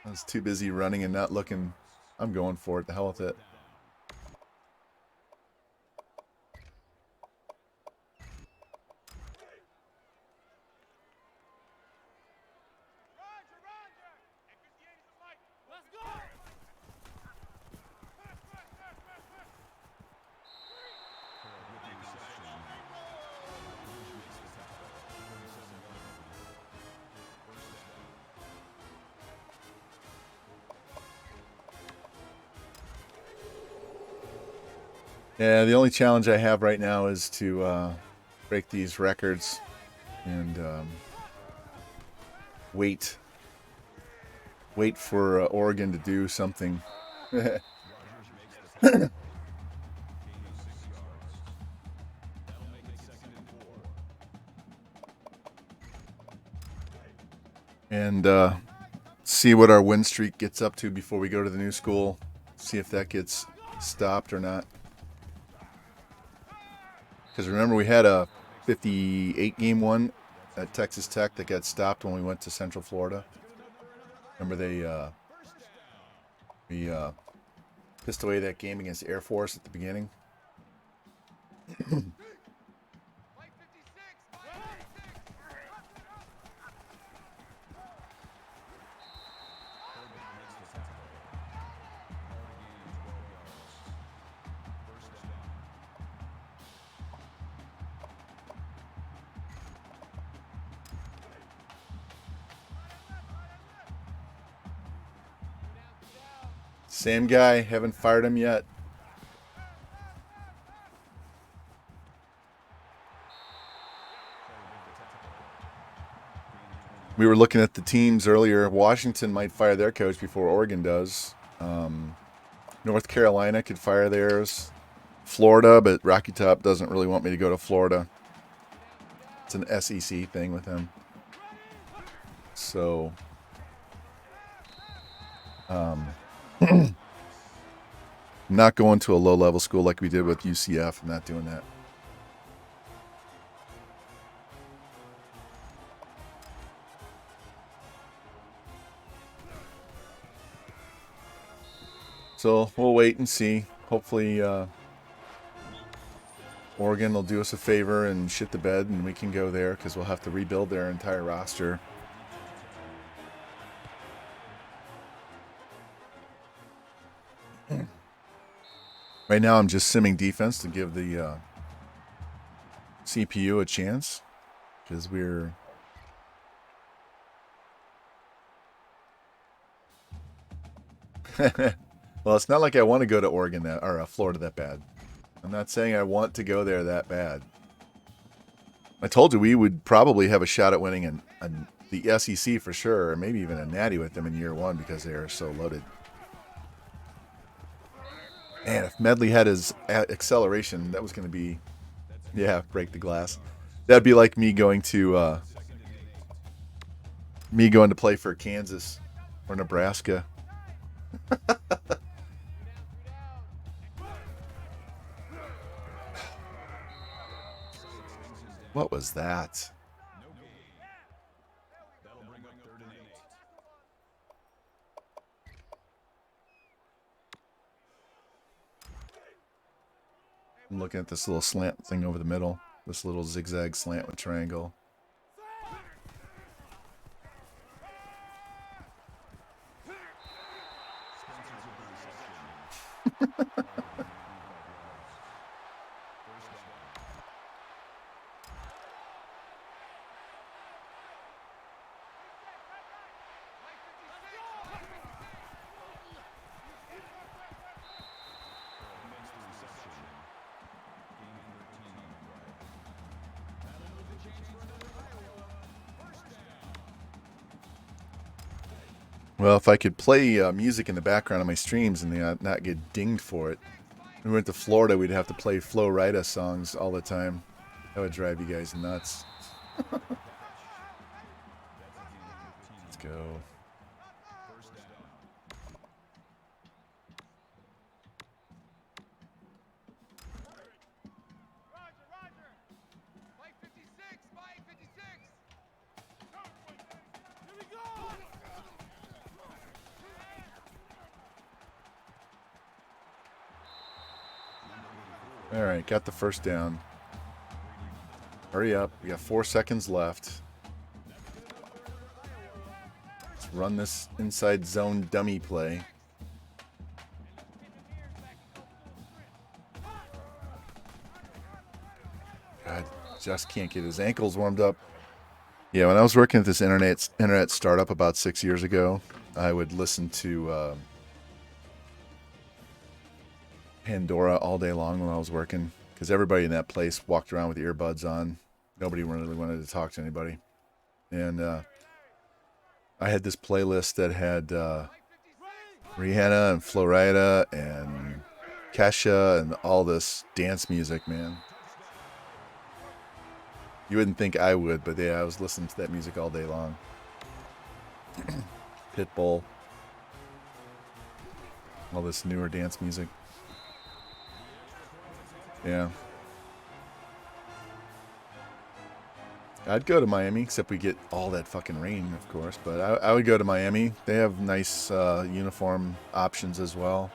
I was too busy running and not looking. I'm going for it. The hell with it. Yeah, the only challenge I have right now is to break these records and wait for Oregon to do something. And see what our win streak gets up to before we go to the new school. See if that gets stopped or not. Because remember, we had a 58-game one at Texas Tech that got stopped when we went to Central Florida. Remember we pissed away that game against Air Force at the beginning. Same guy, haven't fired him yet. We were looking at the teams earlier. Washington might fire their coach before Oregon does. North Carolina could fire theirs. Florida, but Rocky Top doesn't really want me to go to Florida. It's an SEC thing with him. So, not going to a low-level school like we did with UCF. I'm not doing that. So we'll wait and see. Hopefully Oregon will do us a favor and shit the bed and we can go there because we'll have to rebuild their entire roster. Right now I'm just simming defense to give the CPU a chance because we're... Well, it's not like I want to go to Oregon or Florida that bad. I'm not saying I want to go there that bad. I told you we would probably have a shot at winning the SEC for sure, or maybe even a Natty with them in year one because they are so loaded. Man, if Medley had his acceleration, that was going to be, yeah, break the glass. That'd be like me going to play for Kansas or Nebraska. What was that? I'm looking at this little slant thing over the middle. This little zigzag slant with triangle. Well, if I could play music in the background of my streams and not get dinged for it. If we went to Florida, we'd have to play Flo Rida songs all the time. That would drive you guys nuts. Let's go. All right, got the first down. Hurry up. We got 4 seconds left. Let's run this inside zone dummy play. God, just can't get his ankles warmed up. Yeah, when I was working at this internet startup about 6 years ago, I would listen to Pandora all day long when I was working because everybody in that place walked around with earbuds on. Nobody really wanted to talk to anybody. And I had this playlist that had Rihanna and Flo Rida and Kesha and all this dance music, man. You wouldn't think I would, but yeah, I was listening to that music all day long. Pitbull. All this newer dance music. Yeah. I'd go to Miami, except we get all that fucking rain, of course. But I would go to Miami. They have nice uniform options as well.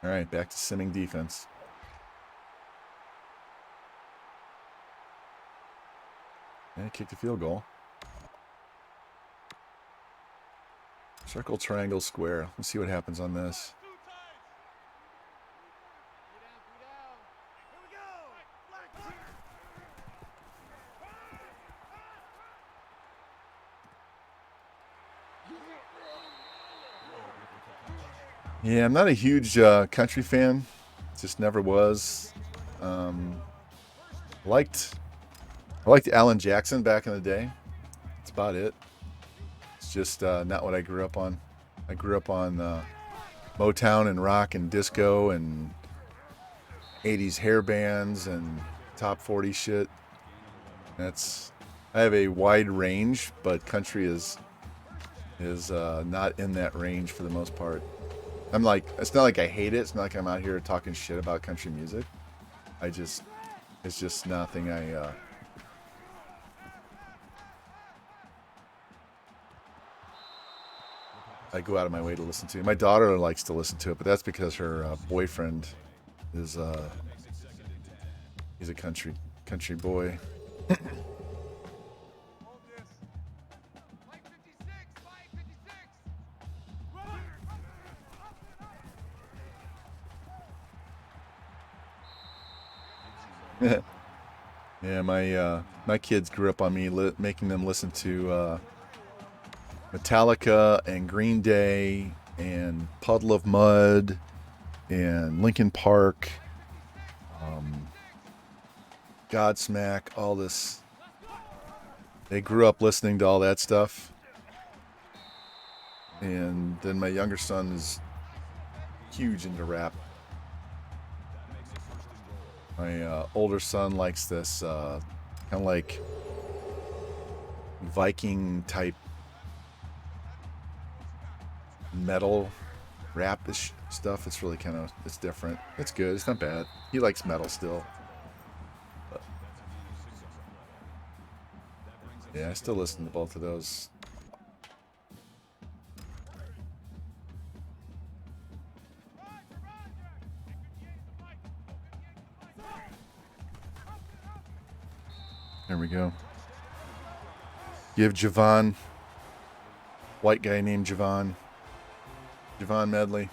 All right, back to simming defense. And kick the field goal. Circle, triangle, square. Let's see what happens on this. Yeah, I'm not a huge country fan. Just never was. Um, liked I liked Alan Jackson back in the day. That's about it. It's just not what I grew up on. I grew up on Motown and rock and disco and 80s hair bands and top 40 shit. I have a wide range, but country is not in that range for the most part. I'm like, it's not like I hate it. It's not like I'm out here talking shit about country music. It's just nothing I go out of my way to listen to. My daughter likes to listen to it, but that's because her boyfriend is he's a country boy. Hold this. Mike 56, Mike 56. Yeah, my kids grew up on me making them listen to Metallica and Green Day and Puddle of Mud and Linkin Park, Godsmack, all this. They grew up listening to all that stuff. And then my younger son is huge into rap. My older son likes this kind of like Viking type metal rap-ish stuff. It's really it's different. It's good. It's not bad. He likes metal still. But yeah, I still listen to both of those. There we go. Give Javon, white guy named Javon Medley.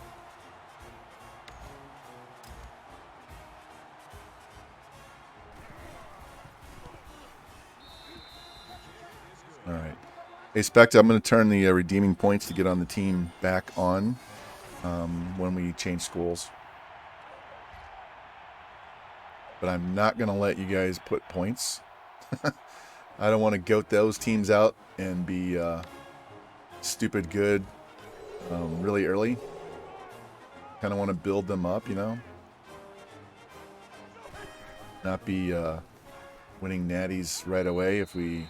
All right. Hey, Spectre, I'm going to turn the redeeming points to get on the team back on when we change schools. But I'm not going to let you guys put points. I don't want to goat those teams out and be stupid good really early. Kind of want to build them up, you know? Not be winning natties right away if we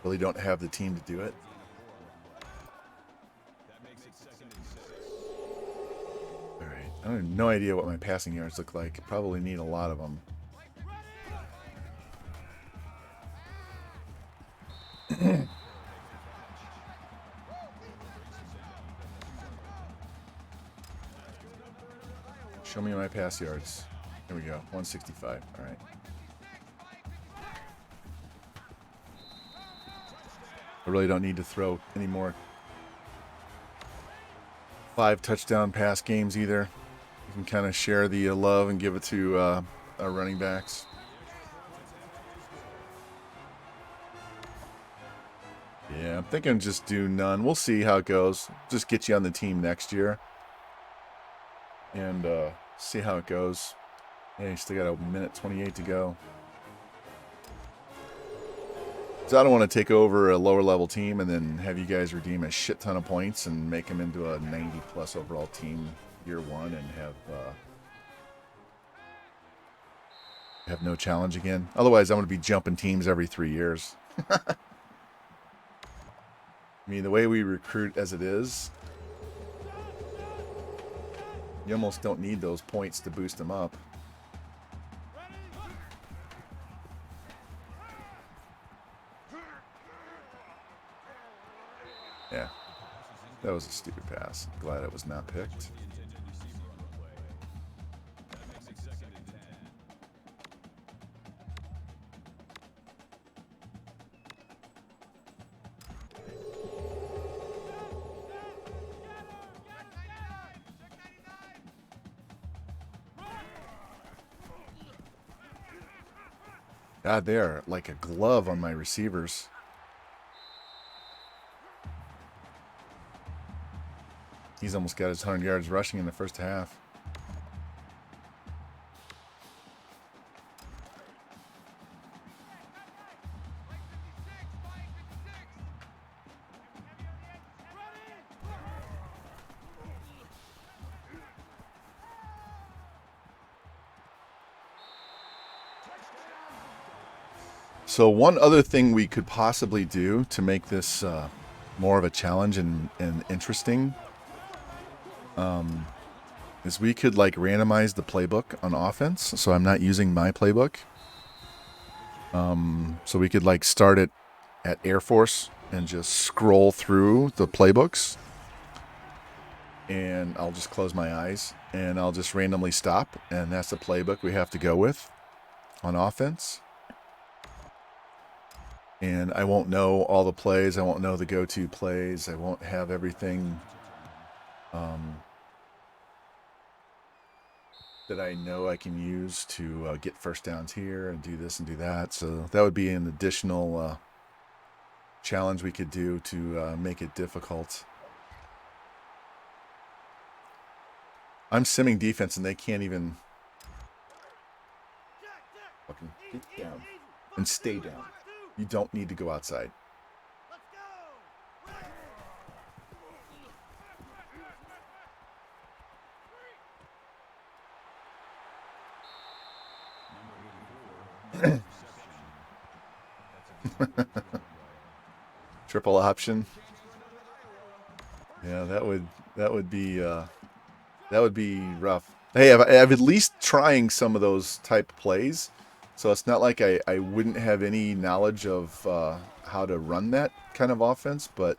really don't have the team to do it. All right. I have no idea what my passing yards look like. Probably need a lot of them. Show me my pass yards. Here we go. 165. All right. I really don't need to throw any more 5 touchdown pass games either. You can kind of share the love and give it to our running backs. Yeah, I'm thinking just do none. We'll see how it goes. Just get you on the team next year. And see how it goes. Yeah, you still got a minute 28 to go. So I don't want to take over a lower level team and then have you guys redeem a shit ton of points and make them into a 90 plus overall team year one and have no challenge again. Otherwise, I'm going to be jumping teams every 3 years. I mean, the way we recruit as it is, you almost don't need those points to boost them up. Yeah, that was a stupid pass. Glad it was not picked. God, they are like a glove on my receivers. He's almost got his 100 yards rushing in the first half. So one other thing we could possibly do to make this more of a challenge and interesting is we could like randomize the playbook on offense. So I'm not using my playbook. So we could like start it at Air Force and just scroll through the playbooks. And I'll just close my eyes and I'll just randomly stop. And that's the playbook we have to go with on offense. And I won't know all the plays. I won't know the go-to plays. I won't have everything that I know I can use to get first downs here and do this and do that. So that would be an additional challenge we could do to make it difficult. I'm simming defense and they can't even fucking get down and stay down. You don't need to go outside. Triple option. Yeah, that would be rough. Hey, I've at least trying some of those type of plays. So it's not like I wouldn't have any knowledge of how to run that kind of offense, but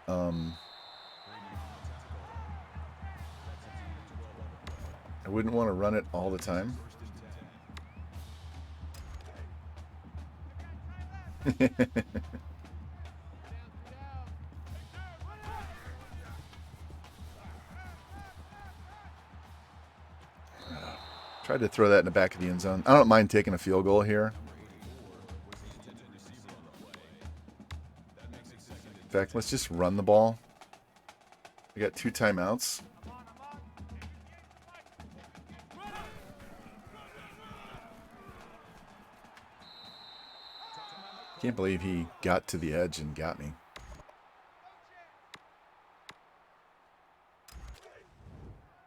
I wouldn't want to run it all the time. Tried to throw that in the back of the end zone. I don't mind taking a field goal here. In fact, let's just run the ball. We got 2 timeouts. Can't believe he got to the edge and got me.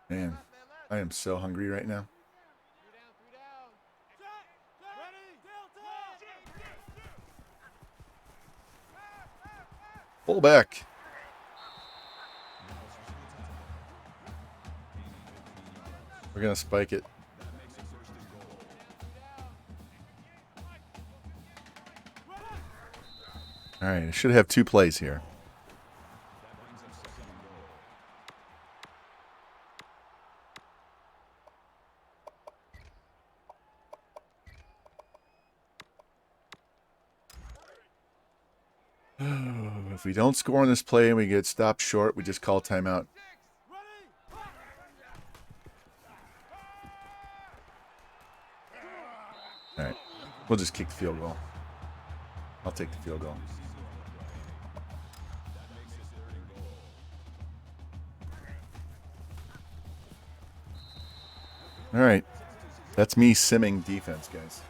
Man, I am so hungry right now. Pull back. We're going to spike it. All right, I should have 2 plays here. If we don't score on this play and we get stopped short, we just call timeout. All right, we'll just kick the field goal. I'll take the field goal. All right, that's me simming defense, guys.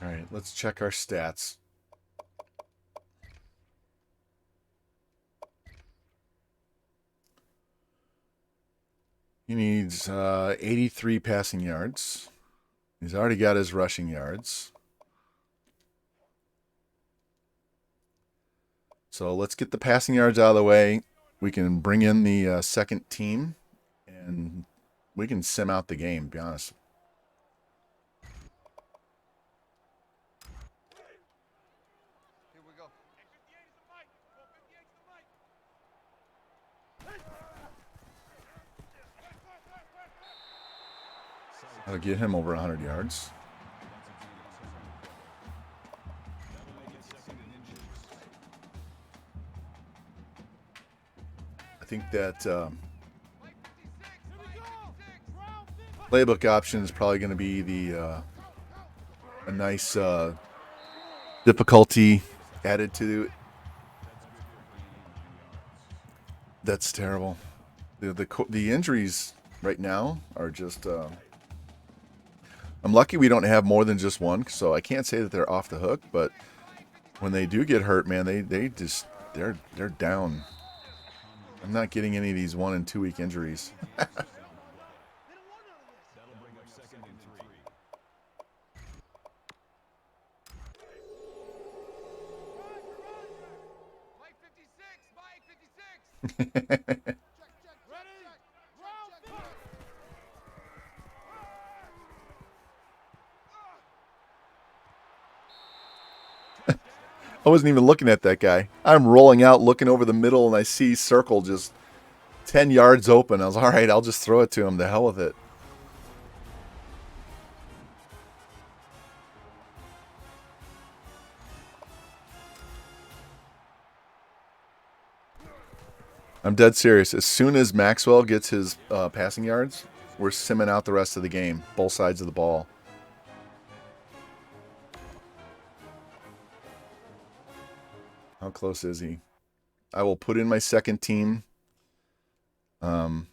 All right, let's check our stats. He needs 83 passing yards. He's already got his rushing yards. So let's get the passing yards out of the way. We can bring in the second team, and we can sim out the game, to be honest. Here we go. I'll get him over 100 yards. I think that playbook option is probably going to be the a nice difficulty added to it. That's terrible. The injuries right now are just. I'm lucky we don't have more than just one, so I can't say that they're off the hook. But when they do get hurt, man, they're down. I'm not getting any of these 1 and 2 week injuries. I wasn't even looking at that guy. I'm rolling out, looking over the middle, and I see circle just 10 yards open. I was all right, I'll just throw it to him. The hell with it. I'm dead serious. As soon as Maxwell gets his passing yards, we're simming out the rest of the game, both sides of the ball. How close is he? I will put in my second team on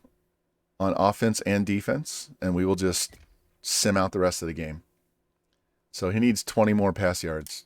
offense and defense, and we will just sim out the rest of the game. So he needs 20 more pass yards.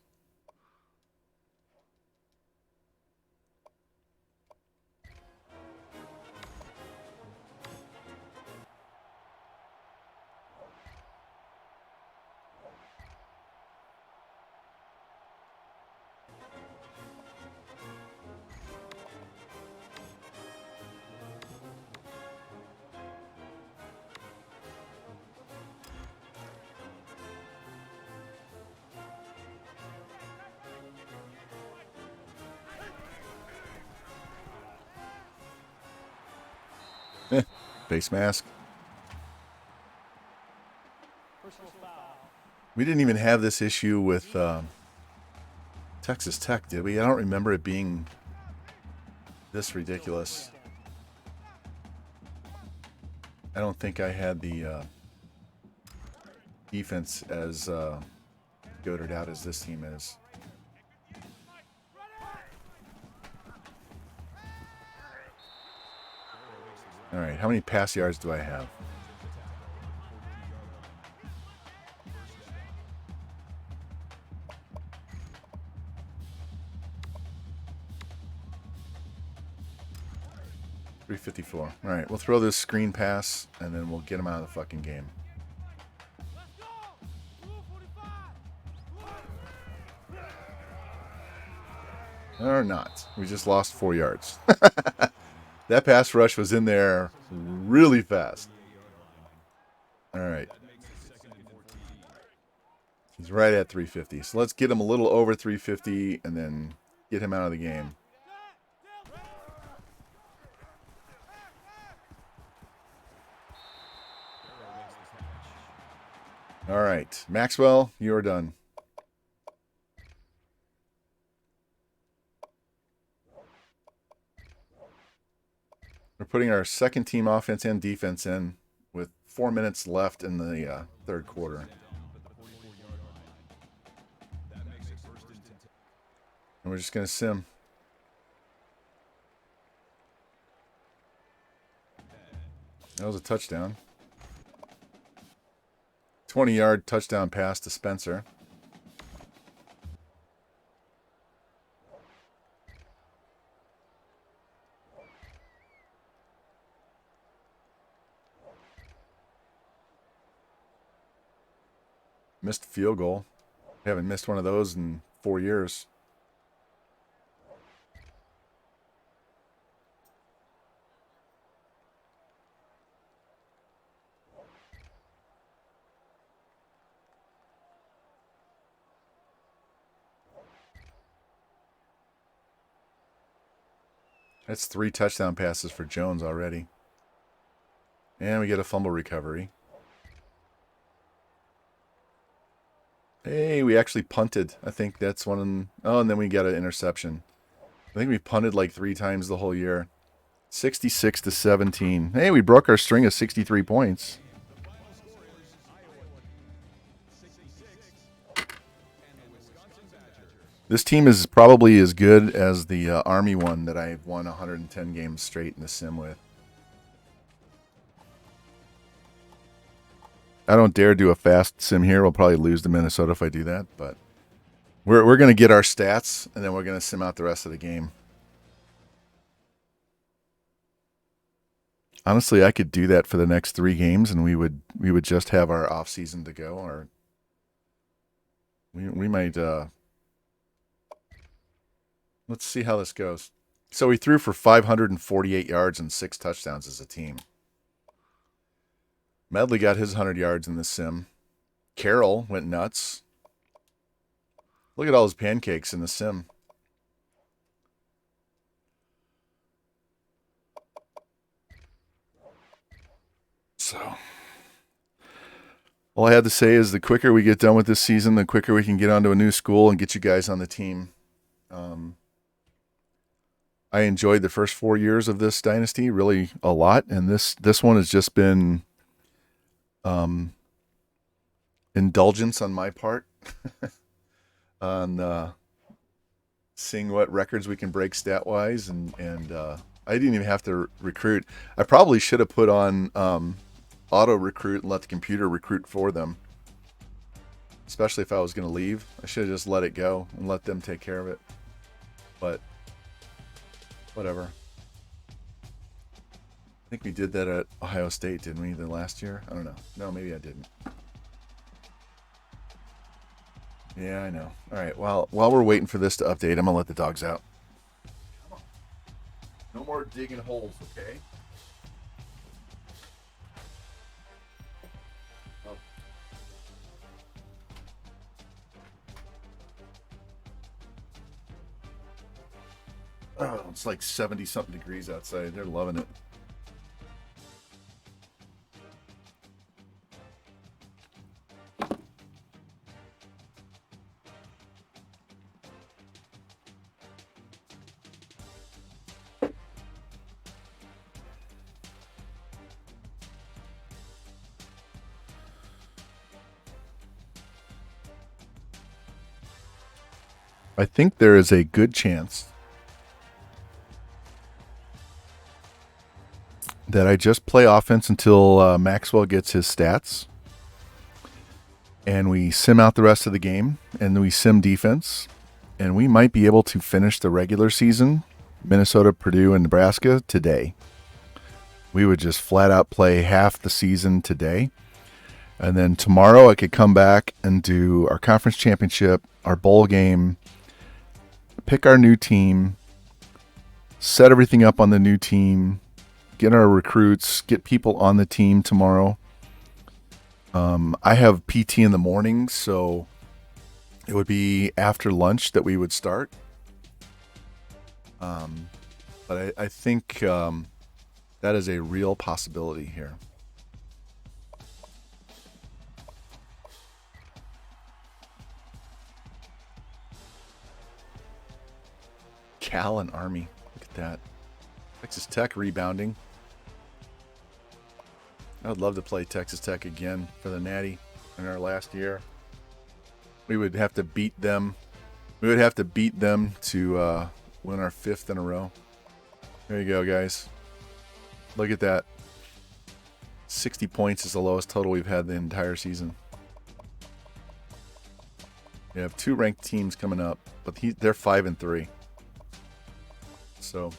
Face mask. We didn't even have this issue with Texas Tech, did we? I don't remember it being this ridiculous. I don't think I had the defense as goated out as this team is. All right, how many pass yards do I have? .354. All right, we'll throw this screen pass, and then we'll get him out of the fucking game. Or not. We just lost 4 yards. That pass rush was in there really fast. All right. He's right at 350. So let's get him a little over 350 and then get him out of the game. All right. Maxwell, you are done. We're putting our second team offense and defense in with 4 minutes left in the third quarter. And we're just going to sim. That was a touchdown. 20-yard touchdown pass to Spencer. Missed field goal. Haven't missed one of those in 4 years. That's 3 touchdown passes for Jones already. And we get a fumble recovery. Hey, we actually punted. I think that's one. Oh, and then we got an interception. I think we punted like 3 times the whole year. 66-17. Hey, we broke our string of 63 points. This team is probably as good as the Army one that I won 110 games straight in the sim with. I don't dare do a fast sim here. We'll probably lose to Minnesota if I do that, but we're going to get our stats, and then we're going to sim out the rest of the game. Honestly, I could do that for the next 3 games, and we would just have our off season to go, or we might. Let's see how this goes. So we threw for 548 yards and 6 touchdowns as a team. Medley got his 100 yards in the sim. Carroll went nuts. Look at all his pancakes in the sim. So, all I have to say is the quicker we get done with this season, the quicker we can get onto a new school and get you guys on the team. I enjoyed the first 4 years of this dynasty really a lot, and this one has just been indulgence on my part on seeing what records we can break stat wise, and I didn't even have to recruit. I probably should have put on auto recruit and let the computer recruit for them, especially if I was going to leave. I should have just let it go and let them take care of it, but whatever. I think we did that at Ohio State, didn't we, the last year? I don't know. No, maybe I didn't. Yeah, I know. All right, while we're waiting for this to update, I'm going to let the dogs out. Come on. No more digging holes, okay? Oh, it's like 70-something degrees outside. They're loving it. I think there is a good chance that I just play offense until Maxwell gets his stats, and we sim out the rest of the game, and then we sim defense, and we might be able to finish the regular season, Minnesota, Purdue, and Nebraska today. We would just flat out play half the season today, and then tomorrow I could come back and do our conference championship, our bowl game, pick our new team, set everything up on the new team, get our recruits, get people on the team tomorrow. I have PT in the morning, so it would be after lunch that we would start. But I think that is a real possibility here. Cal and Army. Look at that. Texas Tech rebounding. I would love to play Texas Tech again for the Natty in our last year. We would have to beat them. We would have to beat them to win our 5th in a row. There you go, guys. Look at that. 60 points is the lowest total we've had the entire season. We have 2 ranked teams coming up, but they're 5-3. So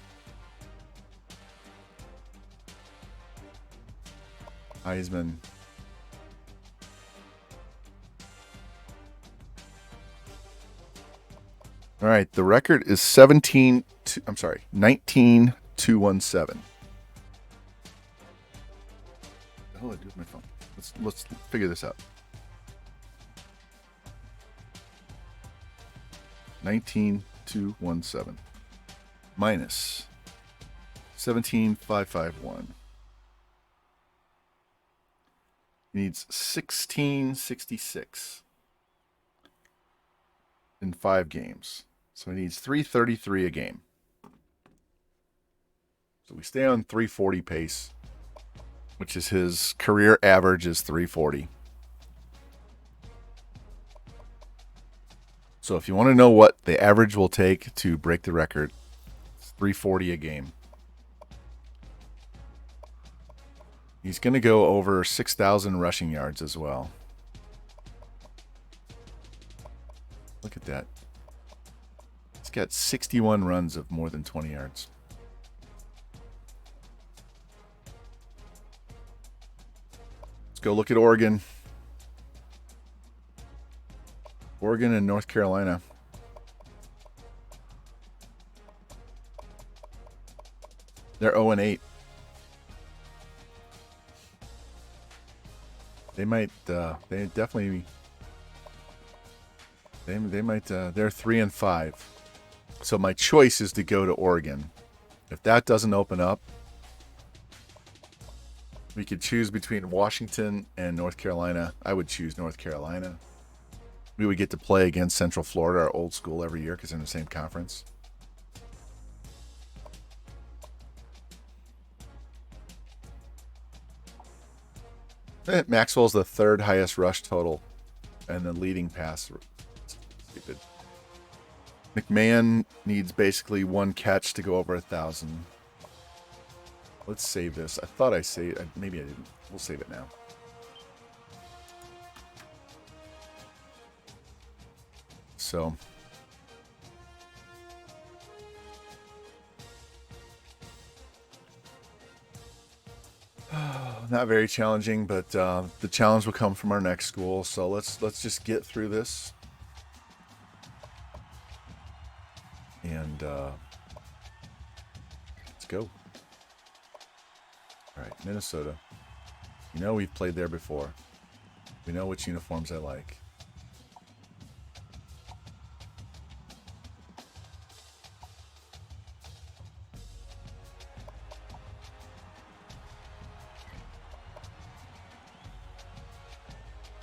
Heisman. All right, the record is 19-217. What the hell did I do with my phone? Let's figure this out. 19-217 minus 17,551. He needs 1666. in 5 games. So he needs 333 a game. So we stay on 340 pace, which is his career average is 340. So if you want to know what the average will take to break the record, it's 340 a game. He's going to go over 6,000 rushing yards as well. Look at that. He's got 61 runs of more than 20 yards. Let's go look at Oregon. Oregon and North Carolina. They're 0-8. They might. They definitely. They might. They're 3-5. So my choice is to go to Oregon. If that doesn't open up, we could choose between Washington and North Carolina. I would choose North Carolina. We would get to play against Central Florida, our old school, every year because they're in the same conference. Maxwell's the 3rd highest rush total and the leading pass. Stupid. McMahon needs basically 1 catch to go over 1,000. Let's save this. I thought I saved. Maybe I didn't. We'll save it now. So. Not very challenging, but the challenge will come from our next school. So let's just get through this. And let's go. All right, Minnesota. You know we've played there before. We know which uniforms I like.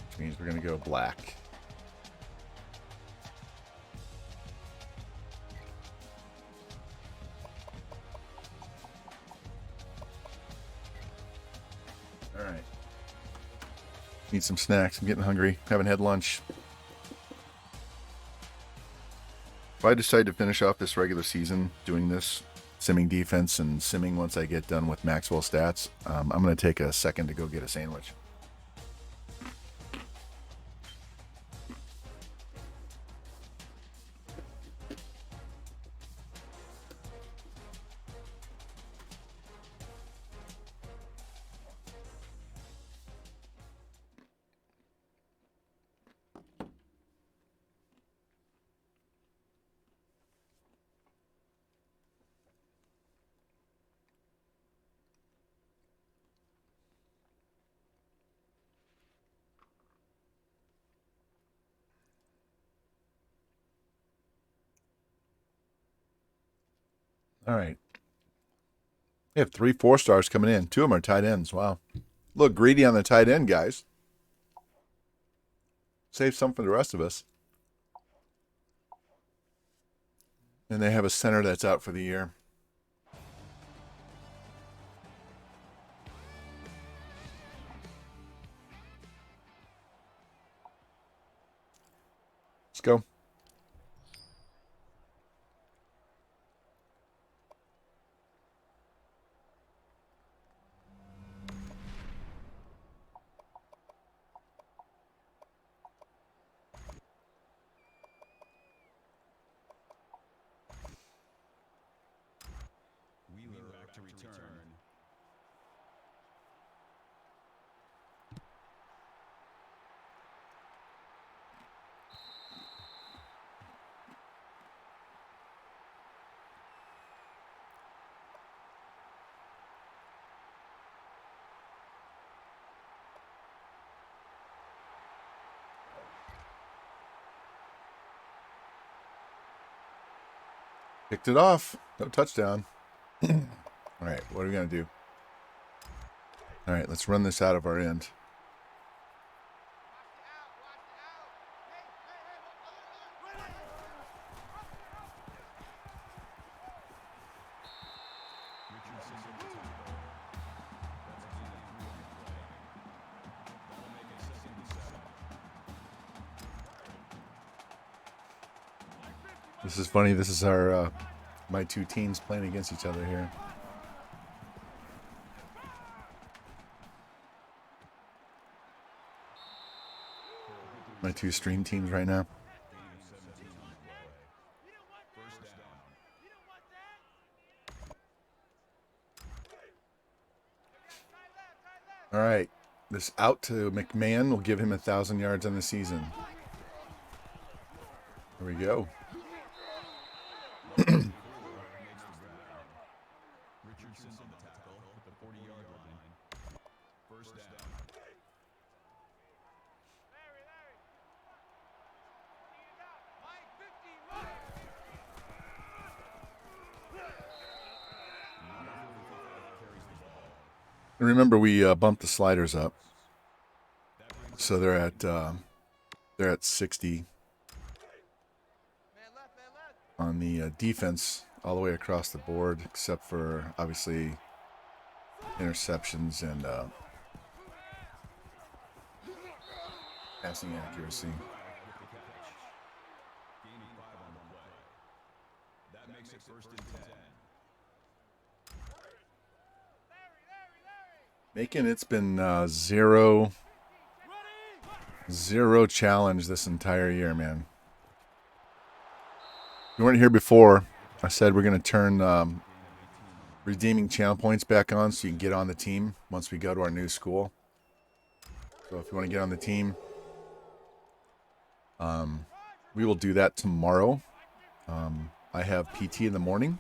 Which means we're going to go black. All right. Need some snacks. I'm getting hungry. Haven't had lunch. If I decide to finish off this regular season doing this simming defense and simming once I get done with Maxwell stats, I'm going to take a second to go get a sandwich. All right. We have 3 4-stars coming in. 2 of them are tight ends. Wow. Look greedy on the tight end, guys. Save some for the rest of us. And they have a center that's out for the year. Let's go. Wheeler back to return. Picked it off. No touchdown. All right, what are we going to do? All right, let's run this out of our end. This is funny. This is our my two teams playing against each other here. My two stream teams right now. All right. This out to McMahon will give him 1,000 yards on the season. Here we go. And remember, we bumped the sliders up, so they're at 60 on the defense all the way across the board, except for obviously interceptions and passing accuracy. That makes it 1st and 10. Macon, it's been zero challenge this entire year, man. If you weren't here before, I said we're going to turn redeeming channel points back on so you can get on the team once we go to our new school. So if you want to get on the team, we will do that tomorrow. I have PT in the morning,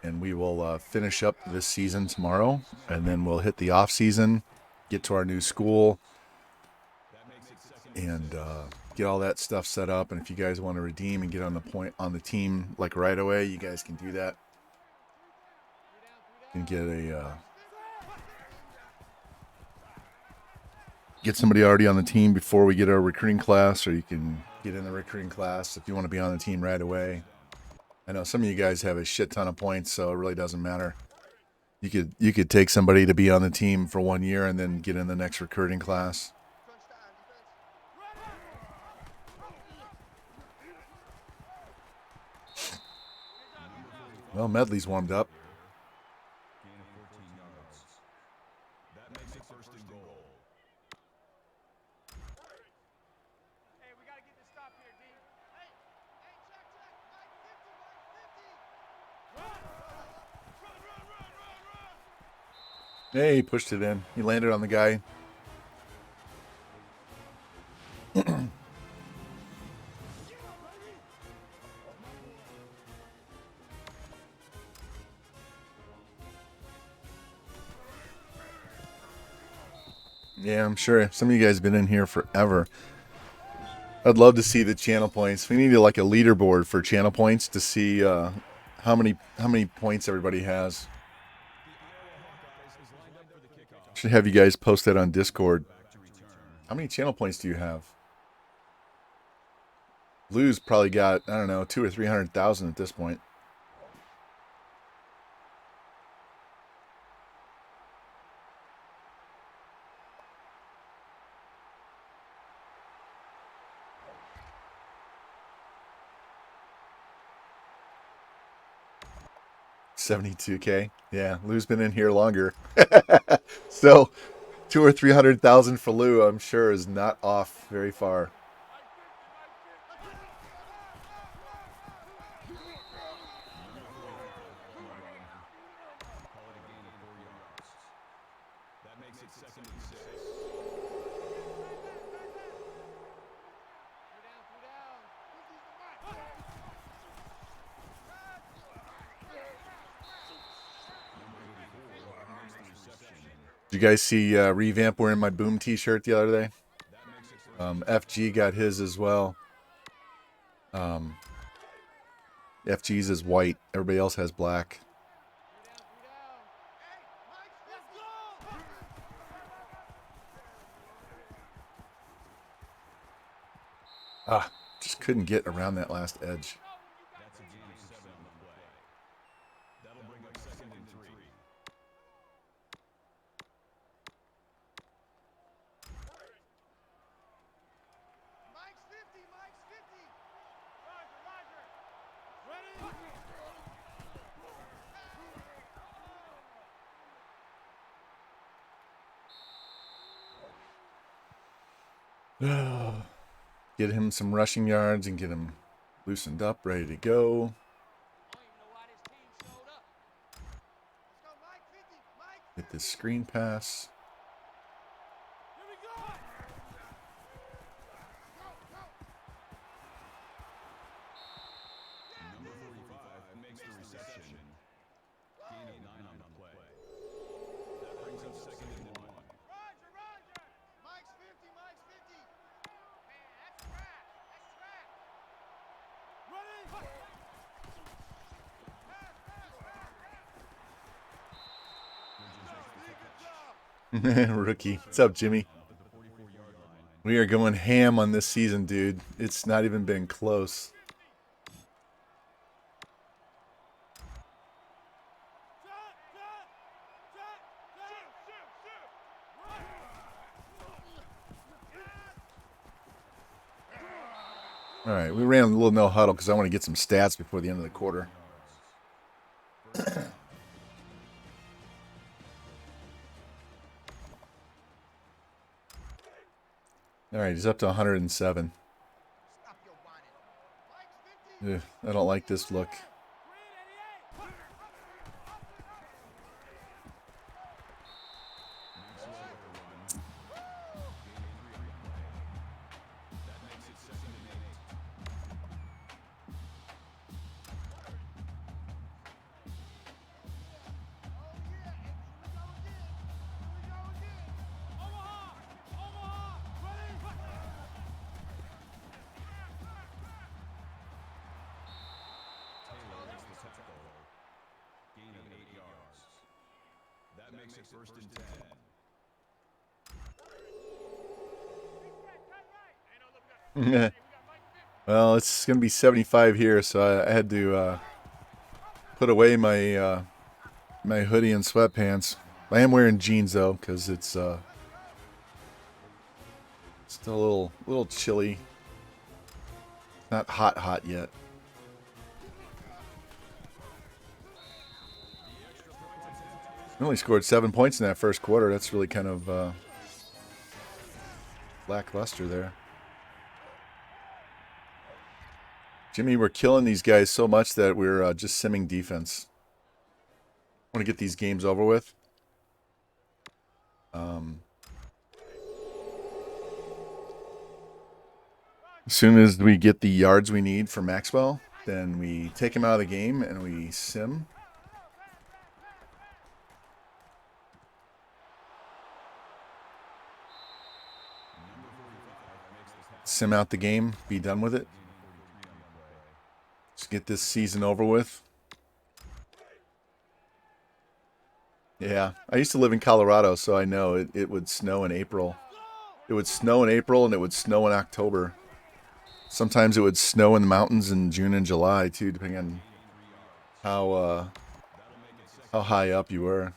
and we will finish up this season tomorrow, and then we'll hit the off season, get to our new school, and get all that stuff set up. And if you guys want to redeem and get on the team like right away, you guys can do that. You can get somebody already on the team before we get our recruiting class, or you can get in the recruiting class if you want to be on the team right away. I know some of you guys have a shit ton of points, so it really doesn't matter. You could take somebody to be on the team for 1 year and then get in the next recruiting class. Well, Medley's warmed up. Gain of 14 yards. That makes it 1st and goal. Hey, we got to get this stop here, D. Hey, check. Mike 50, Mike 50. Run. Hey, he pushed it in. He landed on the guy. Yeah, I'm sure some of you guys have been in here forever. I'd love to see the channel points. We need like a leaderboard for channel points to see how many points everybody has. Should have you guys post that on Discord. How many channel points do you have? Lou's probably got, I don't know, 200,000 or 300,000 at this point. $72K. Yeah, Lou's been in here longer. So 200,000 or 300,000 for Lou, I'm sure, is not off very far. That makes it 2nd and 6. Did you guys see Revamp wearing my Boom t-shirt the other day? FG got his as well. FG's is white. Everybody else has black. Just couldn't get around that last edge. That's a gain of 7 on the play. That'll bring up 2nd and 3. Mike's 50. Roger. Get him some rushing yards and get him loosened up, ready to go. Get this screen pass. Number 45 makes the reception. Gain of 9 on the play. That brings up 2nd and 1. Roger. Mike's 50, Mike's 50. Man, that's trash. That's trash. Running. Rookie. What's up, Jimmy? We are going ham on this season, dude. It's not even been close. All right, we ran a little no huddle because I want to get some stats before the end of the quarter. All right, he's up to 107. Ugh, I don't like this look. Gain of 8 yards. That makes it 1st and 10. Well, it's going to be 75 here, so I had to put away my my hoodie and sweatpants. I am wearing jeans though, because it's still a little chilly. Not hot yet. We only scored 7 points in that first quarter. That's really kind of lackluster there. Jimmy, we're killing these guys so much that we're just simming defense. I want to get these games over with. As soon as we get the yards we need for Maxwell, then we take him out of the game and we sim. Sim out the game, be done with it. Just get this season over with. Yeah, I used to live in Colorado, so I know it would snow in April. It would snow in April and it would snow in October. Sometimes it would snow in the mountains in June and July too, depending on how high up you were.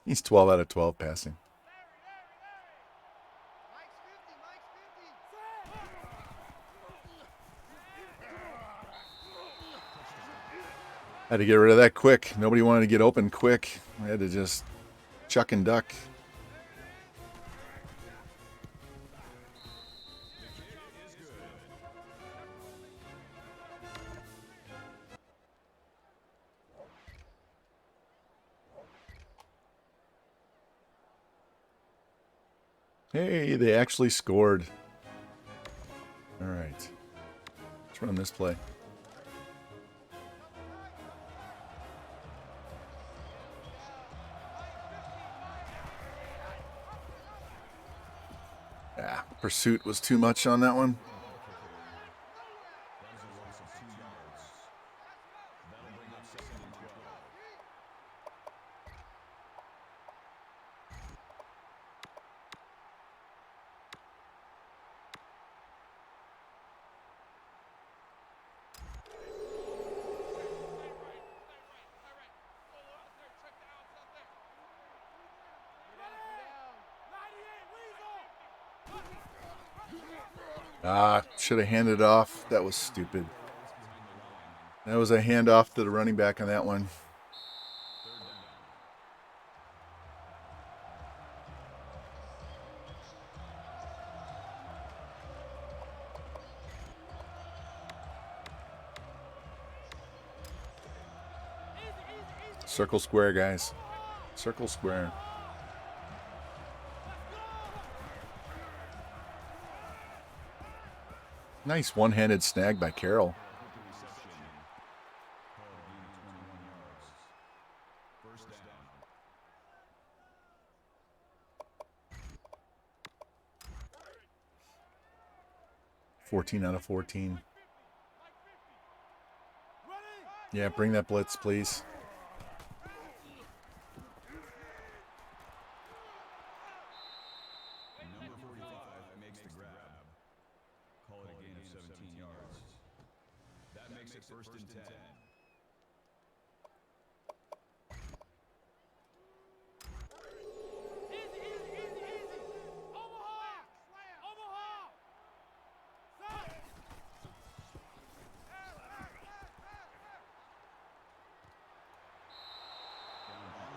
He's 12 out of 12 passing. Had to get rid of that quick. Nobody wanted to get open quick. I had to just chuck and duck. Hey, they actually scored. All right. Let's run this play. Yeah, pursuit was too much on that one. Should have handed it off. That was stupid. That was a handoff to the running back on that one. Circle square, guys. Circle square. Nice one-handed snag by Carroll. First down. 14 out of 14. Yeah, bring that blitz, please. Number 45 makes the grab. Call it a gain of 17 yards. That makes it first and 10.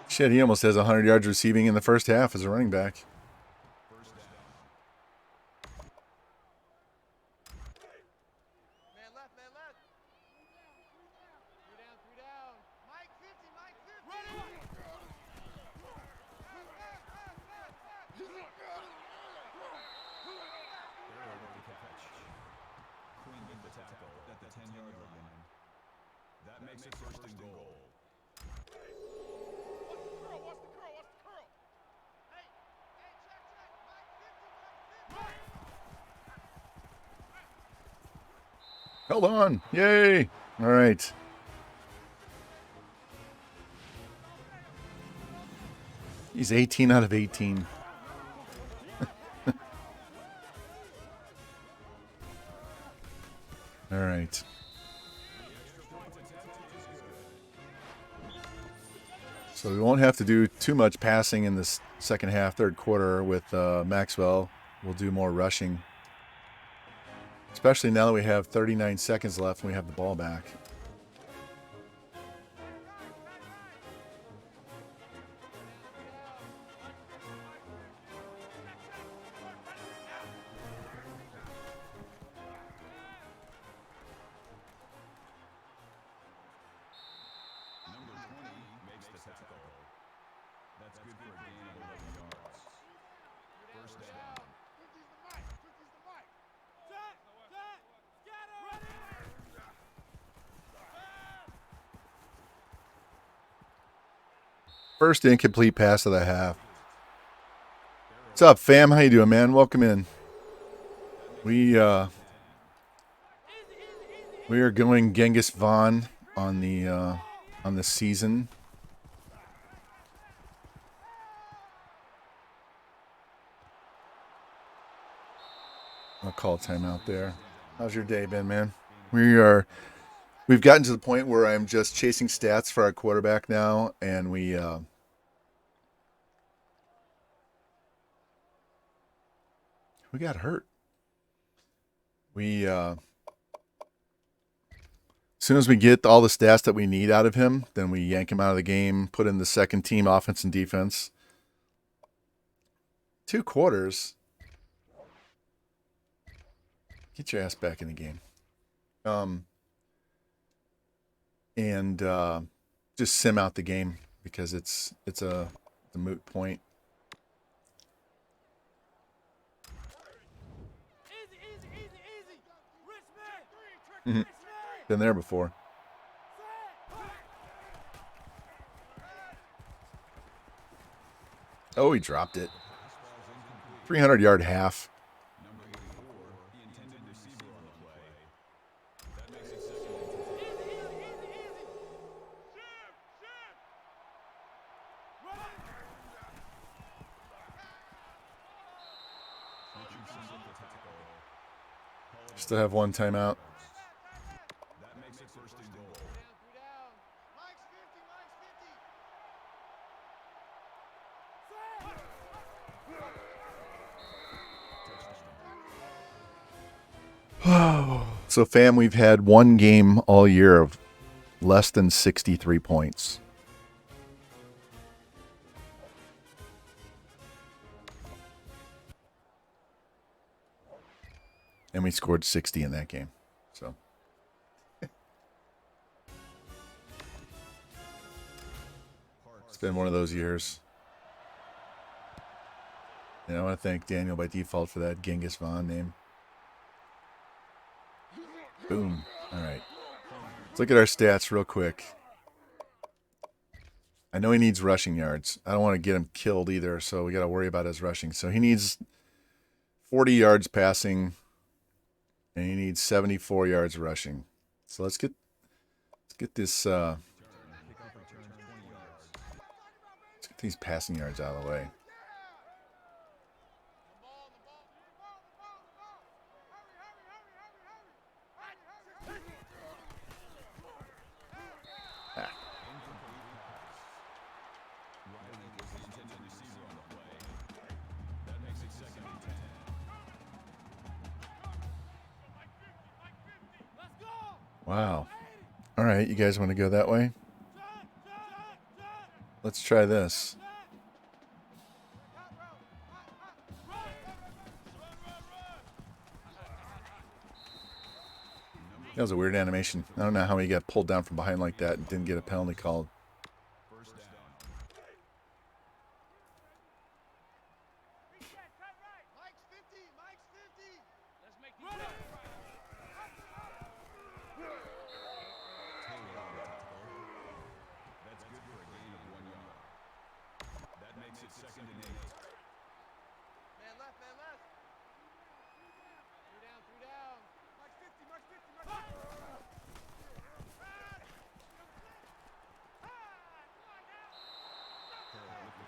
Shit, he almost has 100 yards receiving in the first half as a running back. First down. Man left, man left. Three down, three down. Mike 50, Mike 50. Barrow with the catch. Queen with the tackle at the 10-yard line. That makes it first and goal. What's the curl? What's the curl? Hey, check. Mike 50, Mike 50. Hold on. Yay. All right. He's 18 out of 18. All right. So we won't have to do too much passing in this second half, third quarter with Maxwell. We'll do more rushing. Especially now that we have 39 seconds left and we have the ball back. Number 20 makes the tackle. That's good for a gain of 11 yards. First down. 50's the Mike. 50's the Mike. Set. Scatter. First incomplete pass of the half. What's up, fam? How you doing, man? Welcome in. We are going Genghis Vaughn on the season. I'll call timeout there. How's your day been, man? We've gotten to the point where I'm just chasing stats for our quarterback now, and we got hurt. As soon as we get all the stats that we need out of him, then we yank him out of the game, put in the second team offense and defense. 2 quarters. Get your ass back in the game. And just sim out the game because it's a moot point. Been there before. Oh, he dropped it. 300-yard half. Number 84, the intended receiver on the play. That makes it second and 10. Richardson with the tackle. Still have one timeout. That makes it first and goal. Three down. Mike's 50, Mike's 50. So, fam, we've had one game all year of less than 63 points. And we scored 60 in that game. So it's been one of those years. And I want to thank Daniel by default for that Genghis Vaughn name. Boom. All right. Let's look at our stats real quick. I know he needs rushing yards. I don't want to get him killed either, so we got to worry about his rushing. So he needs 40 yards passing, and he needs 74 yards rushing. So let's get this. Let's get these passing yards out of the way. Wow. All right, you guys want to go that way? Let's try this. That was a weird animation. I don't know how he got pulled down from behind like that and didn't get a penalty called.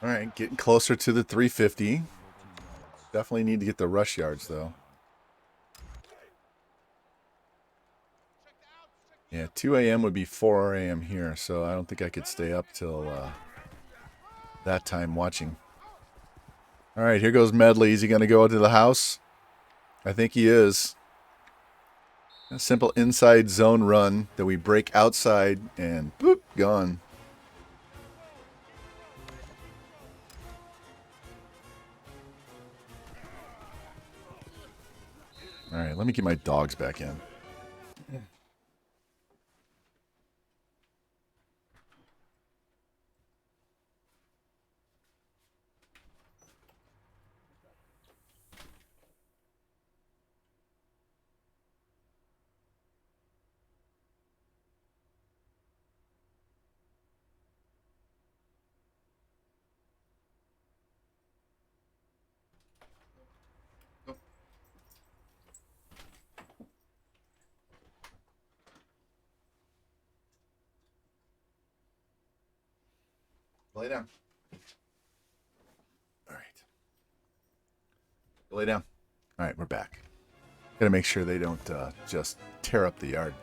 All right, getting closer to the 350. Definitely need to get the rush yards, though. Yeah, 2 a.m. would be 4 a.m. here, so I don't think I could stay up till that time watching. All right, here goes Medley. Is he going to go into the house? I think he is. A simple inside zone run that we break outside and boop, gone. All right, let me get my dogs back in. Lay down. All right. Lay down. All right, we're back. Got to make sure they don't just tear up the yard.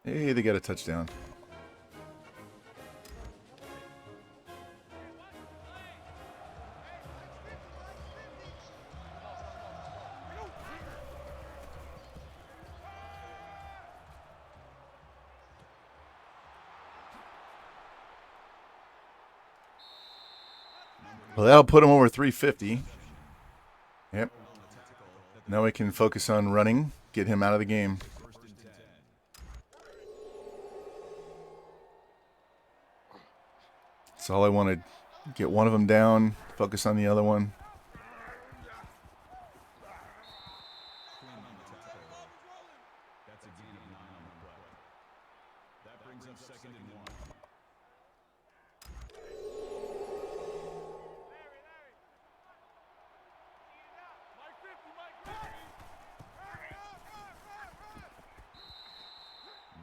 Hey, they got a touchdown. Well, that'll put him over 350. Yep. Now we can focus on running, get him out of the game. That's all I wanted. Get one of them down, focus on the other one.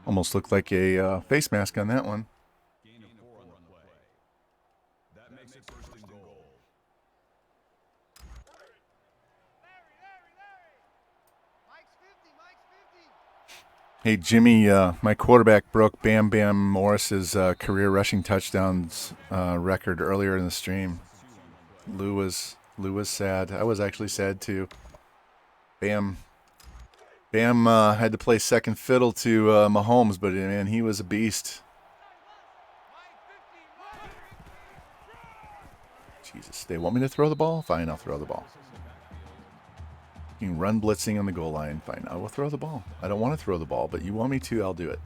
Almost looked like a face mask on that one. Gain of 4 on the play. That makes it first and goal. Larry! Mike's 50, Mike's 50. Hey, Jimmy, my quarterback broke Bam Bam Morris's career rushing touchdowns record earlier in the stream. Lou was sad. I was actually sad too. Bam had to play second fiddle to Mahomes, but man, he was a beast. Jesus, they want me to throw the ball? Fine, I'll throw the ball. You can run blitzing on the goal line. Fine, I will throw the ball. I don't want to throw the ball, but you want me to, I'll do it.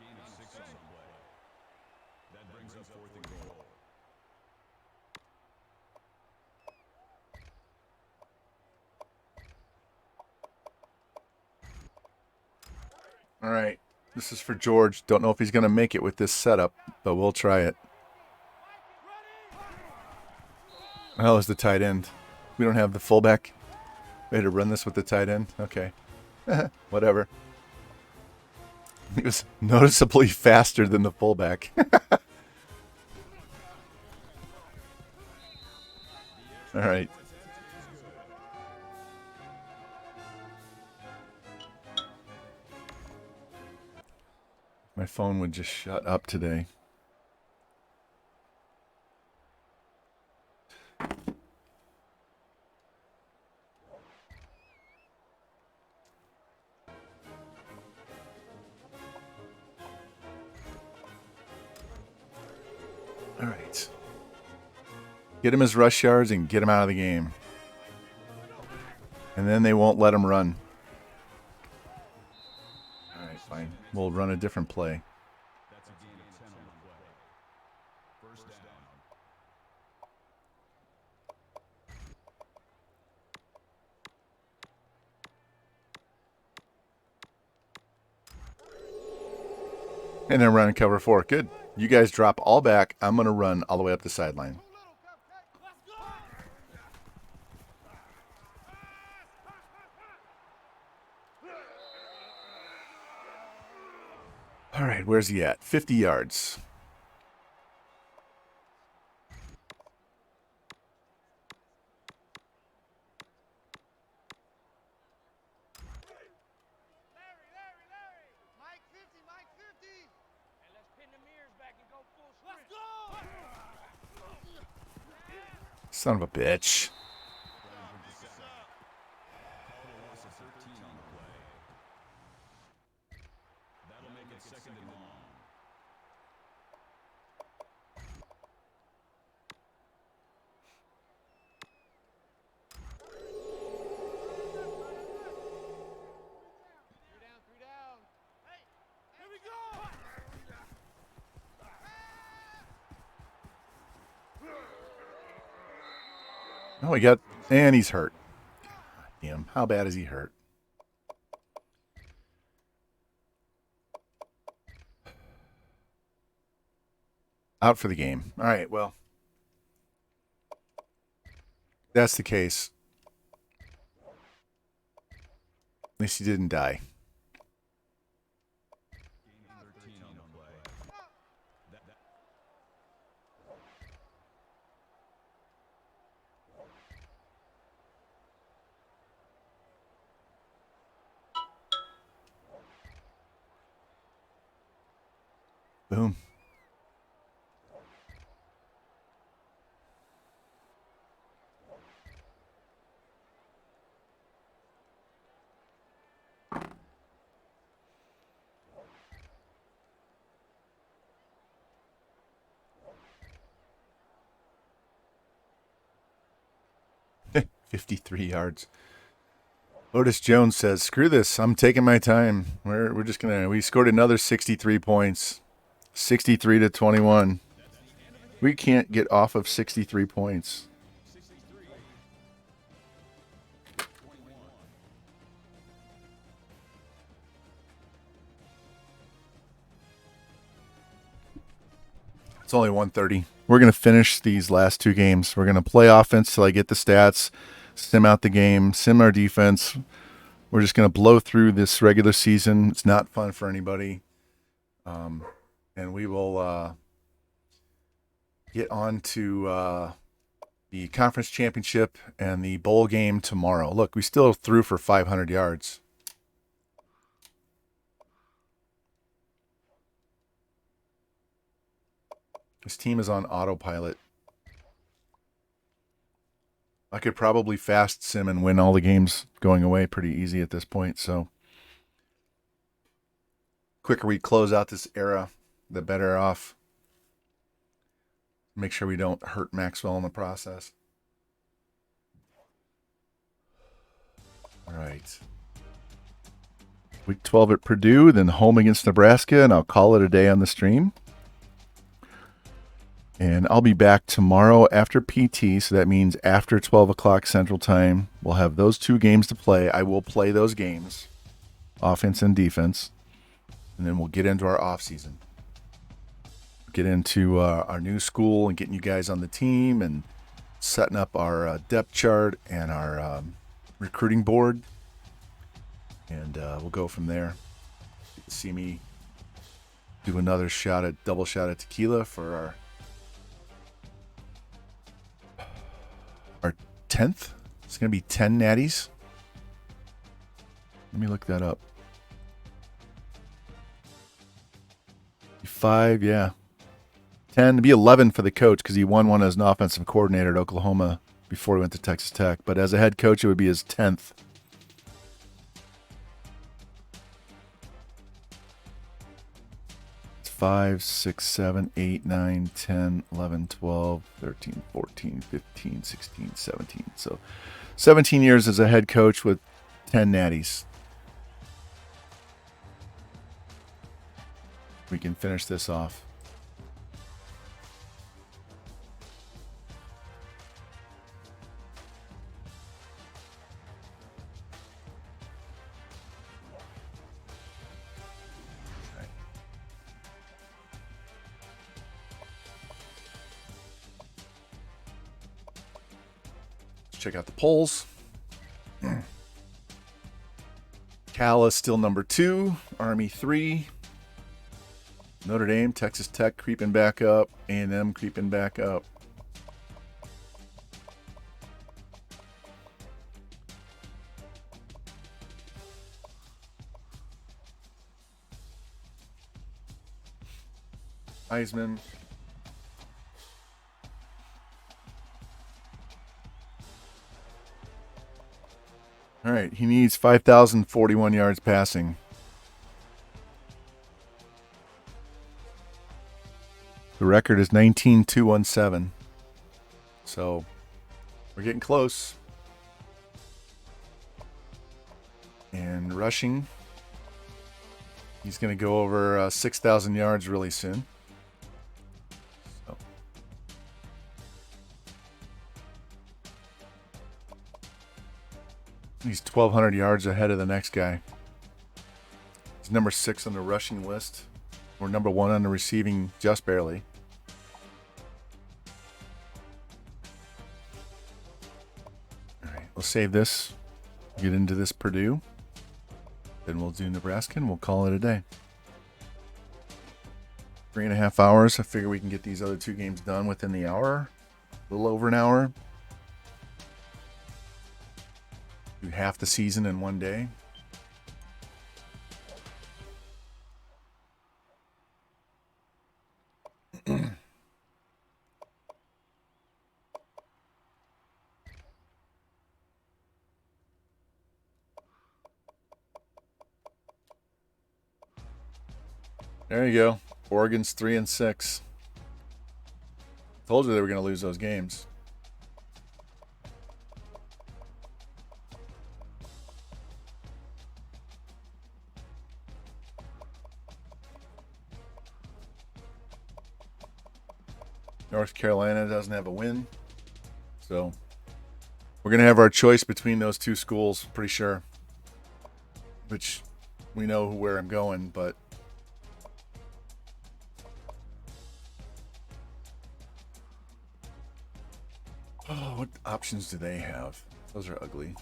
Gain of 6 on the play. That brings up 4th and goal. All right, this is for George. Don't know if he's going to make it with this setup, but we'll try it. Oh, it's the tight end. We don't have the fullback. We had to run this with the tight end. Okay. Whatever. He was noticeably faster than the fullback. All right. My phone would just shut up today. All right. Get him his rush yards and get him out of the game. And then they won't let him run. All right, fine. We'll run a different play. That's a gain of 10 on the play. 1st down. And then run cover 4. Good. You guys drop all back. I'm going to run all the way up the sideline. All right, where's he at? 50 yards. Larry. Mike 50. And let's pin the mirrors back and go full sprint. Let's go! Son of a bitch. Loss of 13 on the play. That'll make it 2nd and long. Three down. Hey, here we go! Oh, he got... And he's hurt. God damn. How bad is he hurt? Out for the game. All right, well. That's the case. At least he didn't die. Gain of 13 on the play. Boom. Heh, 53 yards. Otis Jones says, "Screw this. I'm taking my time. We're just gonna. We scored another 63 points, 63 to 21. We can't get off of 63 points." It's only 1:30. We're going to finish these last two games. We're going to play offense till I get the stats, sim out the game, sim our defense. we're just going to blow through this regular season. It's not fun for anybody. And we will get on to the conference championship and the bowl game tomorrow. Look, we still threw for 500 yards. This team is on autopilot. I could probably fast sim and win all the games going away pretty easy at this point. So, quicker we close out this era, the better off. Make sure we don't hurt Maxwell in the process. All right. Week 12 at Purdue, then home against Nebraska, and I'll call it a day on the stream. And I'll be back tomorrow after PT, so that means after 12 o'clock Central Time. We'll have those 2 games to play. I will play those games, offense and defense, and then we'll get into our off season. Get into our new school and getting you guys on the team and setting up our depth chart and our recruiting board. And we'll go from there. You can see me do another double shot at tequila for our 10th. It's going to be 10 natties. Let me look that up. 5, yeah. 10 to be 11 for the coach because he won one as an offensive coordinator at Oklahoma before he went to Texas Tech. But as a head coach, it would be his 10th. It's 5, 6, 7, 8, 9, 10, 11, 12, 13, 14, 15, 16, 17. So 17 years as a head coach with 10 natties. We can finish this off. Check out the polls. Cal is still number 2, Army 3, Notre Dame, Texas Tech creeping back up, A&M creeping back up. Heisman. All right, he needs 5,041 yards passing. The record is 19,217. So we're getting close. And rushing, he's going to go over 6,000 yards really soon. So. He's 1,200 yards ahead of the next guy. He's number 6 on the rushing list. We're number 1 on the receiving, just barely. All right, we'll save this. Get into this Purdue. Then we'll do Nebraska and we'll call it a day. 3.5 hours. I figure we can get these other 2 games done within the hour. A little over an hour. Do half the season in one day. There you go. Oregon's 3-6. Told you they were going to lose those games. North Carolina doesn't have a win. So we're going to have our choice between those 2 schools, pretty sure. Which we know where I'm going, but oh, what options do they have? Those are ugly.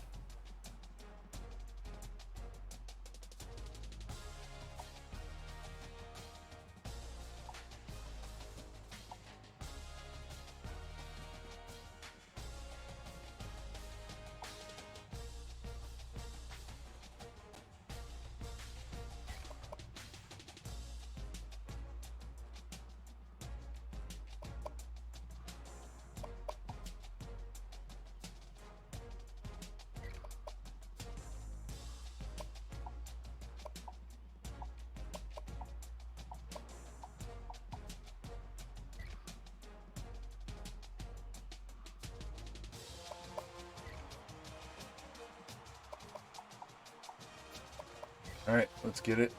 All right, let's get it.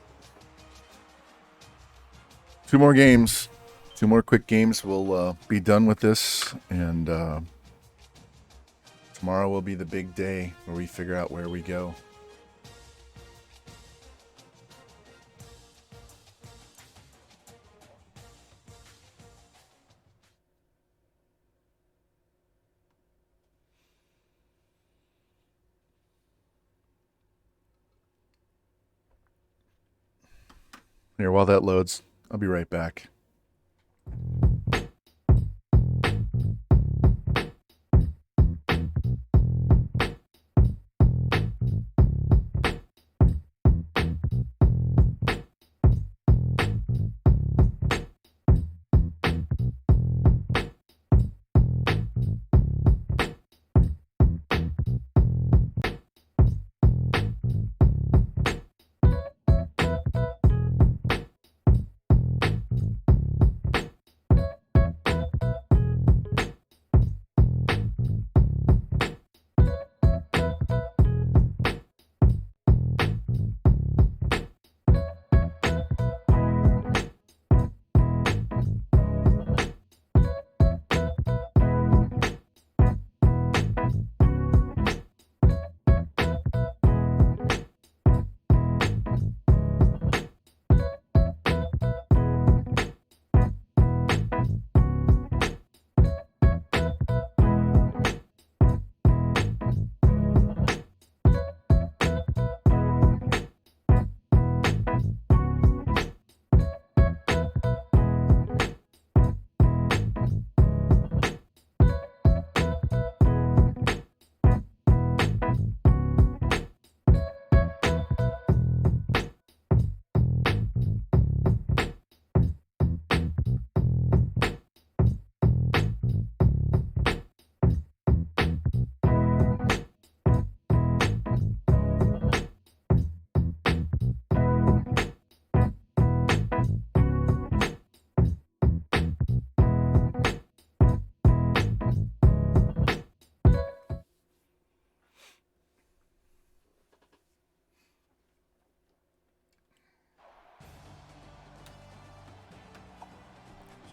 2 more games. 2 more quick games. We'll be done with this, and tomorrow will be the big day where we figure out where we go. Here, while that loads, I'll be right back.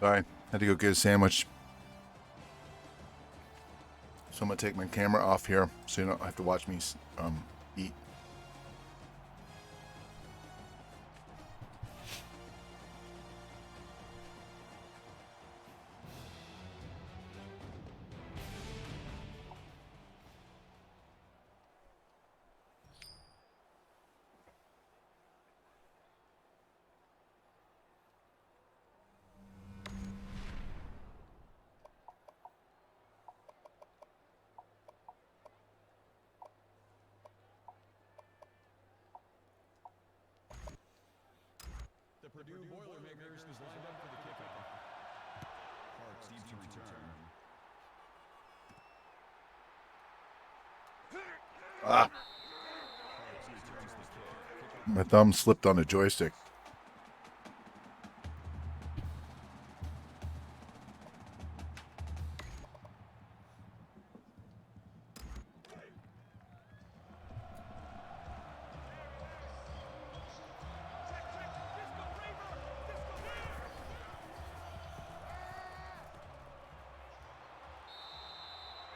Sorry, had to go get a sandwich. So I'm gonna take my camera off here so you don't have to watch me eat. The Purdue Boilermakers is lined up for the kickoff. Parks needs to return. Ah, Parks returns the kick. my thumb slipped on the joystick.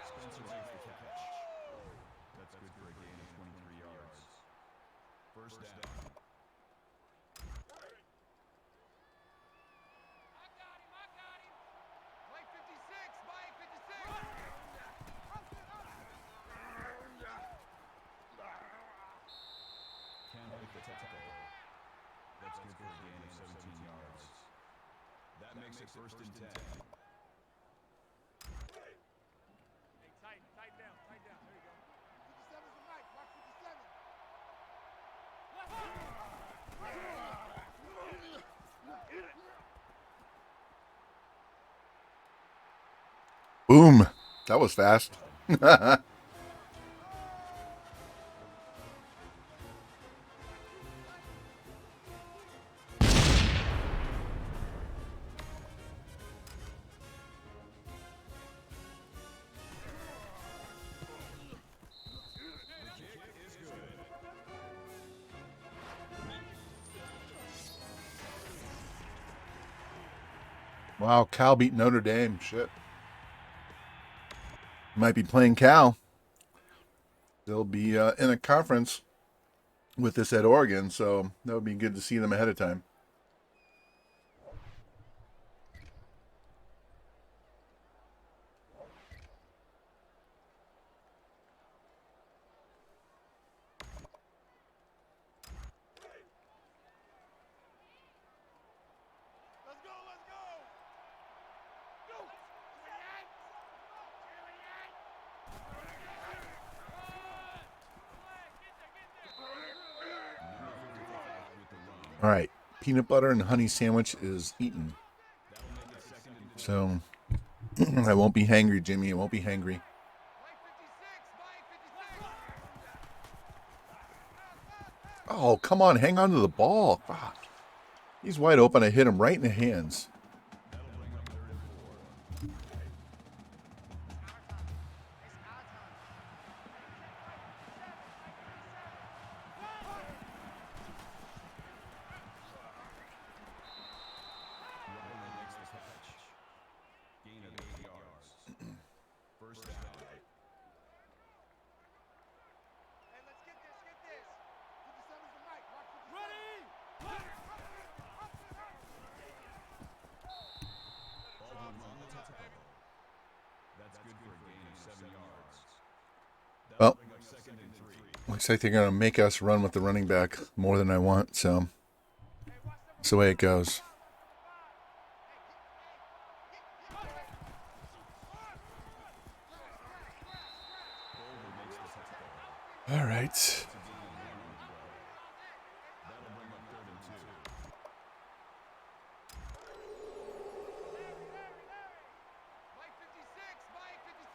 Spencer makes the catch. That's good for a gain of 23 yards. First down. I got him. Mike 56, Mike 56. Can't make the tackle. That's good for a gain of 17 yards. That makes it first and 10. Hey, tight down. There you go. 57's the Mike, Mark 57. Boom! That was fast. Wow, Cal beat Notre Dame. Shit. Might be playing Cal. They'll be in a conference with this at Oregon, so that would be good to see them ahead of time. Let's go, let's go. Go. 28. 28. All right, peanut butter and honey sandwich is eaten. So I won't be hangry, Jimmy. I won't be hangry. Mike 56, Mike 56. Oh, come on. Hang on to the ball. Fuck. He's wide open. I hit him right in the hands. Gain of 8 yards. First down. Hey, let's get this, get this. 57's the mic. Mark 57. Ready? Ball moves on the tackle. That's good for a gain of 7 yards. Well, Bring up second and 3. looks like they're going to make us run with the running back more than I want. So that's the way it goes. All right. That'll bring up third and 2. Mike 56, Mike 56.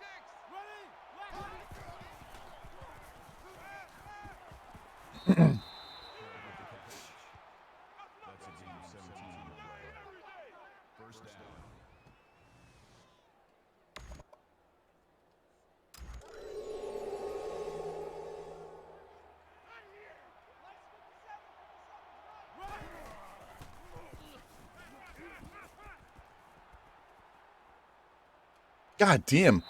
Ready? That's a gain of 17 on the play. First down. God damn.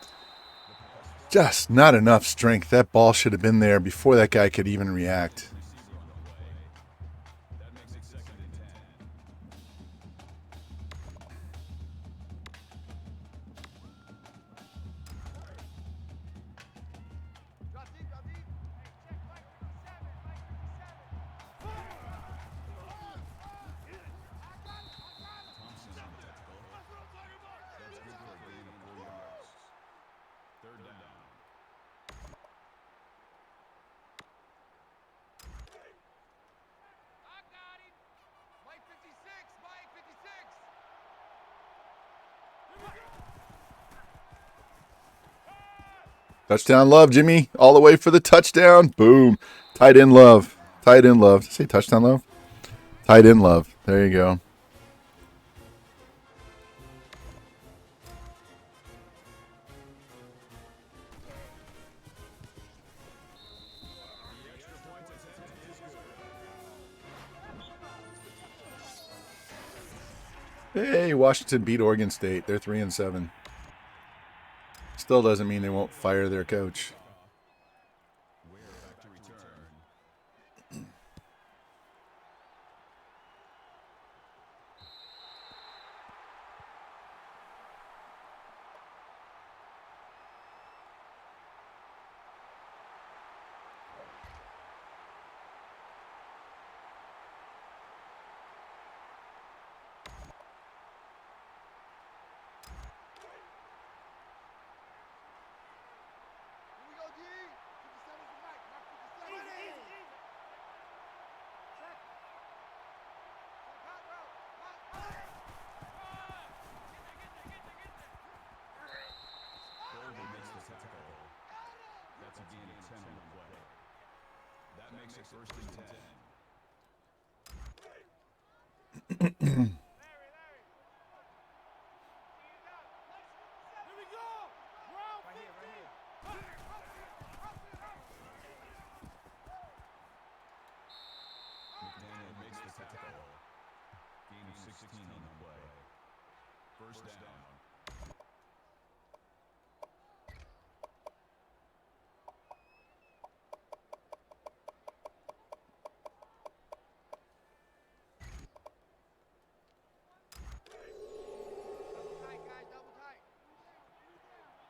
Just not enough strength. That ball should have been there before that guy could even react. Receiver on the play. That makes it second and 10. Drop deep, drop deep. Hey, check Mike 57, Mike 57. Thompson on the tackle. That's good for a gain of 4 yards. Third down. I got him. Mike 56, Mike 56. Touchdown love, Jimmy. All the way for the touchdown. Boom. Tight end love. Tight end love. Did I say touchdown love? Tight end love. There you go. Hey, Washington beat Oregon State. They're 3-7. Still doesn't mean they won't fire their coach. Ware back to return. Here we go, D. 57's the mic. Mark 57. Check. Check hot route. Hot. Golden makes the tackle. That's a gain of 10 on the play. That makes it first and 10. Larry. Here we go. Round 50. McDaniel makes the tackle. Gain of 16 on the play. First down. Double tight, guys, double tight.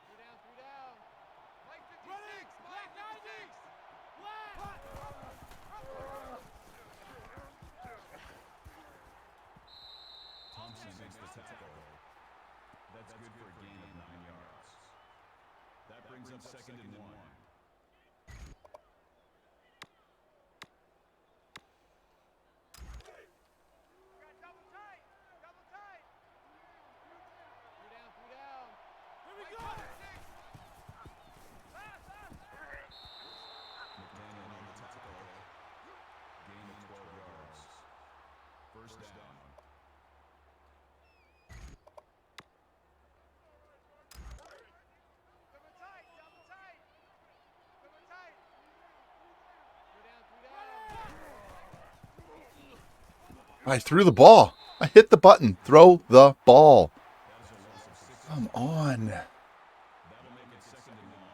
Three down, three down. Mike 56, Mike 56. Thompson makes the tackle. That's good for a gain of 9 yards. That brings up second and 1. Got double tight, double tight. Three down, three down. Here we go. McDaniel on the tackle. Gain of 12 yards. First down. Double tight, double tight. Double tight. Three down, three down. I threw the ball. I hit the button. Throw the ball. Come on. That'll make it second and 1.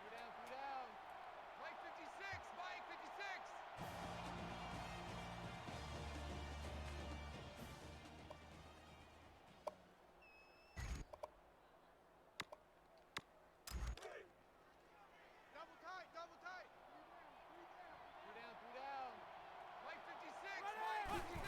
Three down. Mike 56, Mike 56. Double tight, double tight. Three down. Mike 56, Mike 56.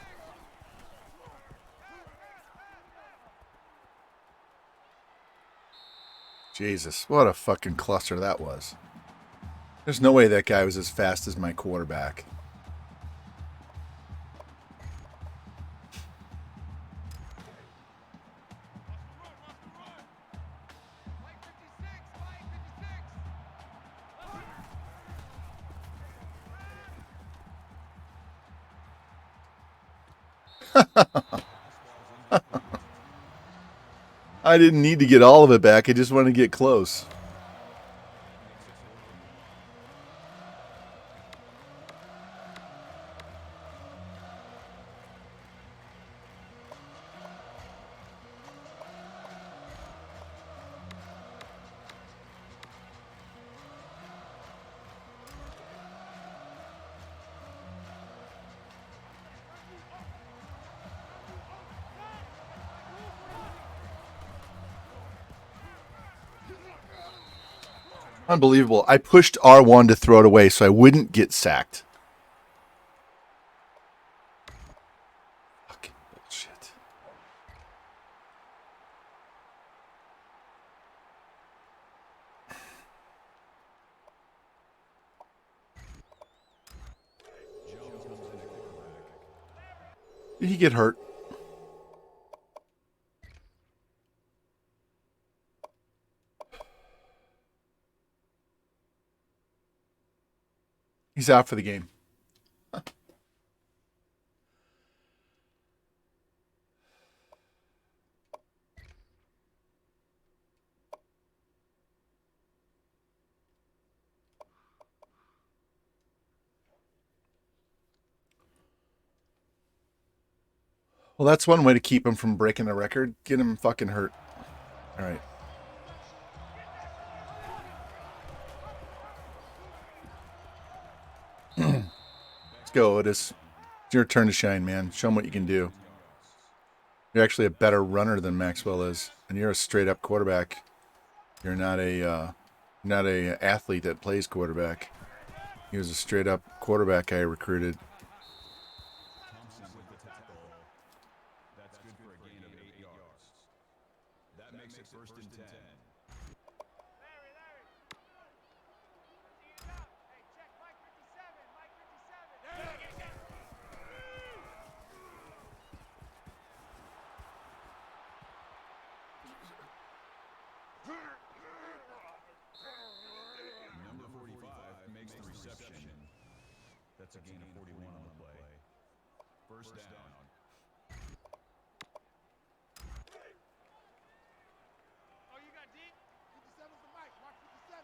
Jesus, what a fucking cluster that was. There's no way that guy was as fast as my quarterback. Mike 56, Mike 56. I didn't need to get all of it back. I just wanted to get close. Unbelievable. I pushed R1 to throw it away so I wouldn't get sacked. Fucking bullshit. Did he get hurt? He's out for the game. Well, that's one way to keep him from breaking the record. Get him fucking hurt. All right. Let's go, Otis. It's your turn to shine, man. Show him what you can do. You're actually a better runner than Maxwell is, and you're a straight-up quarterback. You're not a athlete that plays quarterback. He was a straight-up quarterback I recruited. Thompson with the tackle. That's good for a gain of 8 yards. That makes it first and 10. Larry. Ease up. Hey, check Mike 57, Mike 57. Number 45 makes the reception. That's a gain of 41 on the play. First down. Oh, you got deep? 57's the Mike, Mark 57.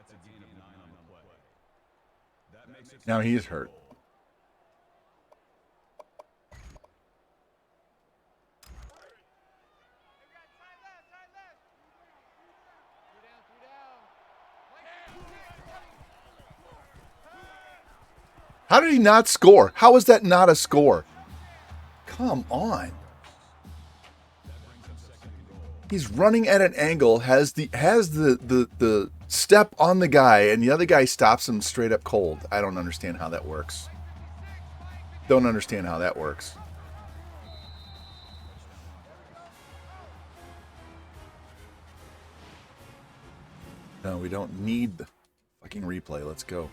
That's a gain of 9 on the play. That makes it Now he's hurt. How did he not score? How is that not a score? Come on. He's running at an angle, has the step on the guy, and the other guy stops him straight up cold. I don't understand how that works. Don't understand how that works. No, we don't need the fucking replay. Let's go.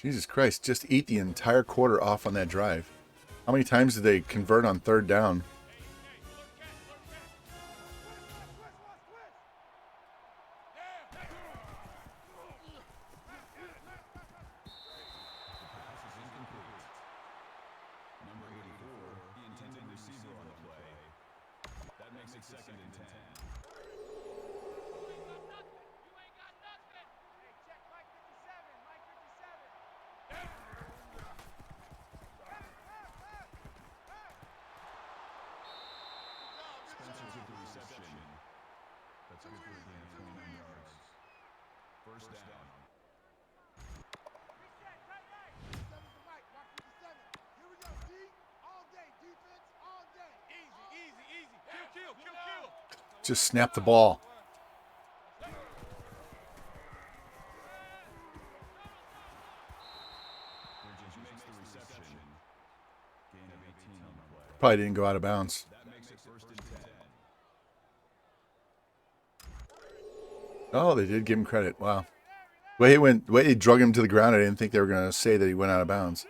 Jesus Christ, just eat the entire quarter off on that drive. How many times did they convert on third down? number 84, the intended receiver on the play. That makes it 2nd and 10. Spencer's with the reception. That's good for a gain of 29 yards. First down. Just snap the ball. Bridges makes the reception. Gain of 18 on the play. Probably didn't go out of bounds. That makes it 1st and 10. Oh, they did give him credit. Wow. Way he drug him to the ground. I didn't think they were going to say that he went out of bounds.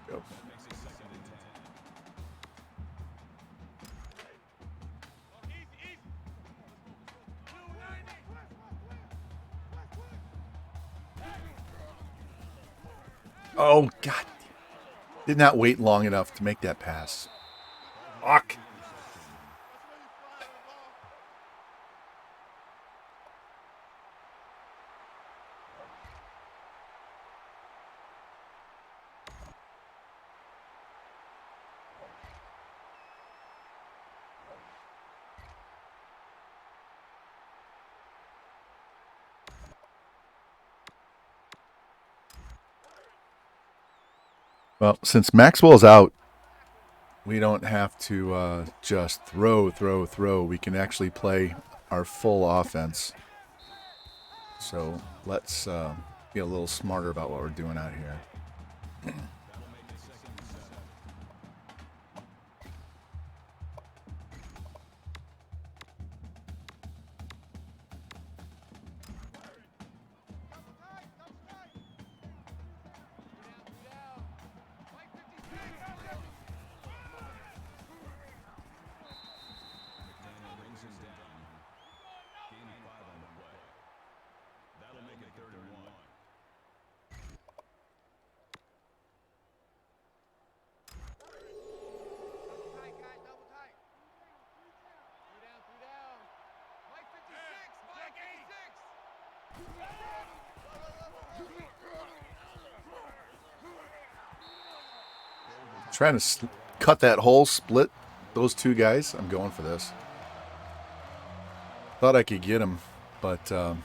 Go. That makes it 2nd and 10. Oh, God. Did not wait long enough to make that pass. Fuck. Well, since Maxwell's out, we don't have to just throw. We can actually play our full offense. So let's be a little smarter about what we're doing out here. McDaniel brings him down. Gain of 5 on the play. That'll make it 3rd and 1. Double tight, guys, double tight. 3 down. Mike 56, Mike 56. Trying to cut that hole, split those two guys. I'm going for this. Thought I could get him, but they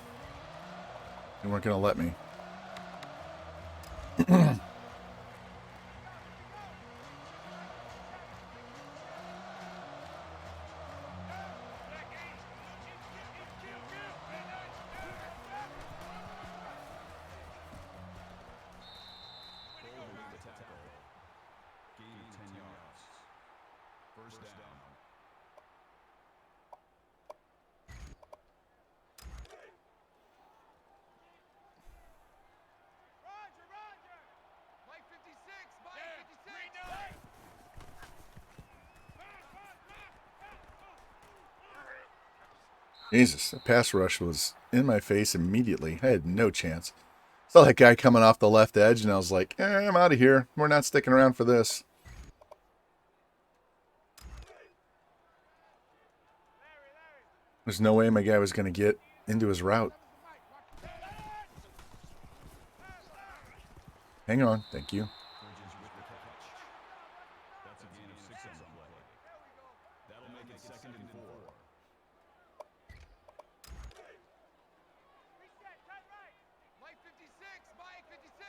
weren't going to let me. Jesus, the pass rush was in my face immediately. I had no chance. Saw that guy coming off the left edge, and I was like, I'm out of here. We're not sticking around for this. There's no way my guy was going to get into his route. Hang on. Thank you. That's a gain of 6 on the play. That'll make it 2nd and 4. Reset, cut right. Mike 56, Mike 56.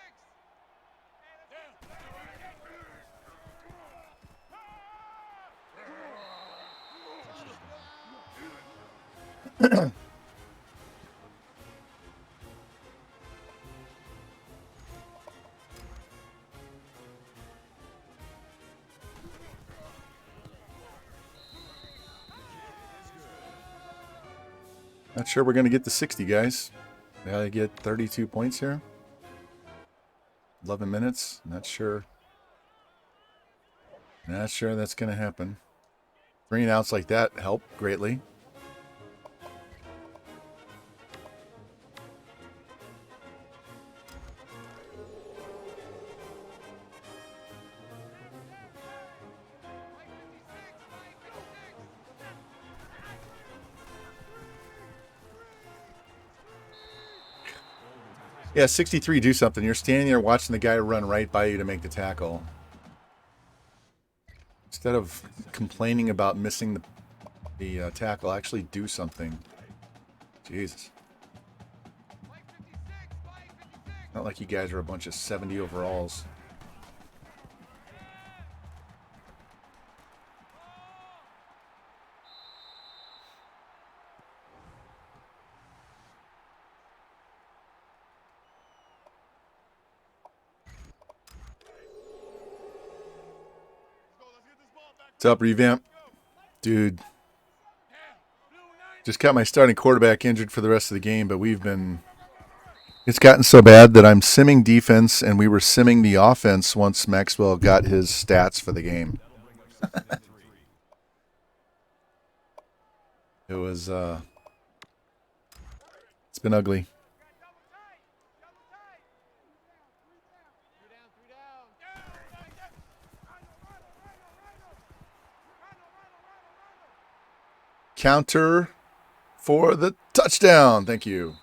Not sure we're going to get to 60, guys. I get 32 points here. 11 minutes. Not sure. Not sure that's going to happen. 3 and outs like that help greatly. Yeah, 63, do something. You're standing there watching the guy run right by you to make the tackle. Instead of complaining about missing the tackle, actually do something. Jesus. Not like you guys are a bunch of 70 overalls. What's up, Revamp? Dude. Just got my starting quarterback injured for the rest of the game, but it's gotten so bad that I'm simming defense, and we were simming the offense once Maxwell got his stats for the game. It's been ugly. Counter for the touchdown. Thank you.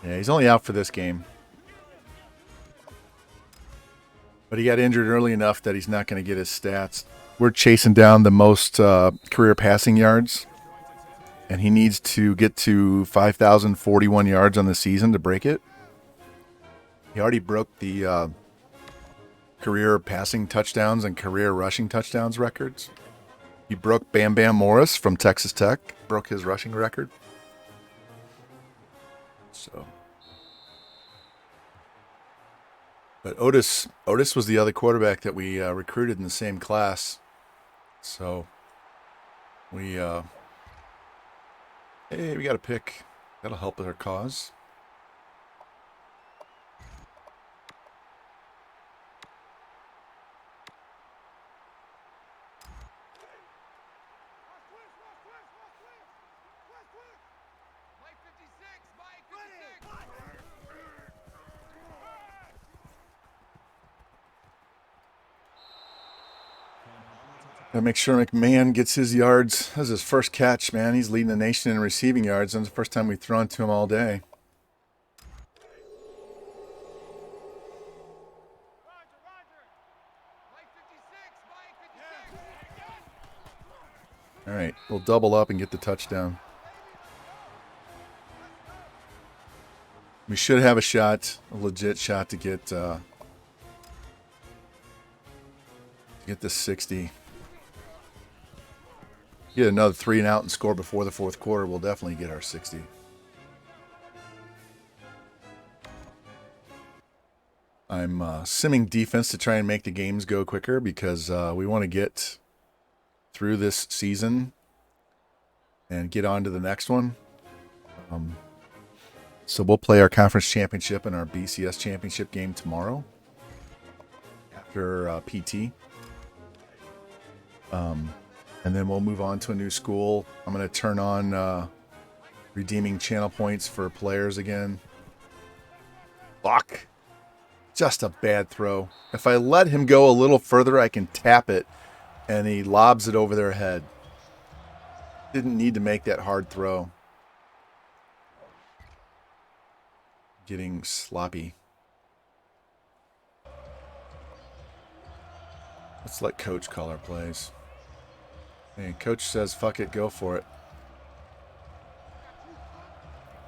Yeah, he's only out for this game. But he got injured early enough that he's not going to get his stats. We're chasing down the most career passing yards. And he needs to get to 5,041 yards on the season to break it. He already broke the career passing touchdowns and career rushing touchdowns records. He broke Bam Bam Morris from Texas Tech, broke his rushing record. So, but Otis was the other quarterback that we recruited in the same class. So we got a pick. That'll help with our cause. Gotta make sure McMahon gets his yards. That's his first catch, man. He's leading the nation in receiving yards. That's the first time we've thrown to him all day. All right, we'll double up and get the touchdown. We should have a shot, a legit shot to get this 60. Get another 3 and out and score before the fourth quarter, we'll definitely get our 60. I'm simming defense to try and make the games go quicker because we want to get through this season and get on to the next one. So we'll play our conference championship and our BCS championship game tomorrow. after PT. And then we'll move on to a new school. I'm going to turn on redeeming channel points for players again. Fuck. Just a bad throw. If I let him go a little further, I can tap it, and he lobs it over their head. Didn't need to make that hard throw. Getting sloppy. Let's let Coach call our plays. Hey, Coach says, fuck it, go for it.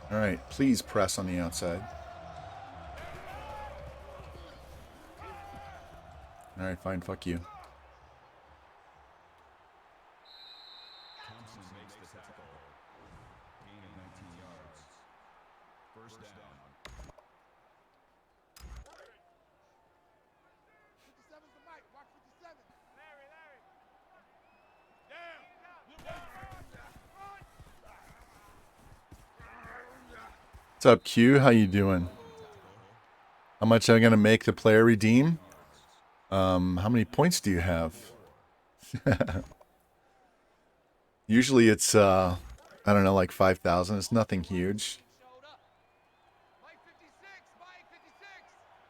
All right, please press on the outside. All right, fine, fuck you. Thompson makes the tackle. Gain of 19 yards. First down. 57's the mic. Watch 57. Larry. What's up, Q? How you doing? How much am I gonna make the player redeem? How many points do you have? Usually it's I don't know, like 5,000. It's nothing huge. Showed up. Mike 56. Mike 56.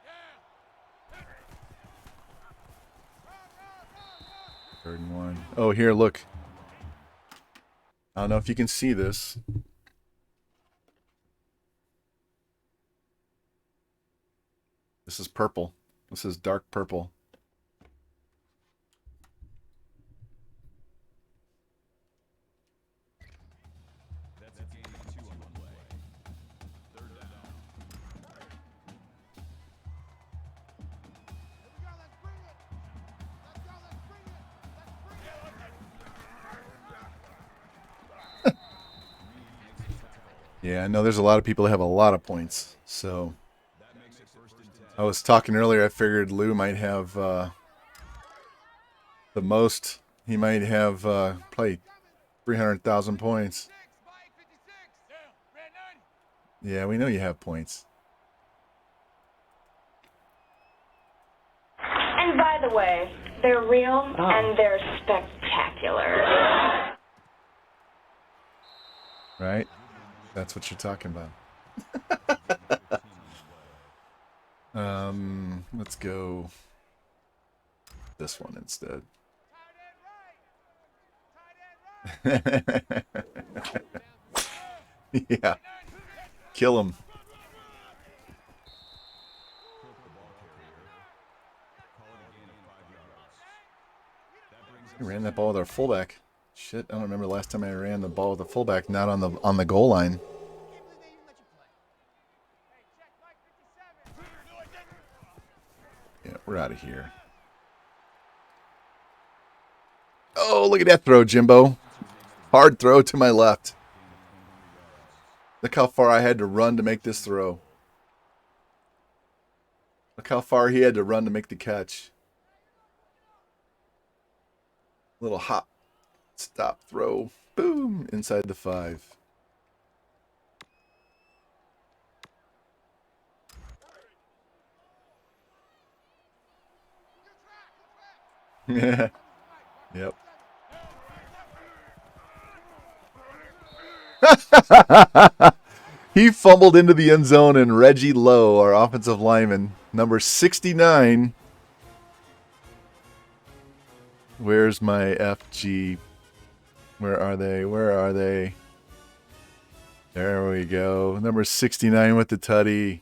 Yeah. Third and 1. Oh, here, look. I don't know if you can see this. This is purple. This is dark purple. That's a gain of 2 on the play. Third down. Here we go. Let's bring it. Let's go. Let's bring it. Let's bring it. Yeah, I know there's a lot of people that have a lot of points. So That makes it first and 10. I was talking earlier, I figured Lou might have the most. He might have probably 300,000 points. Mike 56. Yeah. Red 90. Yeah, we know you have points. And by the way, they're real and they're spectacular. Right? That's what you're talking about. Let's go this one instead. Tight end right. Yeah. Kill him. Crook the ball carrier. Call it a gain of 5 yards. That brings We ran that ball with our fullback. Shit, I don't remember the last time I ran the ball with the fullback, not on the goal line. Can't believe they even let you play. Hey, check Mike 57. Yeah, we're out of here. Oh, look at that throw, Jimbo. Hard throw to my left. Look how far I had to run to make this throw. Look how far he had to run to make the catch. Little hop, stop, throw, boom, inside the 5. Yeah. Yep. He fumbled into the end zone, and Reggie Lowe, our offensive lineman, number 69. Where's my FG? Where are they? Where are they? There we go. Number 69 with the tutty.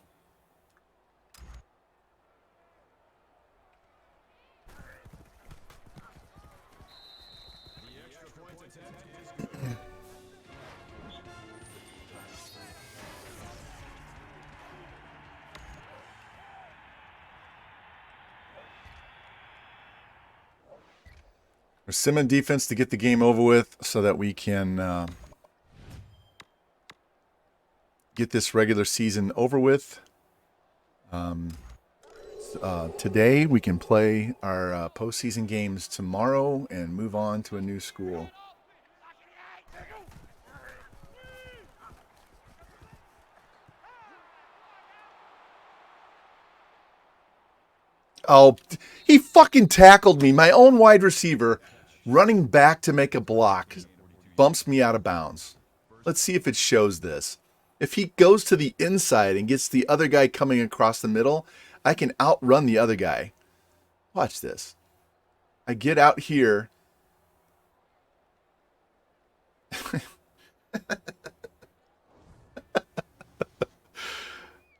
We're simming defense to get the game over with so that we can get this regular season over with. Today we can play our postseason games tomorrow and move on to a new school. Oh, he fucking tackled me. My own wide receiver running back to make a block bumps me out of bounds. Let's see if it shows this. If he goes to the inside and gets the other guy coming across the middle, I can outrun the other guy. Watch this. I get out here.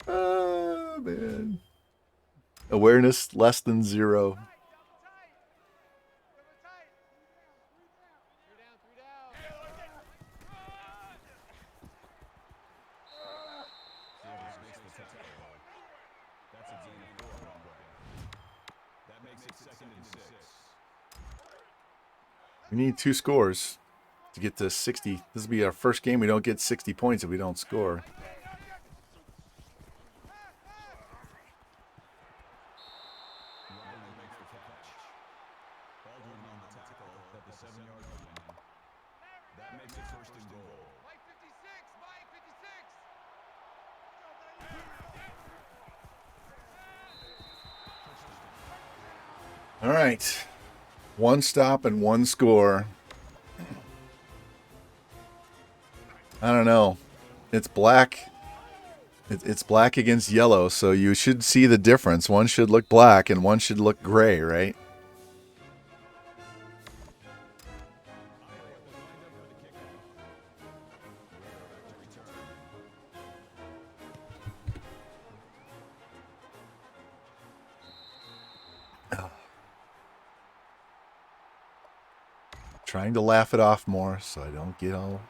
Oh, man. Awareness less than 0. We need 2 scores to get to 60. This will be our first game we don't get 60 points if we don't score. All right. 1 stop and 1 score. I don't know. It's black. It's black against yellow, so you should see the difference. One should look black and one should look gray, right? Trying to laugh it off more so I don't get all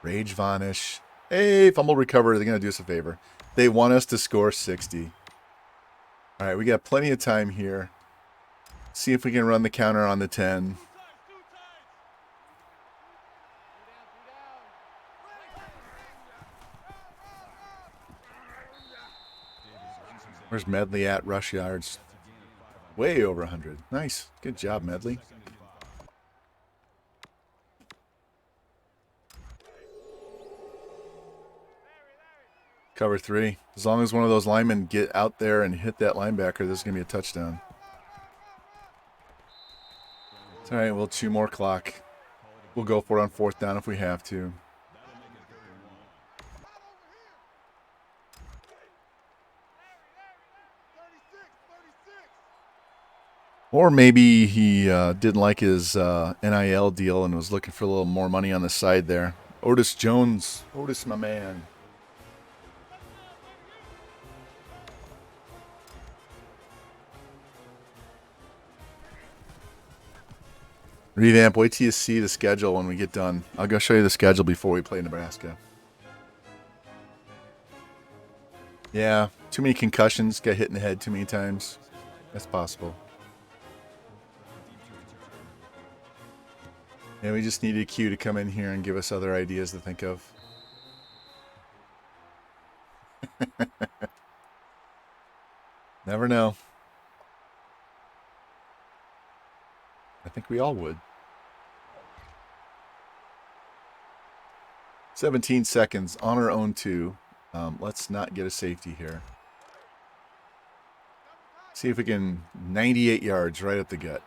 rage vanish. Hey, fumble recovery. They're going to do us a favor. They want us to score 60. All right, we got plenty of time here. See if we can run the counter on the 10. Where's Medley at? Rush yards. Way over 100. Nice. Good job, Medley. Cover 3. As long as one of those linemen get out there and hit that linebacker, this is going to be a touchdown. It's all right. We'll chew more clock. We'll go for it on 4th down if we have to. Or maybe he didn't like his NIL deal and was looking for a little more money on the side there. Otis Jones. Otis, my man. Revamp, wait till you see the schedule when we get done. I'll go show you the schedule before we play Nebraska. Yeah, too many concussions. Got hit in the head too many times. That's possible. Yeah, we just needed Q to come in here and give us other ideas to think of. Never know. I think we all would. 17 seconds on our own 2. Let's not get a safety here. See if we can 98 yards right up the gut.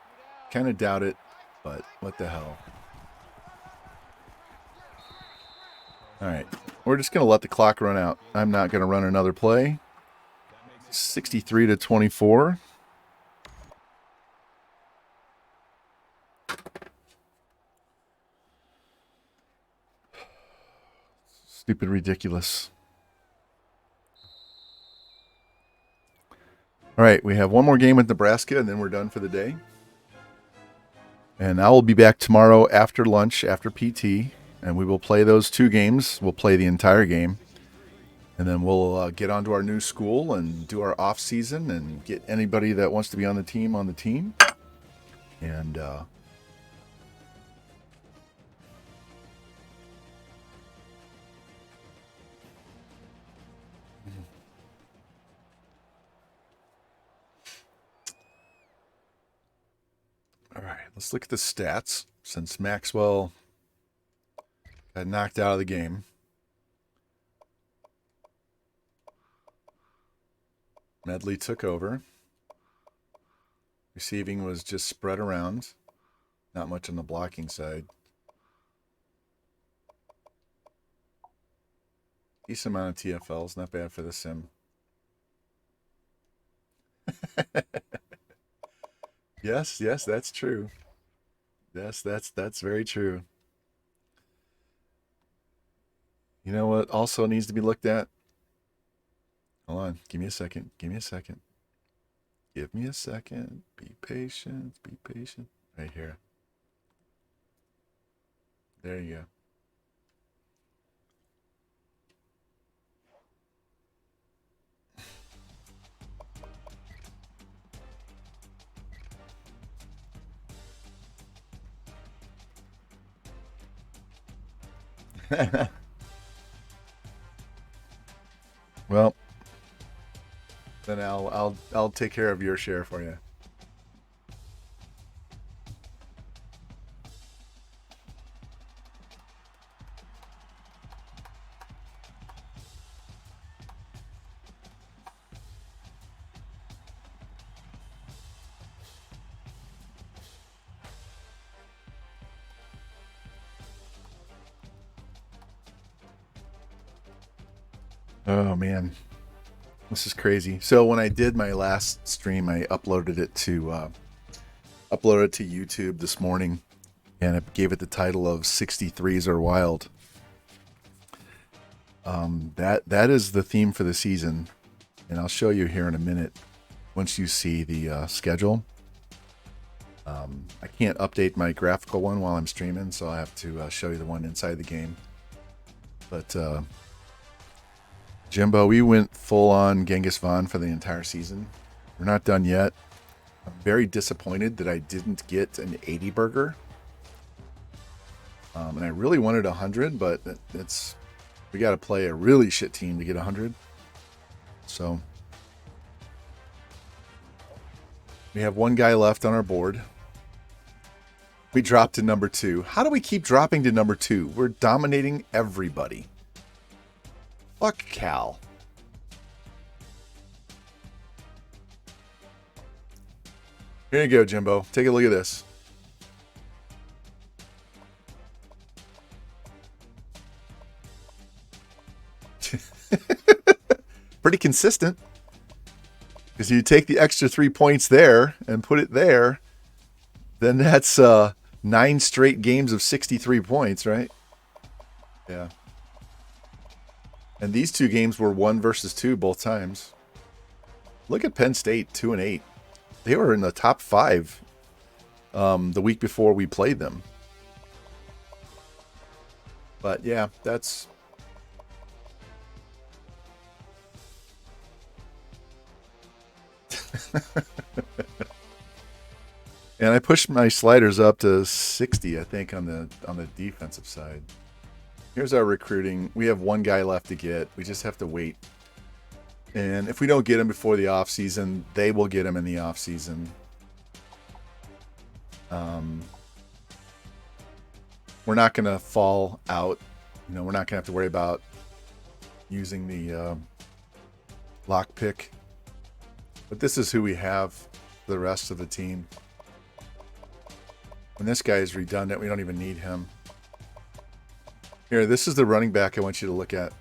Kind of doubt it, but what the hell. All right, we're just going to let the clock run out. I'm not going to run another play. 63-24. Stupid, ridiculous. All right, we have one more game with Nebraska, and then we're done for the day. And I will be back tomorrow after lunch, after PT, and we will play those 2 games. We'll play the entire game. And then we'll get onto our new school and do our off season and get anybody that wants to be on the team on the team. And all right, let's look at the stats since Maxwell got knocked out of the game. Medley took over. Receiving was just spread around. Not much on the blocking side. Decent amount of TFLs. Not bad for the sim. Yes, that's true. Yes, that's very true. You know what also needs to be looked at? Hold on. Give me a second. Give me a second. Give me a second. Be patient. Be patient. Right here. There you go. Well, then I'll take care of your share for you. Oh man, this is crazy. So when I did my last stream, I uploaded it to YouTube this morning, and I gave it the title of 63s are wild. That is the theme for the season, and I'll show you here in a minute once you see the schedule. I can't update my graphical one while I'm streaming, so I have to show you the one inside the game. But Jimbo, we went full on Genghis Khan for the entire season. We're not done yet. I'm very disappointed that I didn't get an 80 burger. And I really wanted 100, but we got to play a really shit team to get 100. So we have one guy left on our board. We dropped to number 2. How do we keep dropping to number 2? We're dominating everybody. Fuck Cal. Here you go, Jimbo. Take a look at this. Pretty consistent. Because you take the extra 3 points there and put it there, then that's 9 straight games of 63 points, right? Yeah. And these 2 games were 1 versus 2 both times. Look at Penn State, 2-8. They were in the top 5 the week before we played them. But yeah, that's... And I pushed my sliders up to 60, I think, on the defensive side. Here's our recruiting. We have 1 guy left to get. We just have to wait. And if we don't get him before the off season, they will get him in the off season. We're not going to fall out. You know, we're not going to have to worry about using the lock pick. But this is who we have for the rest of the team. When this guy is redundant, we don't even need him. Here, this is the running back I want you to look at.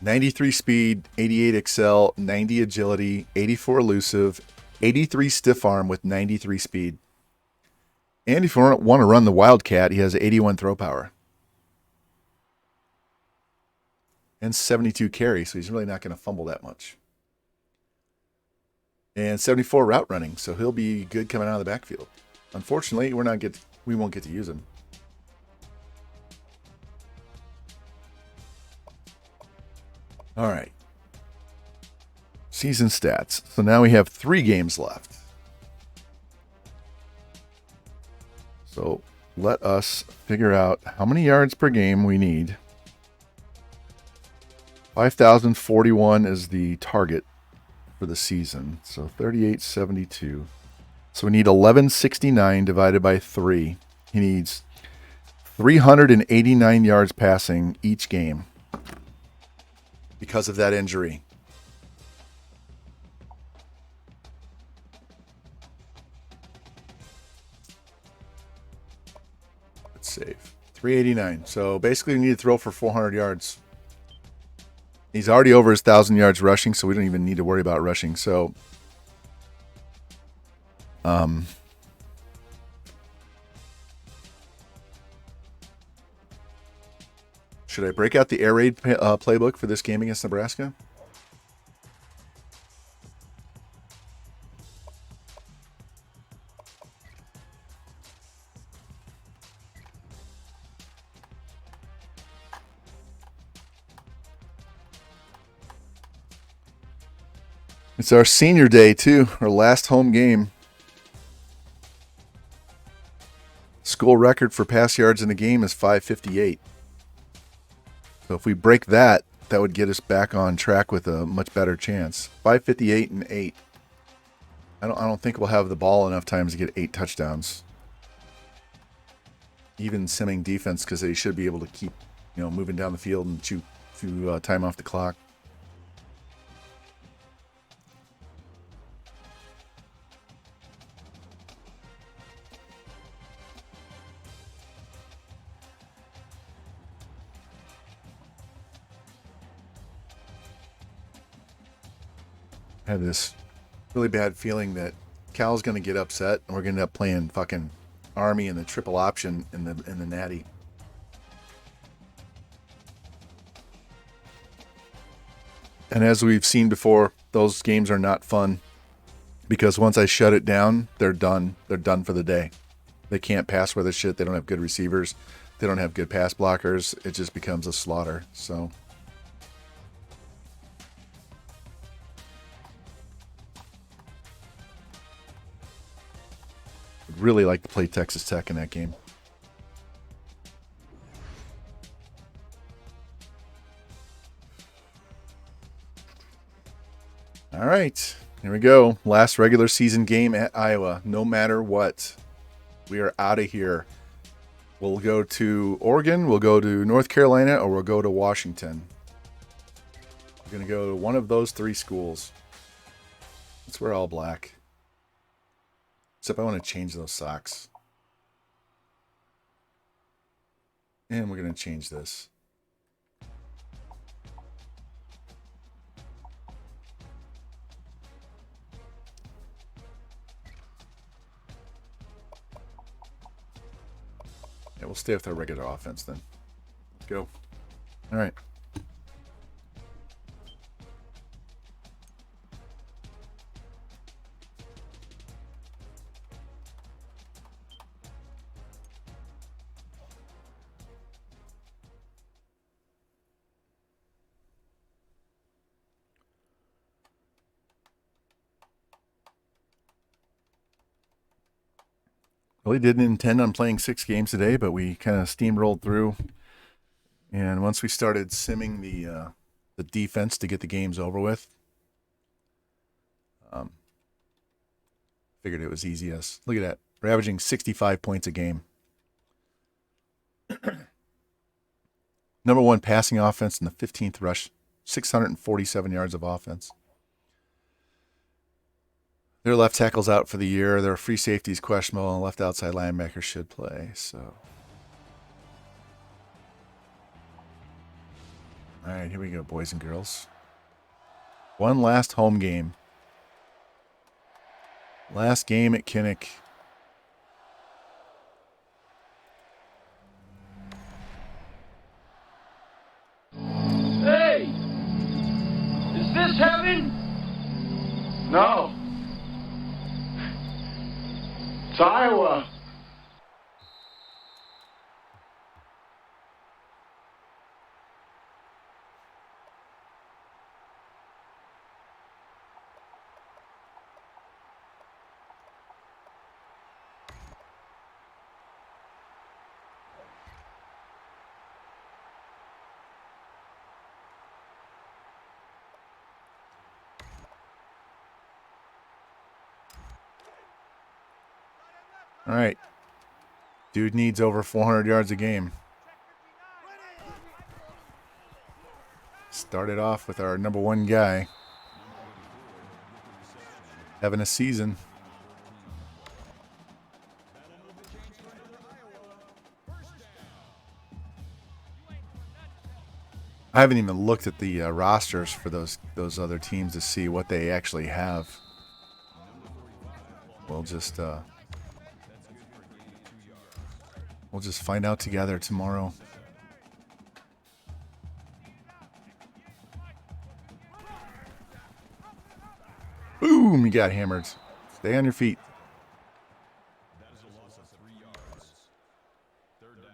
93 speed, 88 excel, 90 agility, 84 elusive, 83 stiff arm with 93 speed. And if you want to run the Wildcat, he has 81 throw power. And 72 carry, so he's really not going to fumble that much. And 74 route running, so he'll be good coming out of the backfield. Unfortunately, we won't get to use him. All right. Season stats. So now we have 3 games left. So let us figure out how many yards per game we need. 5,041 is the target for the season. So 3872. So we need 1169 divided by 3. He needs 389 yards passing each game because of that injury. Let's save. 389. So basically we need to throw for 400 yards. He's already over his 1,000 yards rushing, so we don't even need to worry about rushing. So, should I break out the air raid playbook for this game against Nebraska? It's our senior day, too. Our last home game. School record for pass yards in the game is 558. So if we break that, that would get us back on track with a much better chance. 558 and 8. I don't think we'll have the ball enough times to get 8 touchdowns. Even simming defense, because they should be able to keep, moving down the field and chew time off the clock. I have this really bad feeling that Cal's going to get upset and we're going to end up playing fucking Army in the triple option in the Natty. And as we've seen before, those games are not fun because once I shut it down, they're done. They're done for the day. They can't pass worth a shit. They don't have good receivers. They don't have good pass blockers. It just becomes a slaughter. So really like to play Texas Tech in that game. All right, here we go. Last regular season game at Iowa. No matter what, we are out of here. We'll go to Oregon, we'll go to North Carolina, or we'll go to Washington. We're going to go to one of those 3 schools. Let's wear all black. Except I want to change those socks. And we're going to change this. Yeah, we'll stay with our regular offense then. Let's go. All right. Really didn't intend on playing 6 games today, but we kind of steamrolled through. And once we started simming the defense to get the games over with, figured it was easiest. Look at that. We're averaging 65 points a game. Number 1 passing offense in the 15th rush, 647 yards of offense. Their left tackle's out for the year. Their free safety's questionable, and left outside linebacker should play. So, all right, here we go, boys and girls. One last home game. Last game at Kinnick. Hey! Is this heaven? No. It's Iowa. All right. Dude needs over 400 yards a game. Started off with our number 1 guy. Having a season. I haven't even looked at the rosters for those other teams to see what they actually have. We'll just find out together tomorrow. Boom! You got hammered. Stay on your feet. That is a loss of 3 yards. Third down.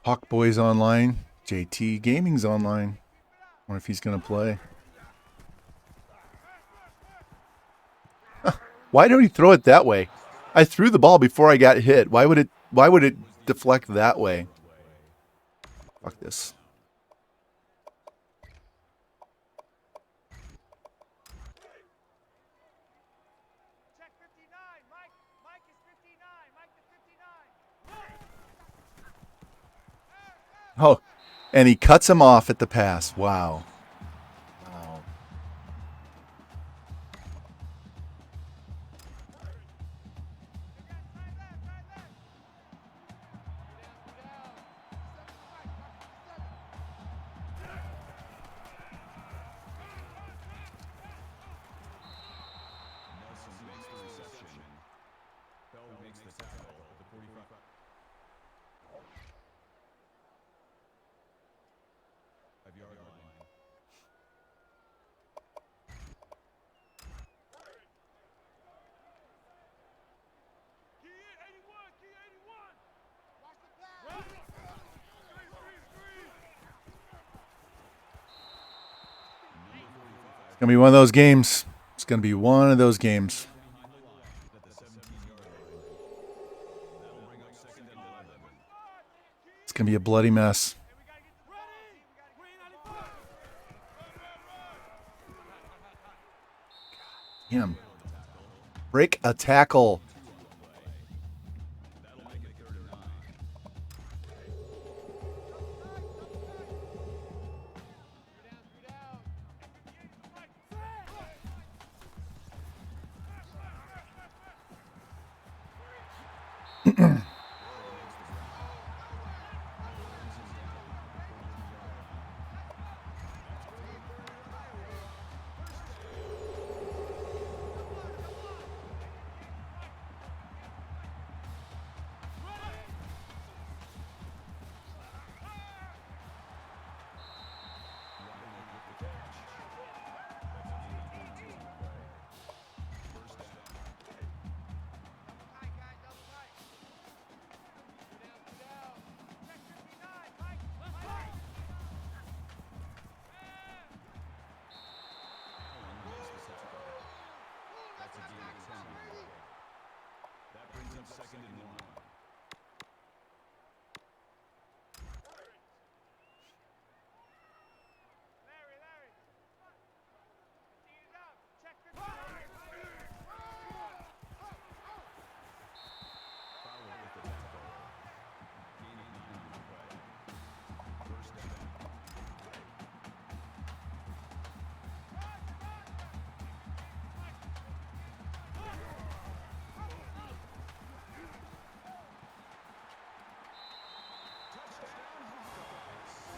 Hawk Boys online. JT Gaming's online. Wonder if he's gonna play. Why don't he throw it that way? I threw the ball before I got hit. Why would it deflect that way? Fuck this. Check 59. Mike is 59. Mike to 59. Oh, and he cuts him off at the pass. Wow. Wow. Nelson makes the reception. Bell makes the tackle at the 45. 5-yard line. Key 81. Key 81. Watch the pass. It's gonna be one of those games. It's gonna be one of those games. At the 17-yard line. That'll bring up second and 11. It's gonna be a bloody mess. Him. Break a tackle. That'll make it 3rd and 9. That's a gain of 10. That brings up second and 1. Larry. Tee it up. Check 59. Fowler with the tackle. Gain of 9 on the play. First down.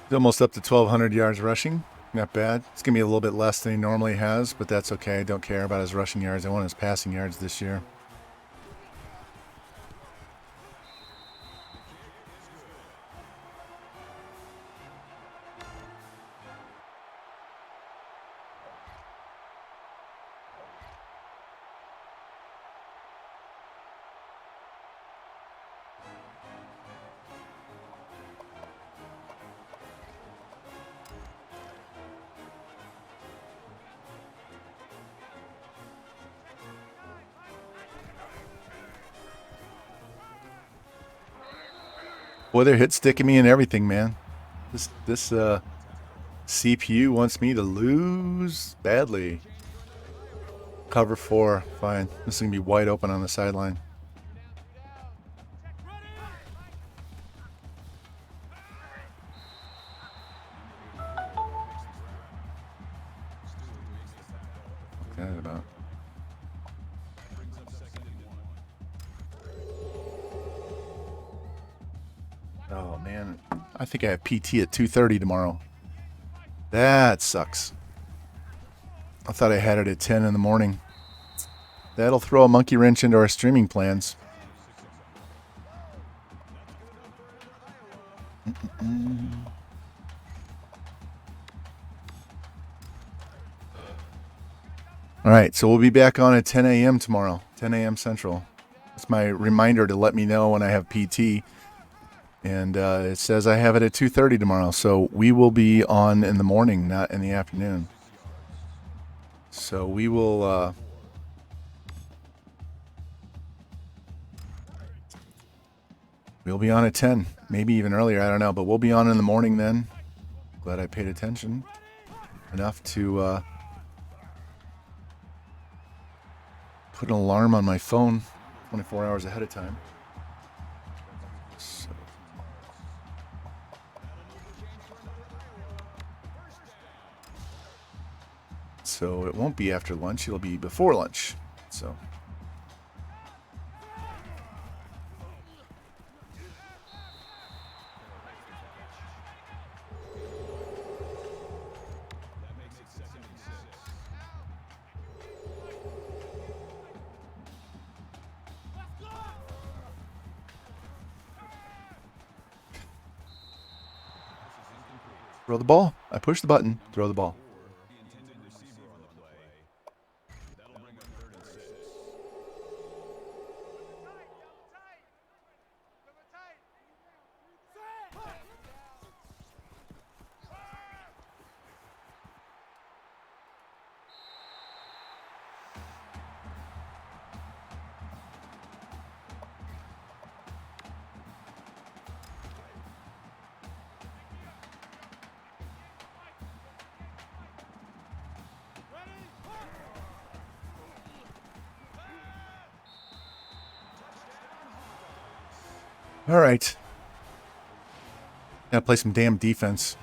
He's almost up to 1,200 yards rushing. Not bad. It's going to be a little bit less than he normally has, but that's okay. I don't care about his rushing yards. I want his passing yards this year. Boy, they're hit sticking me and everything, man. This CPU wants me to lose badly. Cover 4, fine. This is gonna be wide open on the sideline. Okay, about. Brings up second and 1. Oh, man. I think I have PT at 2:30 tomorrow. That sucks. I thought I had it at 10 in the morning. That'll throw a monkey wrench into our streaming plans. All right, so we'll be back on at 10 a.m. tomorrow, 10 a.m. Central. That's my reminder to let me know when I have PT. And it says I have it at 2:30 tomorrow, so we will be on in the morning, not in the afternoon. So we will... we'll be on at 10, maybe even earlier, I don't know, but we'll be on in the morning then. Glad I paid attention enough to put an alarm on my phone 24 hours ahead of time. So it won't be after lunch, it'll be before lunch. So throw the ball. I push the button. Throw the ball. All right. Gotta play some damn defense.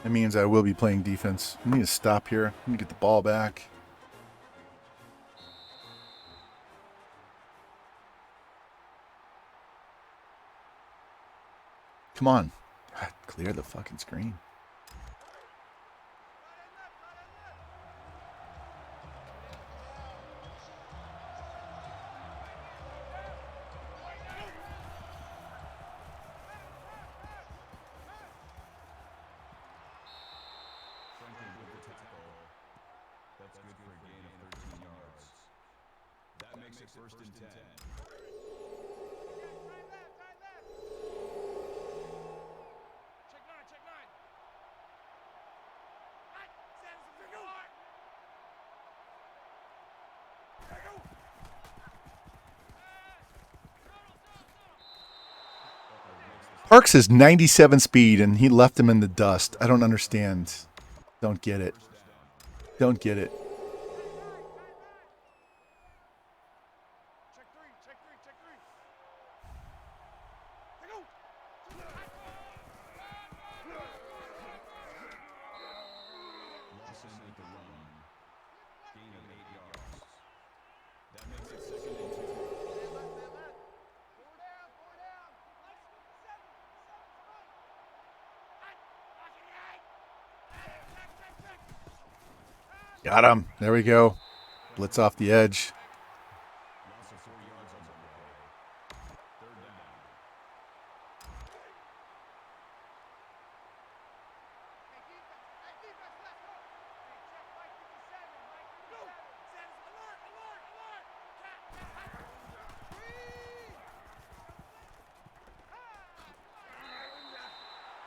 That means I will be playing defense. I need to stop here. I need to get the ball back. Come on. God, clear the fucking screen. That's good for a gain of 13 yards. That makes it first and 10. Parks is 97 speed, and he left him in the dust. I don't understand. Don't get it. Don't get it. Got him. There we go. Blitz off the edge.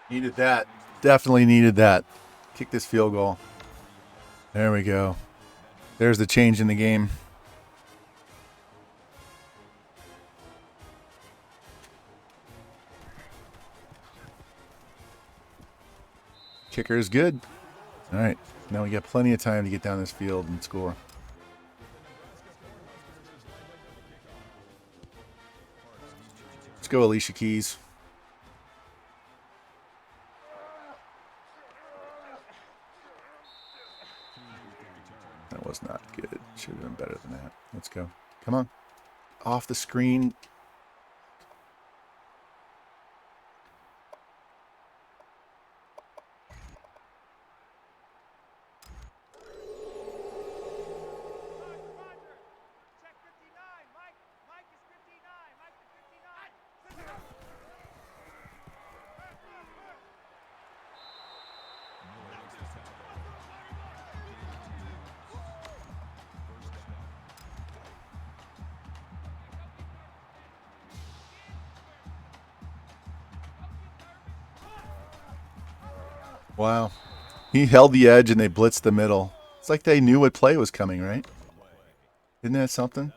Needed that. Definitely needed that. Kick this field goal. There we go. There's the change in the game. Kicker is good. All right. Now we got plenty of time to get down this field and score. Let's go, Alicia Keys. That was not good. Should have been better than that. Let's go. Come on. Off the screen. Check 59. Mike is 59. Mike is 59. Wow. He held the edge and they blitzed the middle. It's like they knew what play was coming, right? Isn't that something?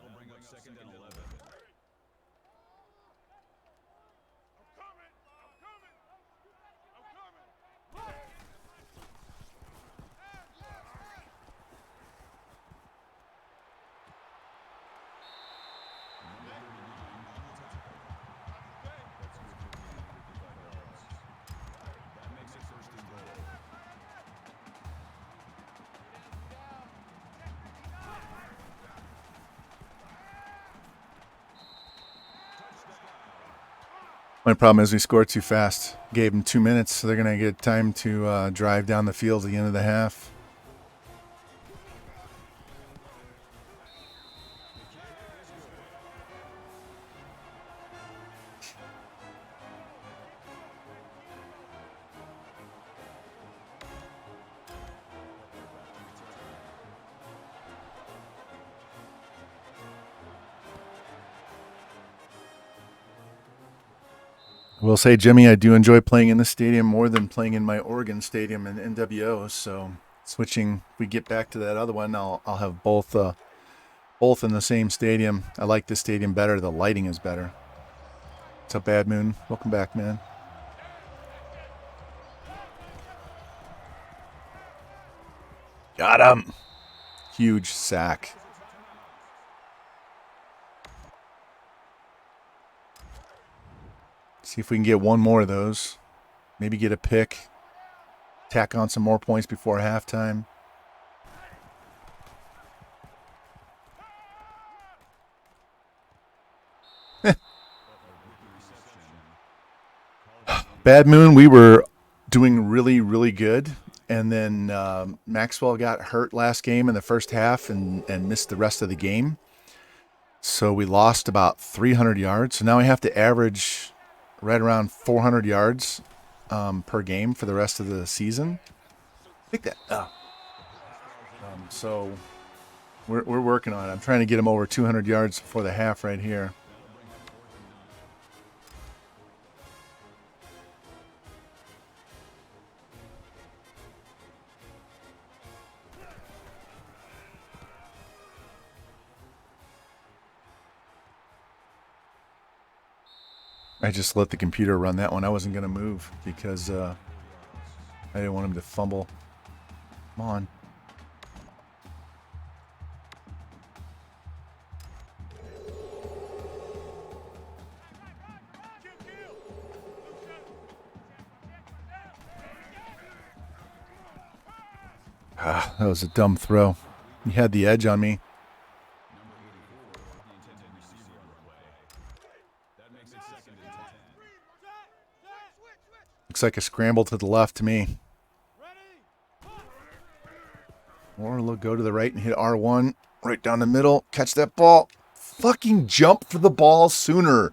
My problem is we scored too fast. Gave them 2 minutes, so they're going to get time to drive down the field at the end of the half. I will say, Jimmy, I do enjoy playing in this stadium more than playing in my Oregon stadium in NWO. So switching, if we get back to that other one, I'll have both in the same stadium. I like this stadium better. The lighting is better. What's up, Bad Moon? Welcome back, man. Got him. Huge sack. See if we can get one more of those. Maybe get a pick. Tack on some more points before halftime. Bad Moon, we were doing really, really good. And then Maxwell got hurt last game in the first half and missed the rest of the game. So we lost about 300 yards. So now we have to average right around 400 yards per game for the rest of the season. I think that. So we're working on it. I'm trying to get him over 200 yards before the half right here. I just let the computer run that one. I wasn't going to move because I didn't want him to fumble. Come on. That was a dumb throw. He had the edge on me. Looks like a scramble to the left to me. Or look, go to the right and hit R1. Right down the middle. Catch that ball. Fucking jump for the ball sooner.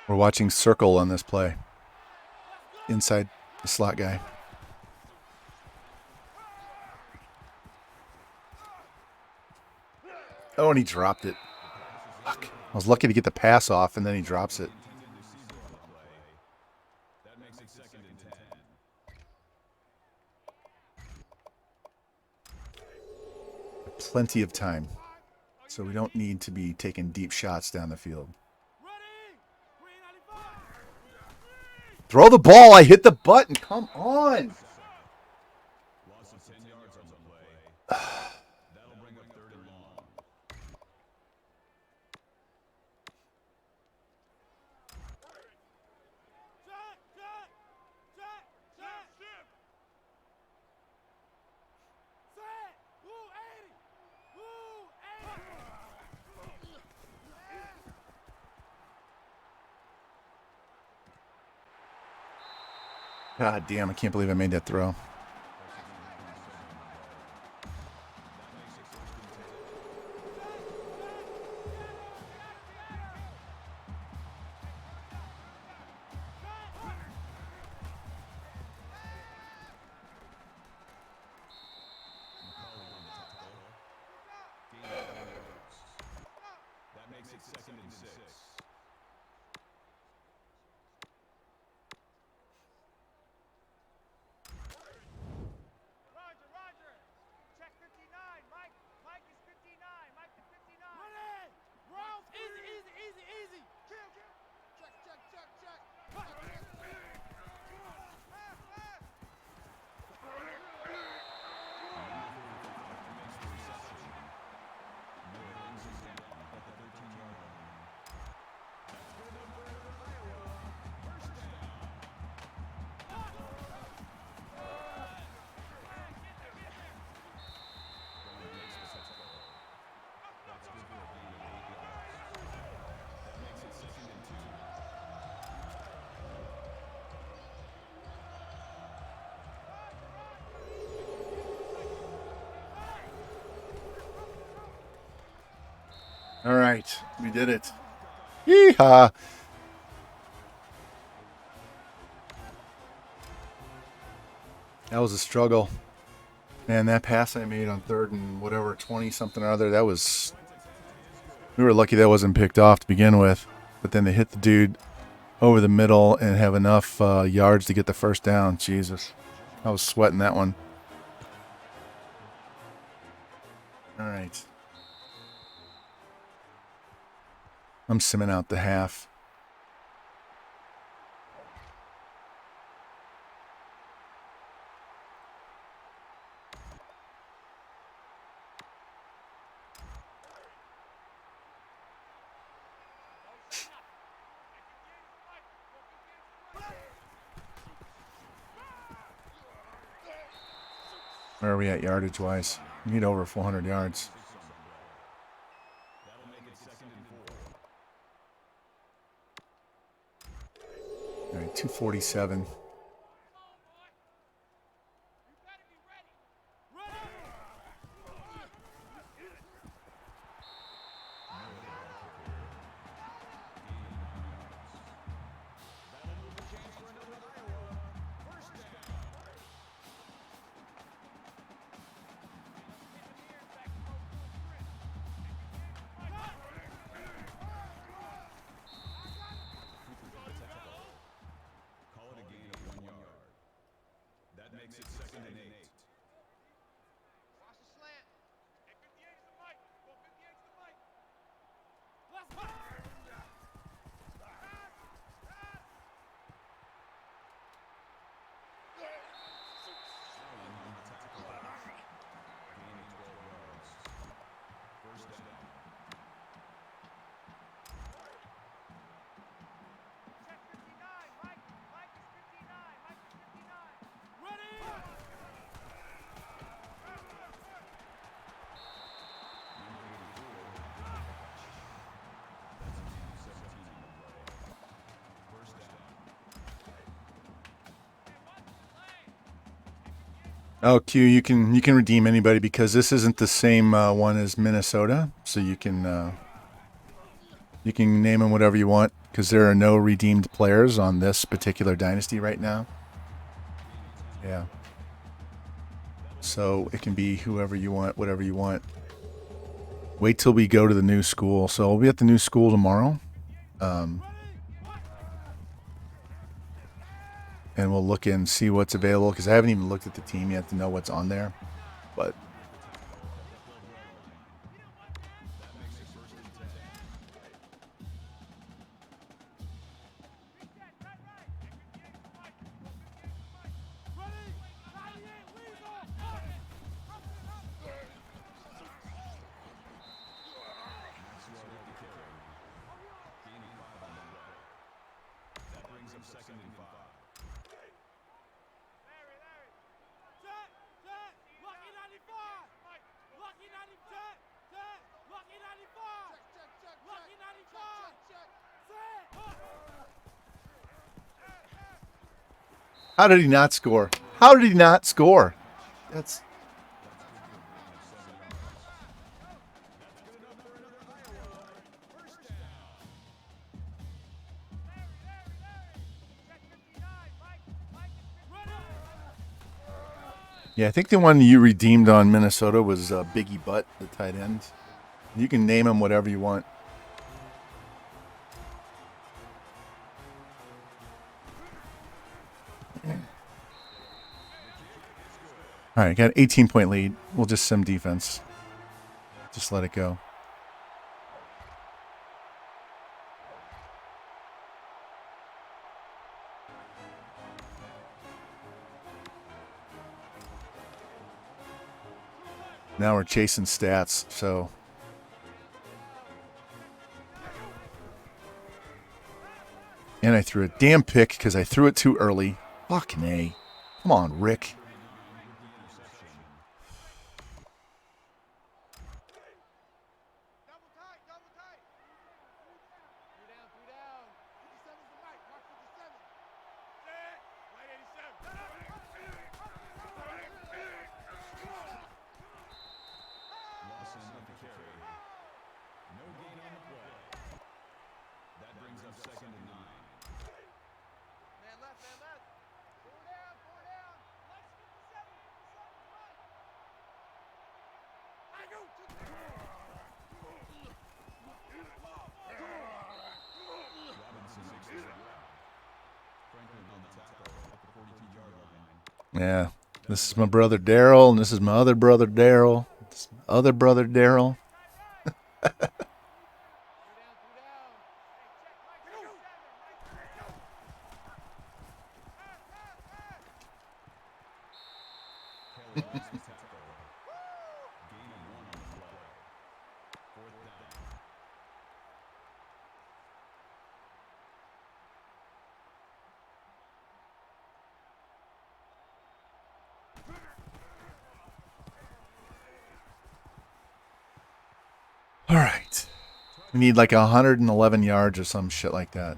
We're watching circle on this play. Inside the slot guy. Oh, and he dropped it. Fuck. I was lucky to get the pass off, and then he drops it. plenty of time. So we don't need to be taking deep shots down the field. Throw the ball. I hit the button. Come on. Loss of 10 yards on the play. That'll bring up 3rd and long. God damn, I can't believe I made that throw. That makes it 2nd and 6. Roger. Check 59. Mike is 59. Mike is 59. Run in. Round easy. Kill. Check. All right, we did it. Yeehaw. That was a struggle. Man, that pass I made on 3rd and whatever, 20 something or other, that was... We were lucky that wasn't picked off to begin with. But then they hit the dude over the middle and have enough yards to get the first down. Jesus. I was sweating that one. All right. I'm simming out the half. Where are we at yardage-wise? We need over 400 yards. That'll make it 2nd and 4. All right, 247. Call it a gain of 1 yard. That makes it 2nd and 8. Watch the slant. Hey, 58 is the mic. Go 58 is the mic. Let's go. Gain of 12 yards. 1st down. Check 59. Mike is 59. Mike is 59. Ready. Oh, Q, you can redeem anybody because this isn't the same one as Minnesota, so you can name them whatever you want because there are no redeemed players on this particular dynasty right now. Yeah. So it can be whoever you want, whatever you want. Wait till we go to the new school. So we'll be at the new school tomorrow. And we'll look and see what's available because I haven't even looked at the team yet to know what's on there. But of second and 5. Larry. Check. Lucky 95. Lucky 95. Check. Lucky 95. Lucky 95. How did he not score? How did he not score? That's yeah. I think the one you redeemed on Minnesota was Biggie Butt, the tight end. You can name him whatever you want. All right, got an 18-point lead. We'll just sim defense. Just let it go. Now we're chasing stats, so. And I threw a damn pick because I threw it too early. Fucking A. Come on, Rick. Double tight. 3 down. 57's the mic. Mark 57. Set. White 87. Lawson with the carry. No gain on the play. That brings up second and 9. Man left. 4 down. White's 57. Right. I go. Robinson makes the stop. Franklin on the tackle at the 42-yard line. Yeah. This is my brother Daryl, and this is my other brother Daryl. This is my other brother Daryl. 3 down. Hey, check Mike 57. Kelly lost the tackle. Gain of 1 on the play. 4th down. All right. We need like 111 yards or some shit like that.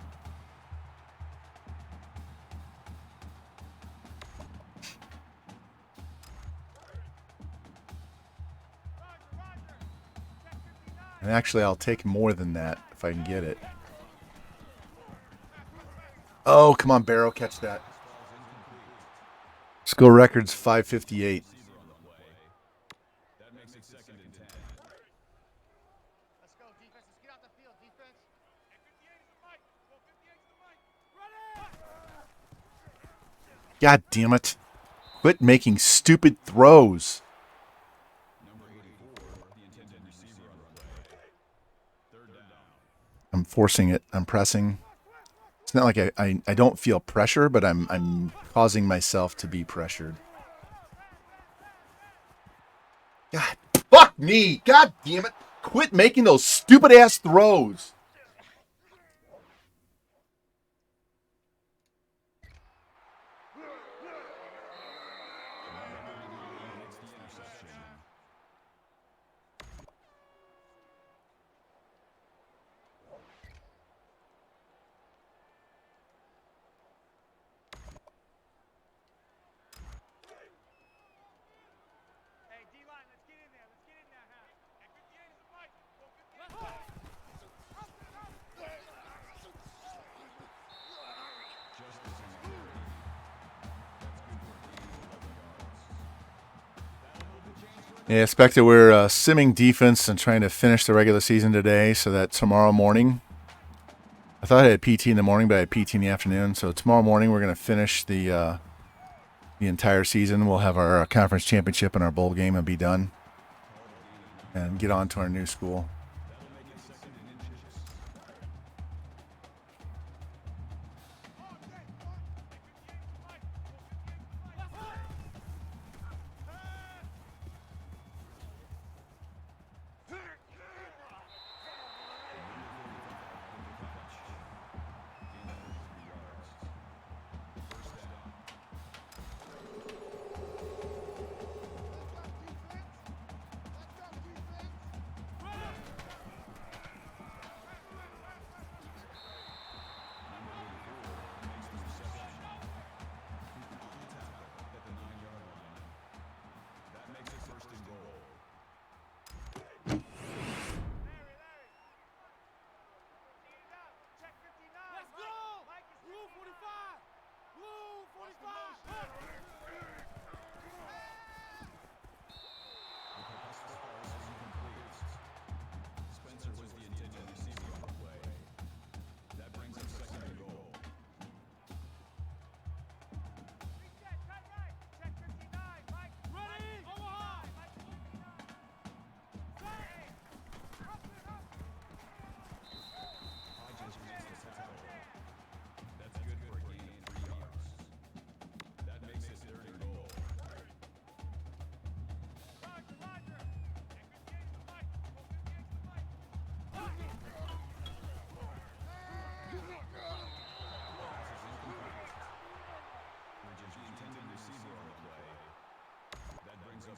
And actually, I'll take more than that if I can get it. Oh, come on, Barrow, catch that. School record's 558. That makes it second and 10. Let's go, defense. Let's get out the field, defense. Hey, 58 is the mic. Go, 58 is the mic. Ready? God damn it. Quit making stupid throws. Number 84, the intended receiver on the play. 3rd down. I'm forcing it. I'm pressing. It's not like I don't feel pressure, but I'm causing myself to be pressured. God, fuck me. God damn it. Quit making those stupid ass throws. Makes the interception. Hey, D-line, let's get in there. Huh? Hey, 58 is the mic. Go, 58. Just as he's carried. That's good for a gain of 11 yards. That'll move the chains for Yeah, I expect that we're simming defense and trying to finish the regular season today so that tomorrow morning, I thought I had PT in the morning, but I had PT in the afternoon. So tomorrow morning we're going to finish the entire season. We'll have our conference championship and our bowl game and be done and get on to our new school. that'll make it second and inches.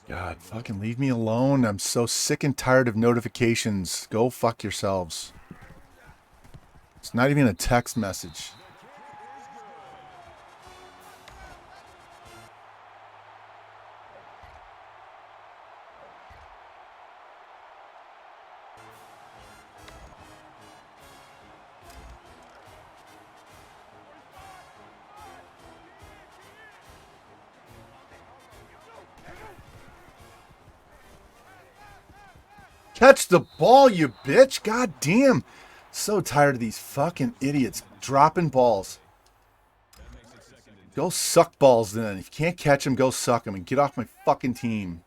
God, fucking leave me alone. I'm so sick and tired of notifications. Go fuck yourselves. It's not even a text message. Catch the ball, you bitch. God damn. So tired of these fucking idiots dropping balls. Go suck balls then. If you can't catch them, go suck them and get off my fucking team.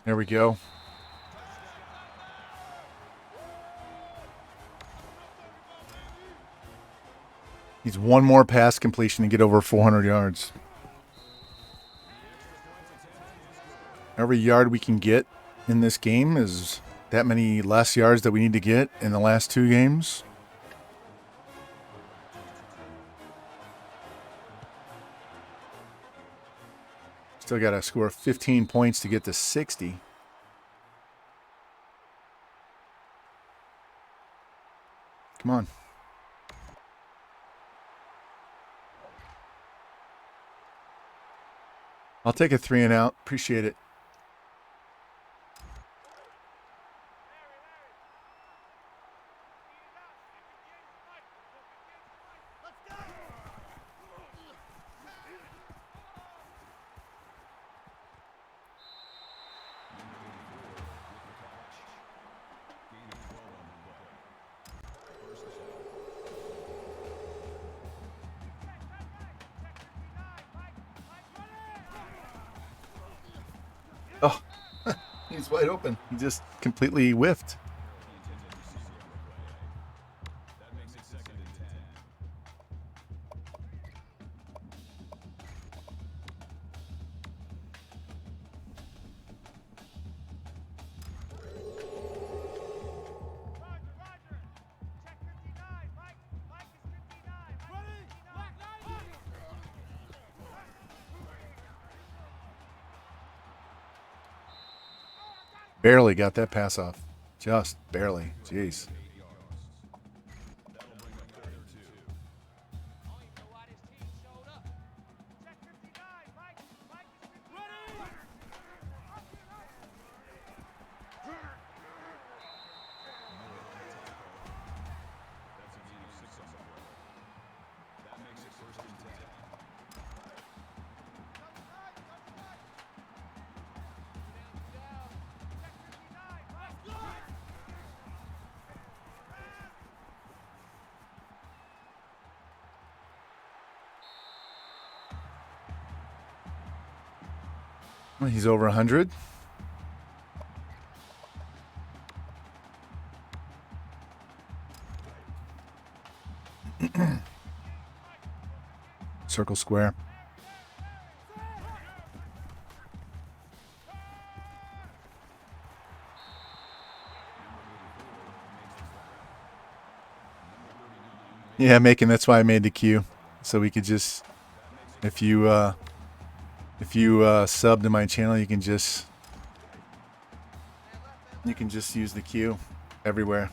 There we go. Needs one more pass completion to get over 400 yards. Every yard we can get in this game is that many less yards that we need to get in the last two games. Still got to score 15 points to get to 60. Come on. I'll take a 3 and out. Appreciate it. Oh, he's wide open. He just completely whiffed. Barely got that pass off. Just barely. Jeez. Well, he's over 100. Circle square. Yeah, that's why I made the queue. So we could just, if you sub to my channel, you can just use the queue everywhere.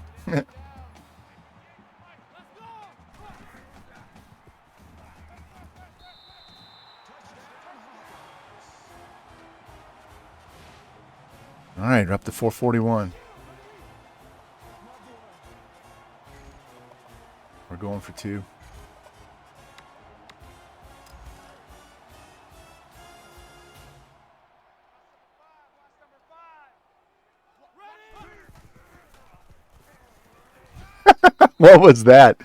All right, we're up to 441. We're going for 2. What was that?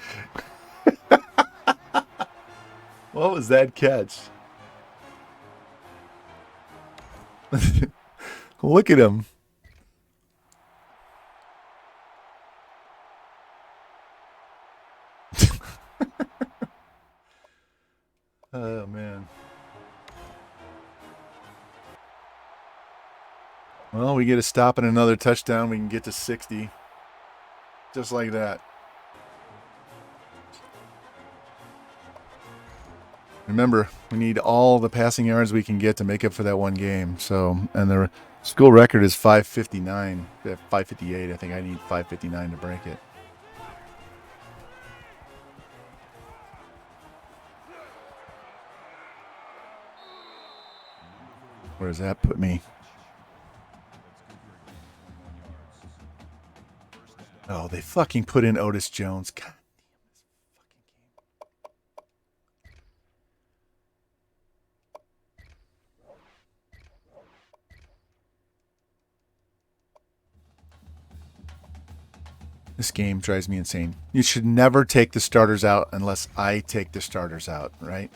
What was that catch? Look at him. Oh, man. Well, we get a stop and another touchdown. We can get to 60. Just like that. Remember, we need all the passing yards we can get to make up for that one game. So, and the school record is 559. 558. I think I need 559 to break it. Where does that put me? Oh, they fucking put in Otis Jones. God damn this fucking game. This game drives me insane. You should never take the starters out unless I take the starters out, right?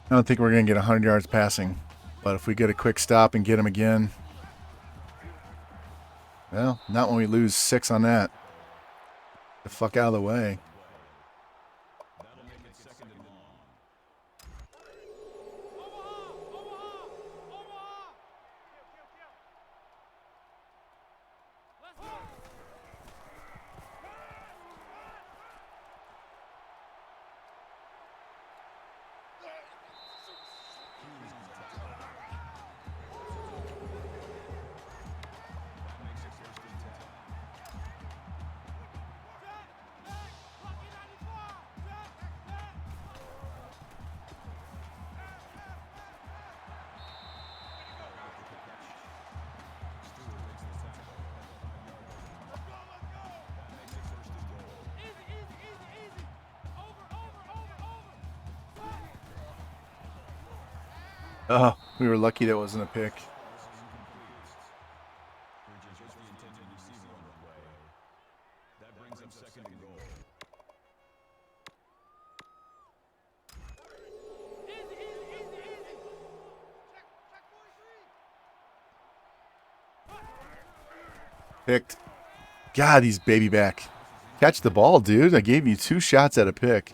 I don't think we're going to get 100 yards passing. But if we get a quick stop and get him again. Well, not when we lose 6 on that. The fuck out of the way. Oh, we were lucky that wasn't a pick. Picked. God, he's baby back. Catch the ball, dude. I gave you 2 shots at a pick.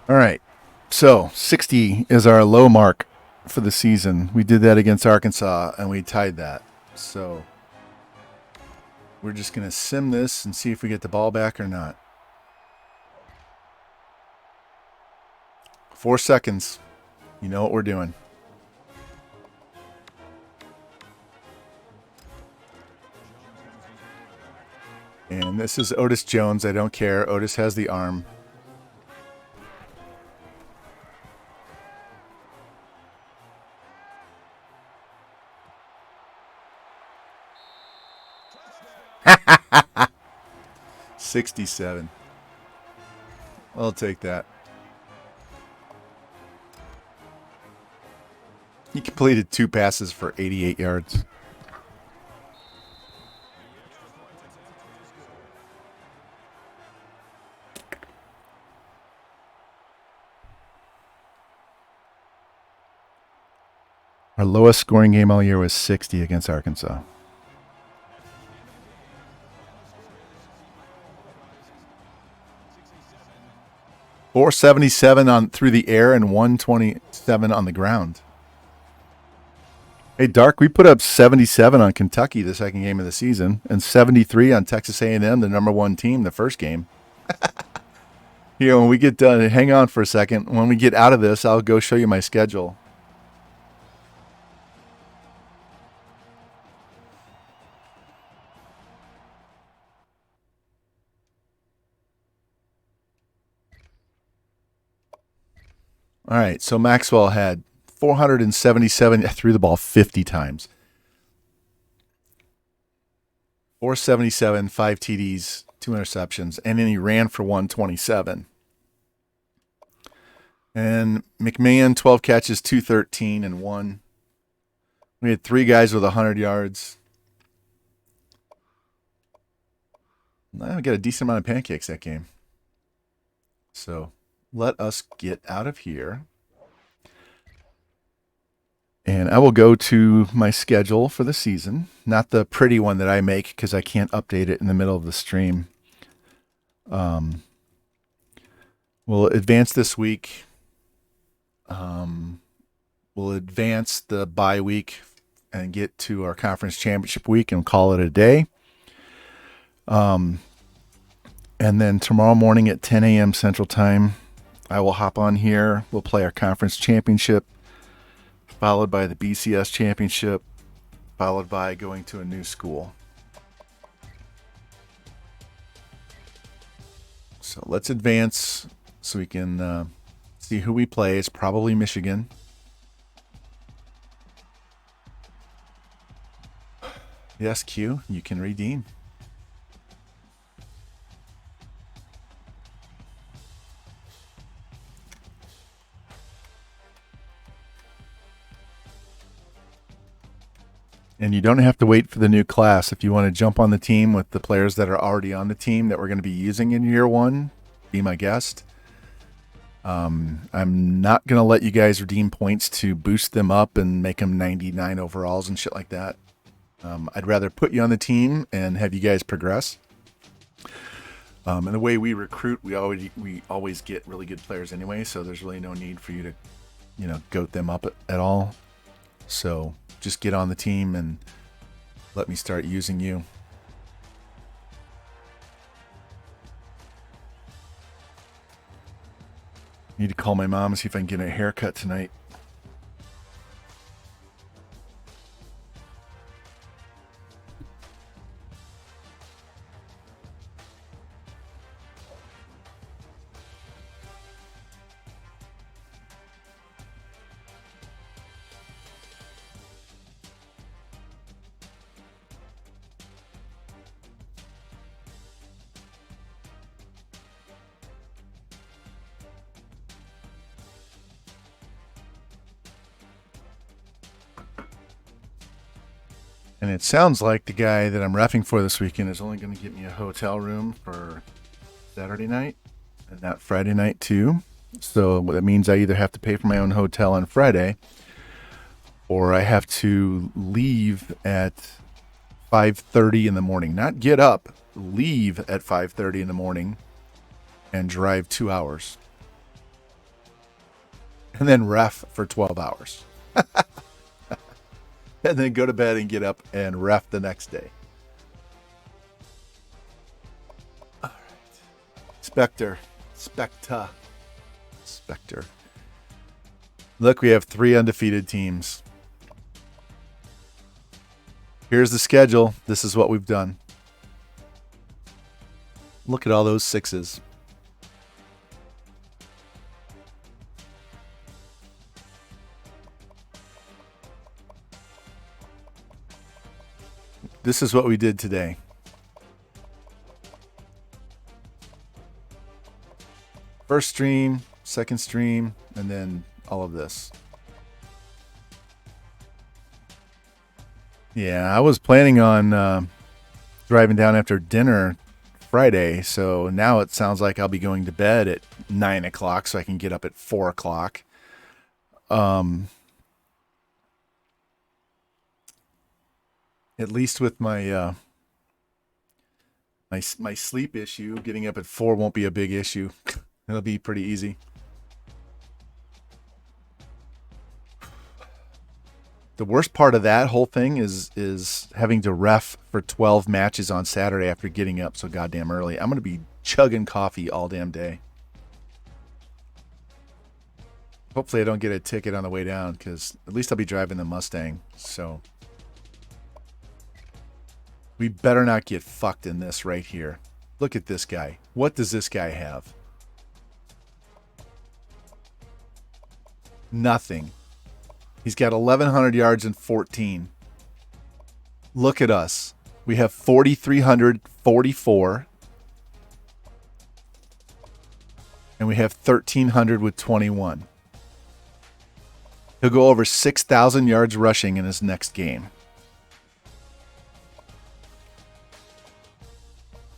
All right. So 60 is our low mark for the season. We did that against Arkansas, and we tied that. So we're just going to sim this and see if we get the ball back or not. 4 seconds. You know what we're doing. And this is Otis Jones. I don't care. Otis has the arm. Ha! 67. I'll take that. He completed 2 passes for 88 yards. Our lowest scoring game all year was 60 against Arkansas. .477 on through the air and 127 on the ground. Hey, Dark, we put up 77 on Kentucky the second game of the season and 73 on Texas A&M, the number 1 team, the first game. Here, when we get done, hang on for a second. When we get out of this, I'll go show you my schedule. All right, so Maxwell had 477, threw the ball 50 times. 477, 5 TDs, 2 interceptions, and then he ran for 127. And McMahon, 12 catches, 213, and 1. We had 3 guys with 100 yards. I got a decent amount of pancakes that game. So let us get out of here. And I will go to my schedule for the season. Not the pretty one that I make because I can't update it in the middle of the stream. We'll advance this week. We'll advance the bye week and get to our conference championship week and call it a day. And then tomorrow morning at 10 a.m. Central Time, I will hop on here. We'll play our conference championship, followed by the BCS championship, followed by going to a new school. So let's advance so we can see who we play. It's probably Michigan. Yes, Q, you can redeem. And you don't have to wait for the new class. If you want to jump on the team with the players that are already on the team that we're going to be using in year 1, be my guest. I'm not going to let you guys redeem points to boost them up and make them 99 overalls and shit like that. I'd rather put you on the team and have you guys progress. And the way we recruit, we always get really good players anyway, so there's really no need for you to, goat them up at all. So just get on the team and let me start using you. Need to call my mom and see if I can get a haircut tonight. And it sounds like the guy that I'm reffing for this weekend is only going to get me a hotel room for Saturday night and not Friday night too. So that means I either have to pay for my own hotel on Friday or I have to leave at 5:30 in the morning. Not get up, leave at 5:30 in the morning and drive 2 hours. and then ref for 12 hours. And then go to bed and get up and ref the next day. All right. Spectre. Look, we have 3 undefeated teams. Here's the schedule. This is what we've done. Look at all those 6s. This is what we did today. First stream, second stream, and then all of this. Yeah, I was planning on driving down after dinner Friday, so now it sounds like I'll be going to bed at 9 o'clock so I can get up at 4 o'clock. At least with my my sleep issue, getting up at 4 won't be a big issue. It'll be pretty easy. The worst part of that whole thing is having to ref for 12 matches on Saturday after getting up so goddamn early. I'm going to be chugging coffee all damn day. Hopefully I don't get a ticket on the way down, because at least I'll be driving the Mustang. So we better not get fucked in this right here. Look at this guy. What does this guy have? Nothing. He's got 1,100 yards and 14. Look at us. We have 4,344. And we have 1,300 with 21. He'll go over 6,000 yards rushing in his next game.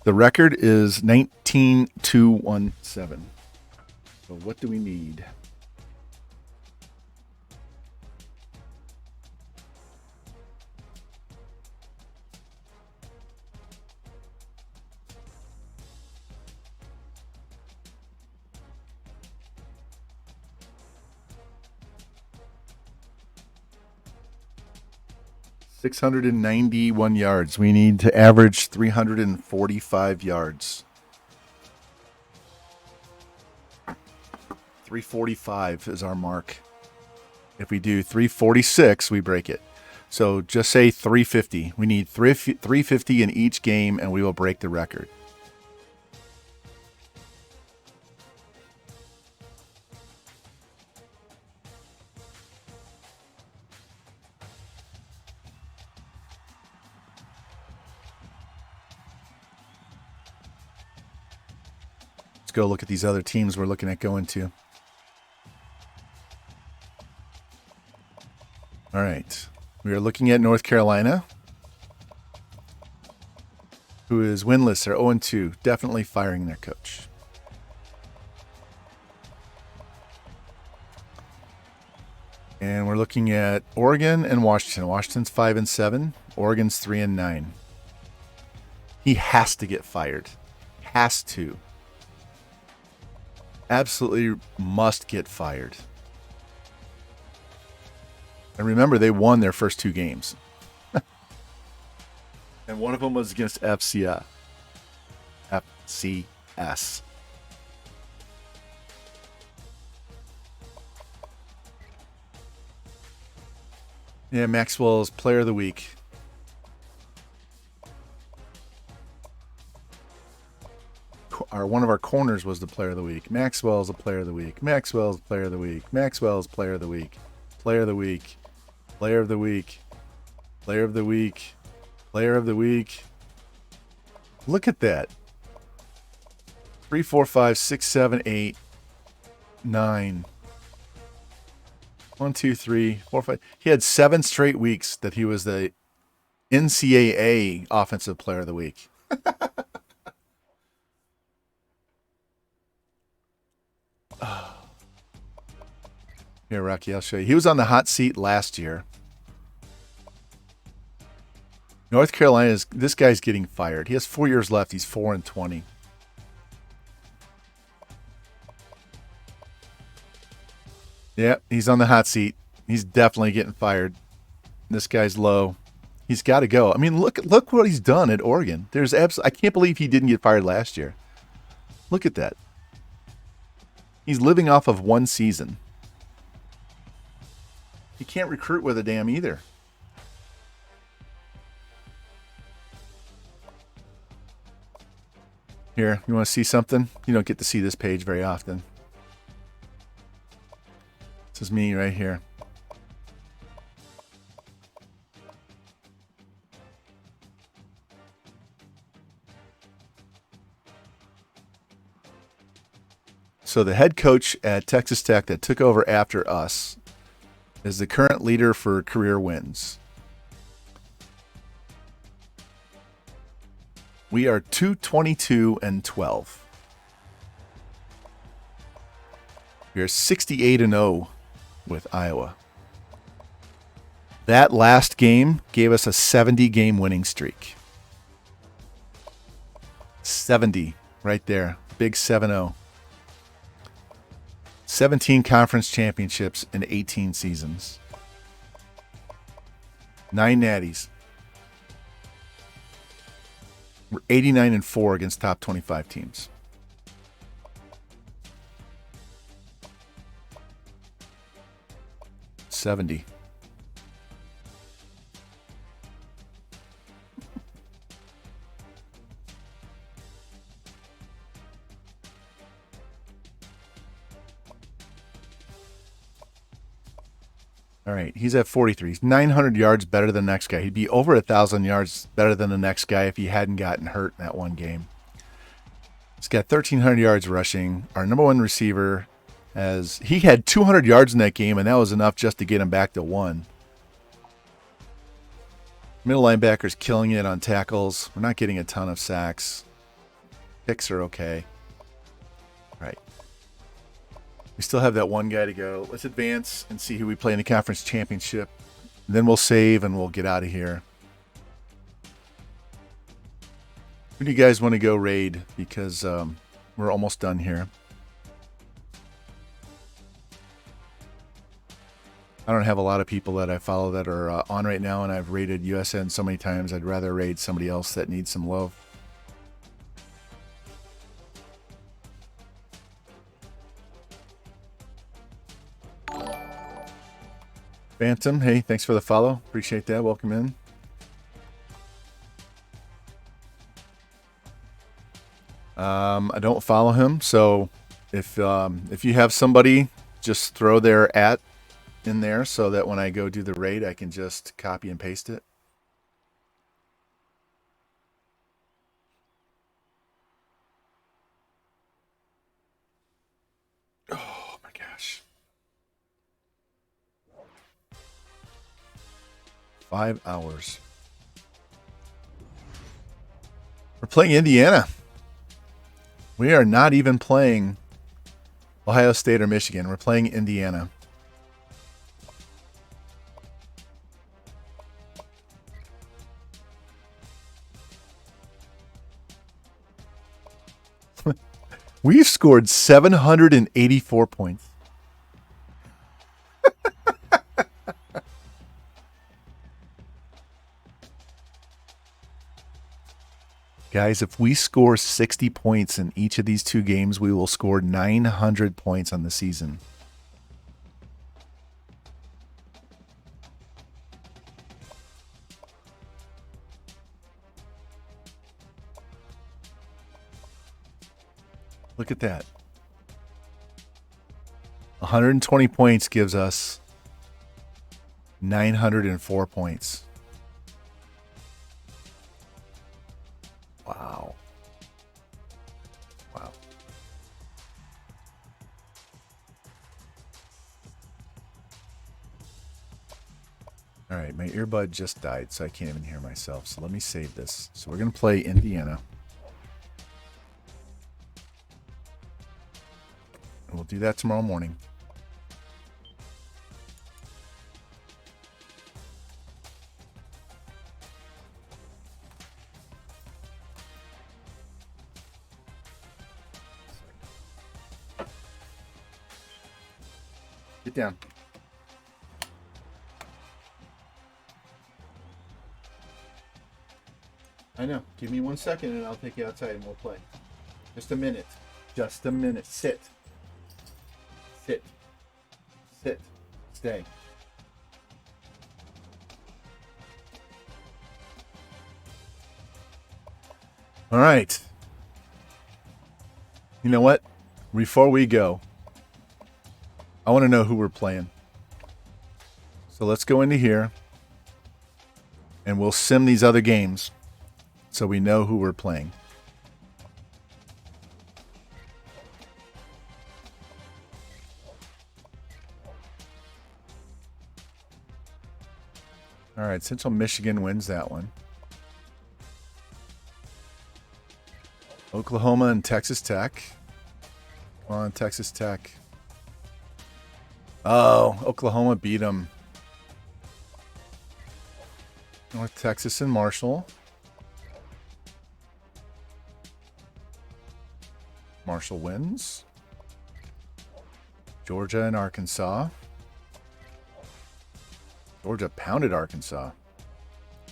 The record is 19-2-1-7. So what do we need? $691 yards. We need to average 345 yards. 345 is our mark. If we do 346, we break it. So just say 350. We need 350 in each game, and we will break the record. Let's go look at these other teams we're looking at going to. All right. We are looking at North Carolina, who is winless. They're 0-2. Definitely firing their coach. And we're looking at Oregon and Washington. Washington's 5-7. Oregon's 3-9. He has to get fired. Has to. Absolutely must get fired. And remember, they won their first 2 games. And one of them was against FCS. Yeah, Maxwell's Player of the Week. One of our corners was the Player of the Week. Maxwell's a Player of the Week. Maxwell's Player of the Week. Maxwell's Player of the Week. Player of the Week. Player of the Week. Player of the Week. Player of the Week. Look at that. 3, 4, 5, 6, 7, 8, 9. 1, 2, 3, 4, 5. He had 7 straight weeks that he was the NCAA Offensive Player of the Week. Here, Rocky, I'll show you. He was on the hot seat last year. North Carolina this guy's getting fired. He has 4 years left. He's 4-20. Yeah, he's on the hot seat. He's definitely getting fired. This guy's low. He's got to go. I mean, look what he's done at Oregon. I can't believe he didn't get fired last year. Look at that. He's living off of one season. He can't recruit with a damn either. Here, you want to see something? You don't get to see this page very often. This is me right here. So the head coach at Texas Tech that took over after us is the current leader for career wins. We are 222-12. We are 68-0 with Iowa. That last game gave us a 70-game winning streak. 70 right there. Big 7-0. 17 conference championships in 18 seasons. 9 natties. We're 89-4 against top 25 teams. $70. All right, he's at 43. He's 900 yards better than the next guy. He'd be over 1,000 yards better than the next guy if he hadn't gotten hurt in that one game. He's got 1,300 yards rushing. Our number one receiver he had 200 yards in that game, and that was enough just to get him back to 1. Middle linebacker's killing it on tackles. We're not getting a ton of sacks. Picks are okay. Right. We still have that one guy to go. Let's advance and see who we play in the conference championship. Then we'll save and we'll get out of here. Who do you guys want to go raid? Because we're almost done here. I don't have a lot of people that I follow that are on right now, and I've raided USN so many times. I'd rather raid somebody else that needs some love. Phantom, hey, thanks for the follow. Appreciate that. Welcome in. I don't follow him, so if you have somebody, just throw their @ in there so that when I go do the raid, I can just copy and paste it. Oh my gosh. 5 hours. We're playing Indiana. We are not even playing Ohio State or Michigan. We're playing Indiana. We've scored 784 points. Guys, if we score 60 points in each of these two games, we will score 900 points on the season. Look at that. 120 points gives us 904 points. Wow. Wow. All right, my earbud just died, so I can't even hear myself. So let me save this. So we're going to play Indiana. And we'll do that tomorrow morning. Get down. I know. Give me 1 second and I'll take you outside and we'll play. Just a minute. Just a minute. Sit. Sit. Sit. Stay. All right. You know what? Before we go, I want to know who we're playing. So let's go into here and we'll sim these other games so we know who we're playing. All right, Central Michigan wins that one. Oklahoma and Texas Tech. Come on, Texas Tech. Oh, Oklahoma beat them. North Texas and Marshall. Marshall wins. Georgia and Arkansas. Georgia pounded Arkansas.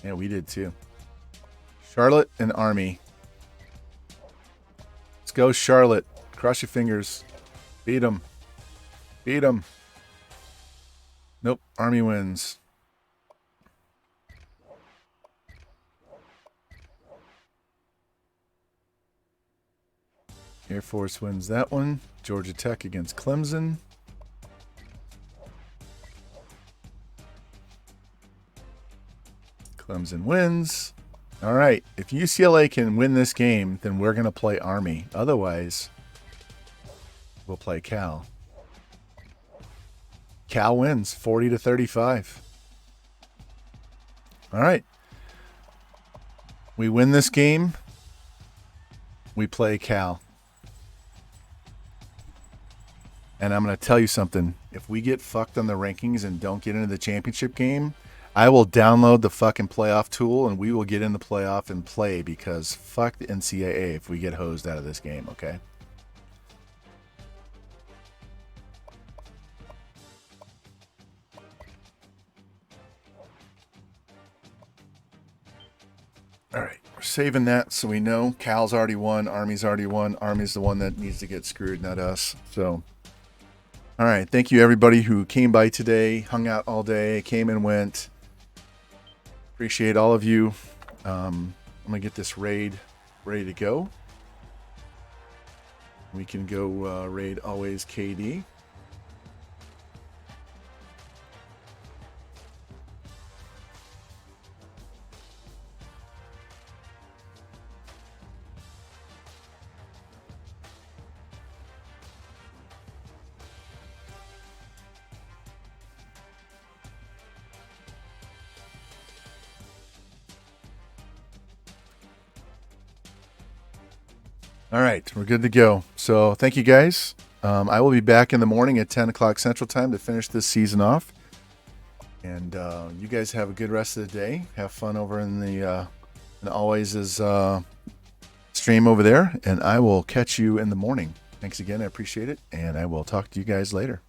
Yeah, we did too. Charlotte and Army. Let's go, Charlotte. Cross your fingers. Beat them. Beat them. Nope. Army wins. Air Force wins that one. Georgia Tech against Clemson. Clemson wins. All right. If UCLA can win this game, then we're going to play Army. Otherwise, we'll play Cal. Cal wins 40-35. All right. We win this game. We play Cal. And I'm going to tell you something. If we get fucked on the rankings and don't get into the championship game, I will download the fucking playoff tool and we will get in the playoff and play, because fuck the NCAA if we get hosed out of this game, okay? All right, we're saving that so we know Cal's already won, Army's already won. Army's the one that needs to get screwed, not us. So, all right, thank you everybody who came by today, hung out all day, came and went. Appreciate all of you. I'm gonna get this raid ready to go. We can go raid always KD. All right, we're good to go. So thank you guys. I will be back in the morning at 10 o'clock Central Time to finish this season off. And you guys have a good rest of the day. Have fun over in the Always is stream over there. And I will catch you in the morning. Thanks again. I appreciate it. And I will talk to you guys later.